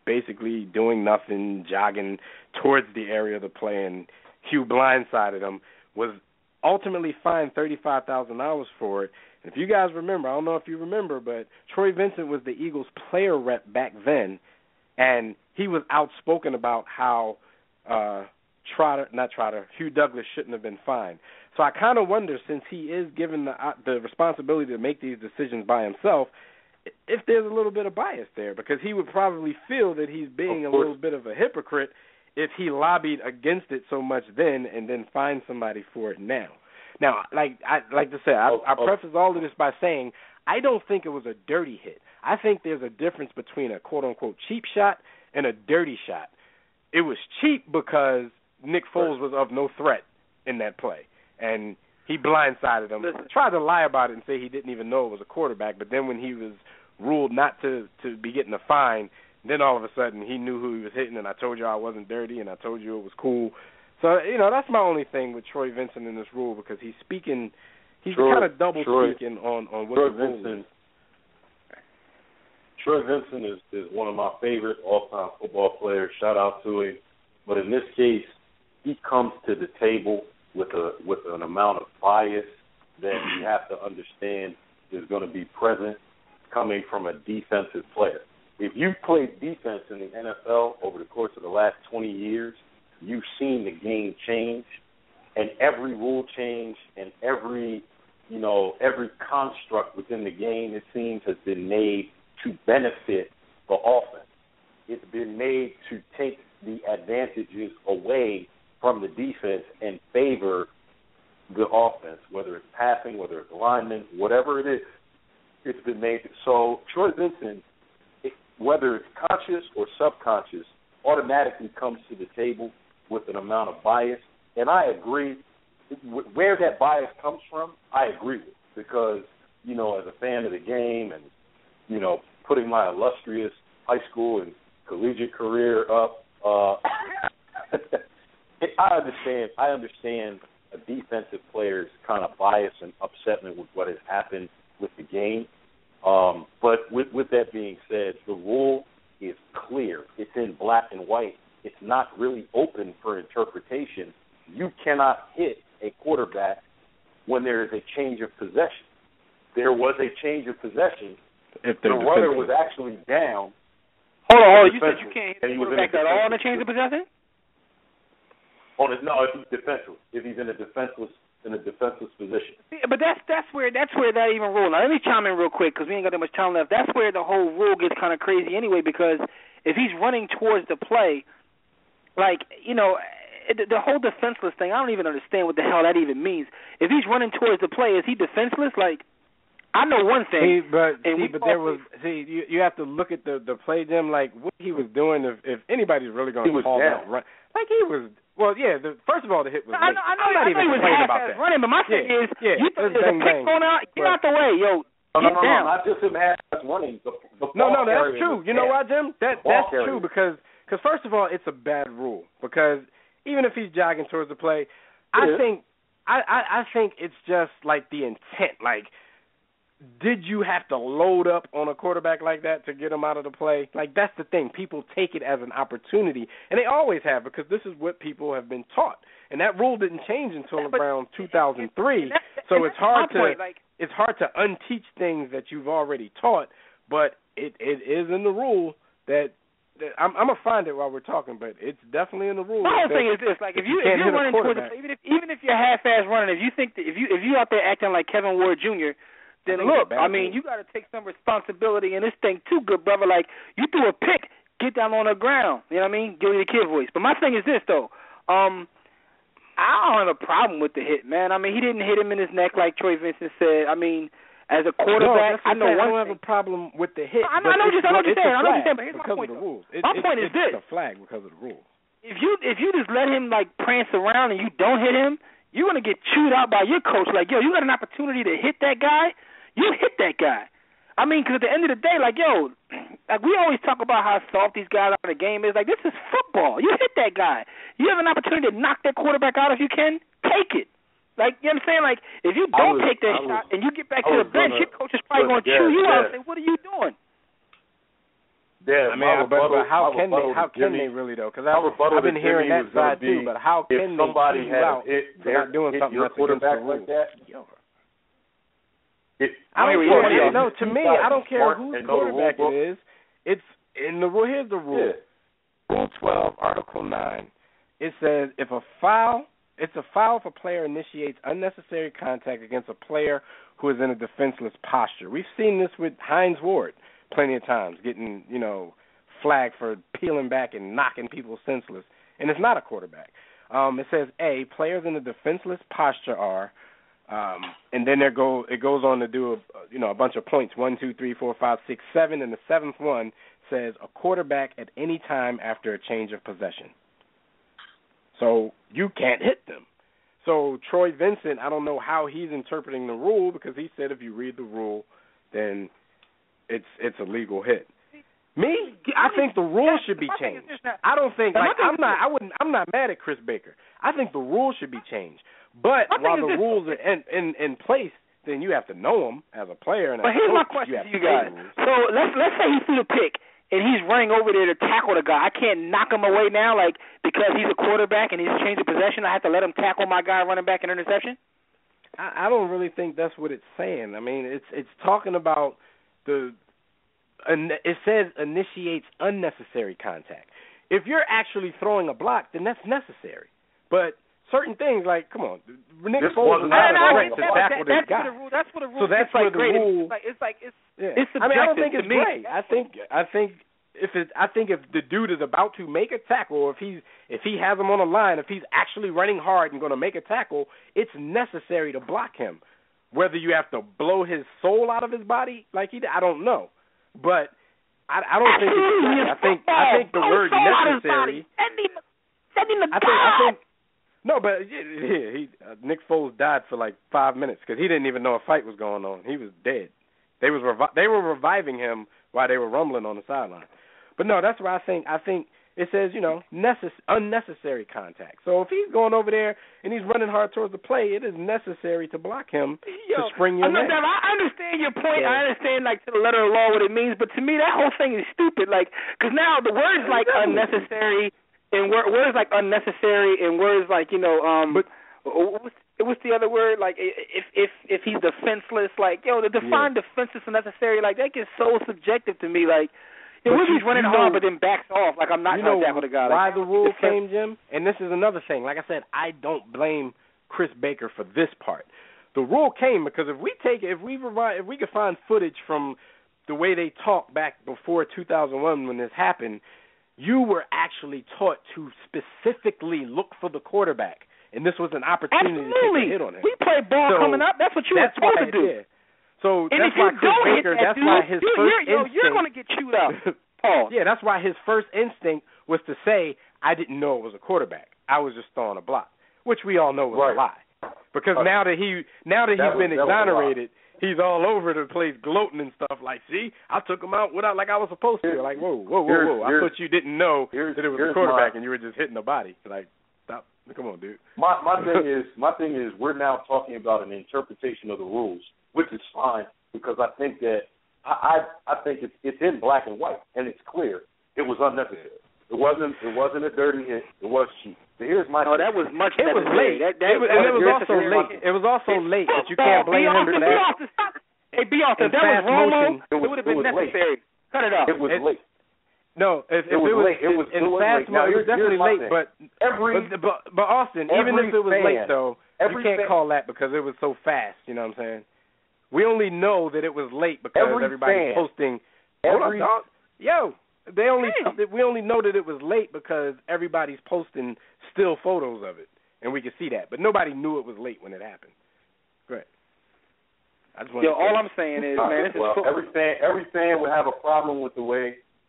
basically doing nothing, jogging towards the area of the play, and Hugh blindsided him, was ultimately fined $35,000 for it. And if you guys remember, I don't know if you remember, but Troy Vincent was the Eagles player rep back then, and he was outspoken about how Hugh Douglas shouldn't have been fined. So I kind of wonder, since he is given the responsibility to make these decisions by himself, if there's a little bit of bias there, because he would probably feel that he's being a little bit of a hypocrite if he lobbied against it so much then and then fined somebody for it now. Now, I preface all of this by saying I don't think it was a dirty hit. I think there's a difference between a quote-unquote cheap shot and a dirty shot. it was cheap because Nick Foles was of no threat in that play, and he blindsided him. Tried to lie about it and say he didn't even know it was a quarterback, but then when he was ruled not to be getting a fine, then all of a sudden he knew who he was hitting, and I told you I wasn't dirty, and I told you it was cool. So, that's my only thing with Troy Vincent in this rule, because he's kind of double speaking on what Troy the rule is. Troy Vincent is one of my favorite all-time football players. Shout out to him. But in this case, he comes to the table with an amount of bias that you have to understand is going to be present coming from a defensive player. If you've played defense in the NFL over the course of the last 20 years, you've seen the game change, and every rule change and every construct within the game, it seems, has been made to benefit the offense. It's been made to take the advantages away from the defense and favor the offense, whether it's passing, whether it's linemen, whatever it is. It's been made. So Troy Vincent, whether it's conscious or subconscious, automatically comes to the table with an amount of bias. And I agree. Where that bias comes from, I agree with, because, as a fan of the game and, putting my illustrious high school and collegiate career up, I understand a defensive player's kind of bias and upsetment with what has happened with the game. But with that being said, the rule is clear. It's in black and white. It's not really open for interpretation. You cannot hit a quarterback when there is a change of possession. There was a change of possession. If the runner was actually down. Hold on. You said you can't hit the quarterback at all in a change of possession? No, if he's defenseless. If he's in a defenseless position. Yeah, but that's where that even rule. Now let me chime in real quick because we ain't got that much time left. That's where the whole rule gets kind of crazy anyway, because if he's running towards the play, the whole defenseless thing, I don't even understand what the hell that even means. If he's running towards the play, is he defenseless? I know one thing. You have to look at the play, Jim. What he was doing. If anybody's really going to call that run, he was. Well, yeah. First of all, the hit was. I know he was half-ass running, but my thing is, you thought there's a pick going out. Get out the way, yo. No, not just him half-ass running. No, that's true. You know what, Jim? That's true because first of all, it's a bad rule because even if he's jogging towards the play, I think it's just the intent. Did you have to load up on a quarterback like that to get him out of the play? That's the thing. People take it as an opportunity, and they always have, because this is what people have been taught. And that rule didn't change until around 2003. So it's hard to unteach things that you've already taught, but it is in the rule that I'm gonna find it while we're talking, but it's definitely in the rule. My whole thing is this: if you're running towards the play, even if you're half-ass running, if you think that if you out there acting like Kevin Ward Jr., then look, you got to take some responsibility in this thing too, good brother. You threw a pick, get down on the ground. You know what I mean? Give me the kid voice. But my thing is this, though. I don't have a problem with the hit, man. He didn't hit him in his neck like Troy Vincent said. As a quarterback, I know one thing. I don't have a problem with the hit. I know what you're saying. But here's my point. My point is this. It's a flag because of the rule. If you just let him, prance around and you don't hit him, you're going to get chewed out by your coach. You got an opportunity to hit that guy. You hit that guy. Because at the end of the day, we always talk about how soft these guys are in the game. Is this is football. You hit that guy. You have an opportunity to knock that quarterback out if you can. Take it. You know what I'm saying? If you don't take that shot and you get back to the bench, your coach is probably going to chew you out and say, "What are you doing?" Yeah, but how can they really though? Because I've been hearing that side too. But how can they chew you out for not doing something that's against the rules? To me, I don't care whose quarterback it is. It's in the rule. Here's the rule. Yeah. Rule 12, Article 9. It says it's a foul if a player initiates unnecessary contact against a player who is in a defenseless posture. We've seen this with Hines Ward plenty of times, getting flagged for peeling back and knocking people senseless, and it's not a quarterback. It says players in a defenseless posture are. And then it goes on to do a bunch of points, 1, 2, 3, 4, 5, 6, 7, and the seventh one says a quarterback at any time after a change of possession. So you can't hit them. So Troy Vincent, I don't know how he's interpreting the rule, because he said if you read the rule, then it's a legal hit. Me, I think the rules should be changed. I don't think I'm not mad at Chris Baker. I think the rules should be changed. But while the rules are in place, then you have to know them as a player. And but here's my question to you guys. So let's say he threw the pick and he's running over there to tackle the guy. I can't knock him away now, like, because he's a quarterback and he's changed the possession. I have to let him tackle my guy running back an interception. I don't really think that's what it's saying. I mean, it's talking about it says initiates unnecessary contact. If you're actually throwing a block, then that's necessary. But certain things, like, come on, Nick Foles is not a threat to tackle this guy. That's what the rule. So that's where the rule. It's I mean, I don't think it's great. I think if the dude is about to make a tackle, or if he has him on a line, if he's actually running hard and going to make a tackle, it's necessary to block him. Whether you have to blow his soul out of his body like he did, I don't know. But I don't think it's right. I think the word necessary. I think no, but Nick Foles died for like 5 minutes because he didn't even know a fight was going on. He was dead. They were reviving him while they were rumbling on the sideline. But no, that's why I think it says, unnecessary contact. So if he's going over there and he's running hard towards the play, it is necessary to block him to spring your leg. I understand your point. Yeah. I understand, like, to the letter of the law what it means. But to me, that whole thing is stupid. Like, because now the words like unnecessary and words like unnecessary and words like, what's the other word? Like, if he's defenseless, like, to define defenseless and necessary, like, that gets so subjective to me. Like, he's running hard but then backs off. Like, I'm not trying to tackle the guy. Why the rule came, Jim? And this is another thing. Like I said, I don't blame Chris Baker for this part. The rule came because if we could find footage from the way they talked back before 2001 when this happened, you were actually taught to specifically look for the quarterback. And this was an opportunity to take a hit on him. We play ball coming up. That's what you were supposed to do. Yeah. So that's why Chris Baker, why his first instinct... You're going to get chewed up. Pause. Yeah, that's why his first instinct was to say, I didn't know it was a quarterback. I was just throwing a block, which we all know was a lie. Because now that he's been exonerated, he's all over the place gloating and stuff like, see, I took him out like I was supposed to. Like, whoa. I thought you didn't know that it was a quarterback and you were just hitting the body. Like, stop. Come on, dude. My thing is we're now talking about an interpretation of the rules, which is fine because I think that I think it's in black and white and it's clear. It was unnecessary. It wasn't a dirty hit. It was cheap. So here's my. No, that was much. It was late. It was also late. It was also late, but you can't blame him for that. Hey, be off. If that was Romo, it would have been necessary. Cut it off. It was late. No, if it was late. It was fast mode. It was definitely late. But Austin, even if it was late though, you can't call that because it was so fast. You know what I'm saying? We only know that it was late because everybody's posting. We only know that it was late because everybody's posting still photos of it, and we can see that. But nobody knew it was late when it happened. Great. All I'm saying is, man, this is cool. Every fan would have a problem with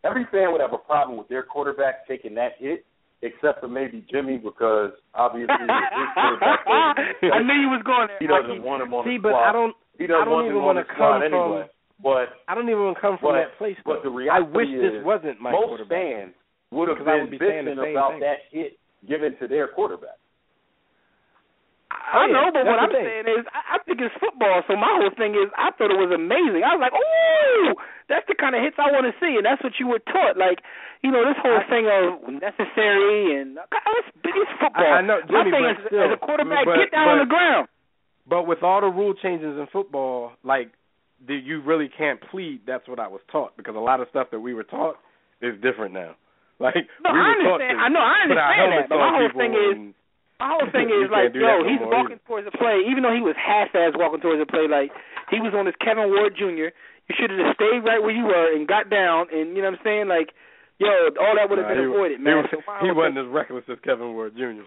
every fan would have a problem with their quarterback taking that hit, except for maybe Jimmy because obviously his quarterback. I knew you was going there. He doesn't want him on the but squad. I don't even want to come anyway. But I don't even want to come from that place. But the I reality wish this wasn't my most quarterback. Fans would have been bitching about that hit given to their quarterback. I know, but what I'm saying is, I think it's football. So my whole thing is, I thought it was amazing. I was like, "Ooh, that's the kind of hits I want to see," and that's what you were taught. Like, this whole thing of necessary and it's football. I know, Jimmy, my thing is, as a quarterback, get down on the ground. But with all the rule changes in football, like, you really can't plead. That's what I was taught because a lot of stuff that we were taught is different now. Like, no, I understand. I understand that. But my whole thing is, like, he's walking towards the play, even though he was half-ass walking towards the play, like, he was on his Kevin Ward Jr. You should have just stayed right where you were and got down, and, you know what I'm saying? Like, all that would have been avoided, man. He wasn't as reckless as Kevin Ward Jr.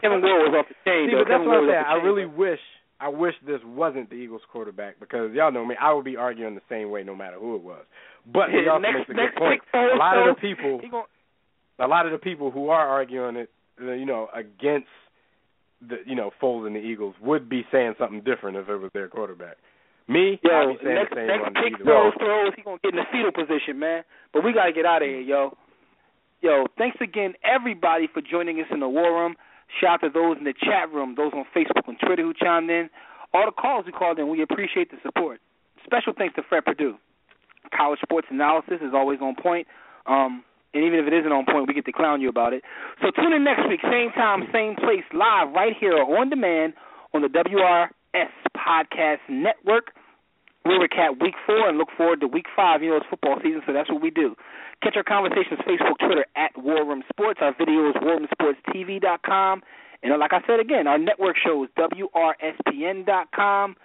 Kevin Ward was off the chain, See, but that's what I'm saying. I really wish I wish this wasn't the Eagles quarterback because y'all know me. I would be arguing the same way no matter who it was. But he also makes a good point. A lot of the people who are arguing it, against the Foles and the Eagles would be saying something different if it was their quarterback. Me, I'd be saying the same one. Next pick throws, he gonna get in the fetal position, man. But we gotta get out of here, yo. Yo, thanks again, everybody, for joining us in the War Room. Shout out to those in the chat room, those on Facebook and Twitter who chimed in. All the calls who called in, we appreciate the support. Special thanks to Fred Perdue. College sports analysis is always on point. And even if it isn't on point, we get to clown you about it. So tune in next week, same time, same place, live right here on demand on the WRS Podcast Network. We'll recap Week 4 and look forward to Week 5. It's football season, so that's what we do. Catch our conversations Facebook, Twitter, at War Room Sports. Our video is warroomsportstv.com. And like I said again, our network show is WRSPN.com.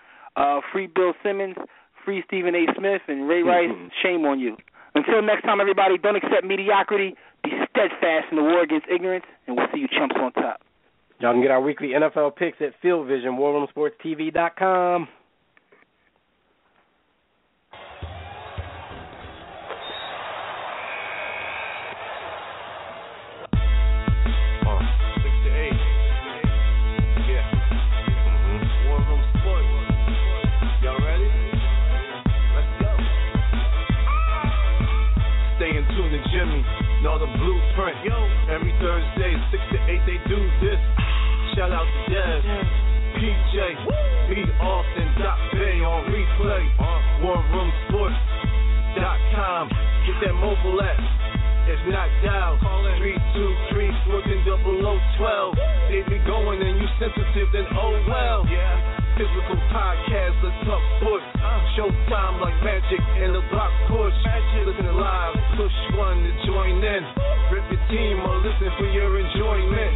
Free Bill Simmons, free Stephen A. Smith, and Ray Rice. Shame on you. Until next time, everybody, don't accept mediocrity. Be steadfast in the war against ignorance, and we'll see you chumps on top. Y'all can get our weekly NFL picks at Field Vision, warroomsportstv.com. Know the blueprint. Every Thursday, 6 to 8, they do this. Shout out to Dez, PJ, B. Austin, Doc Bay on replay. WarRoomSports.com. Get that mobile app. If not, dial 323-140012. They be going and you sensitive, then oh well. Physical podcast, let's talk sports. Showtime like magic in the block push. Listen live, push one to join in. Rip your team or listen for your enjoyment.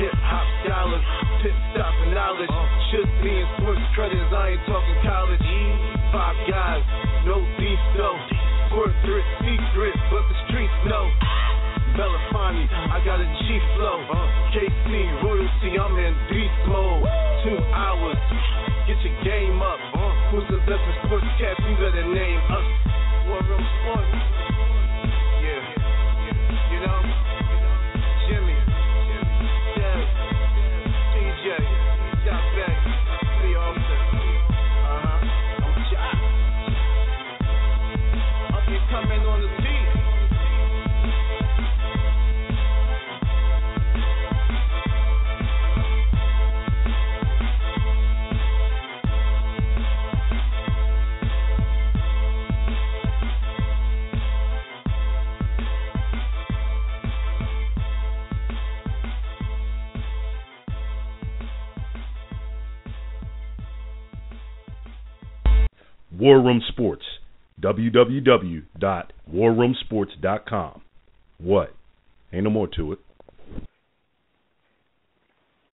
Hip hop dollars, pit stop and knowledge. Should be in sports credits, I ain't talking college. 5 guys, no beef though. Corporate secret, but the streets know. Belafonte, I got a G flow. KC royalty, I'm in beast mode. 2 hours, get your game up. Who's the best in sportscast? You better name us. War Room Sports. Yeah. Jimmy, Dez, DJ, Doc Beck, B. Austin. I'm Jock. Up and coming on the beat. War Room Sports, www.warroomsports.com. What? Ain't no more to it.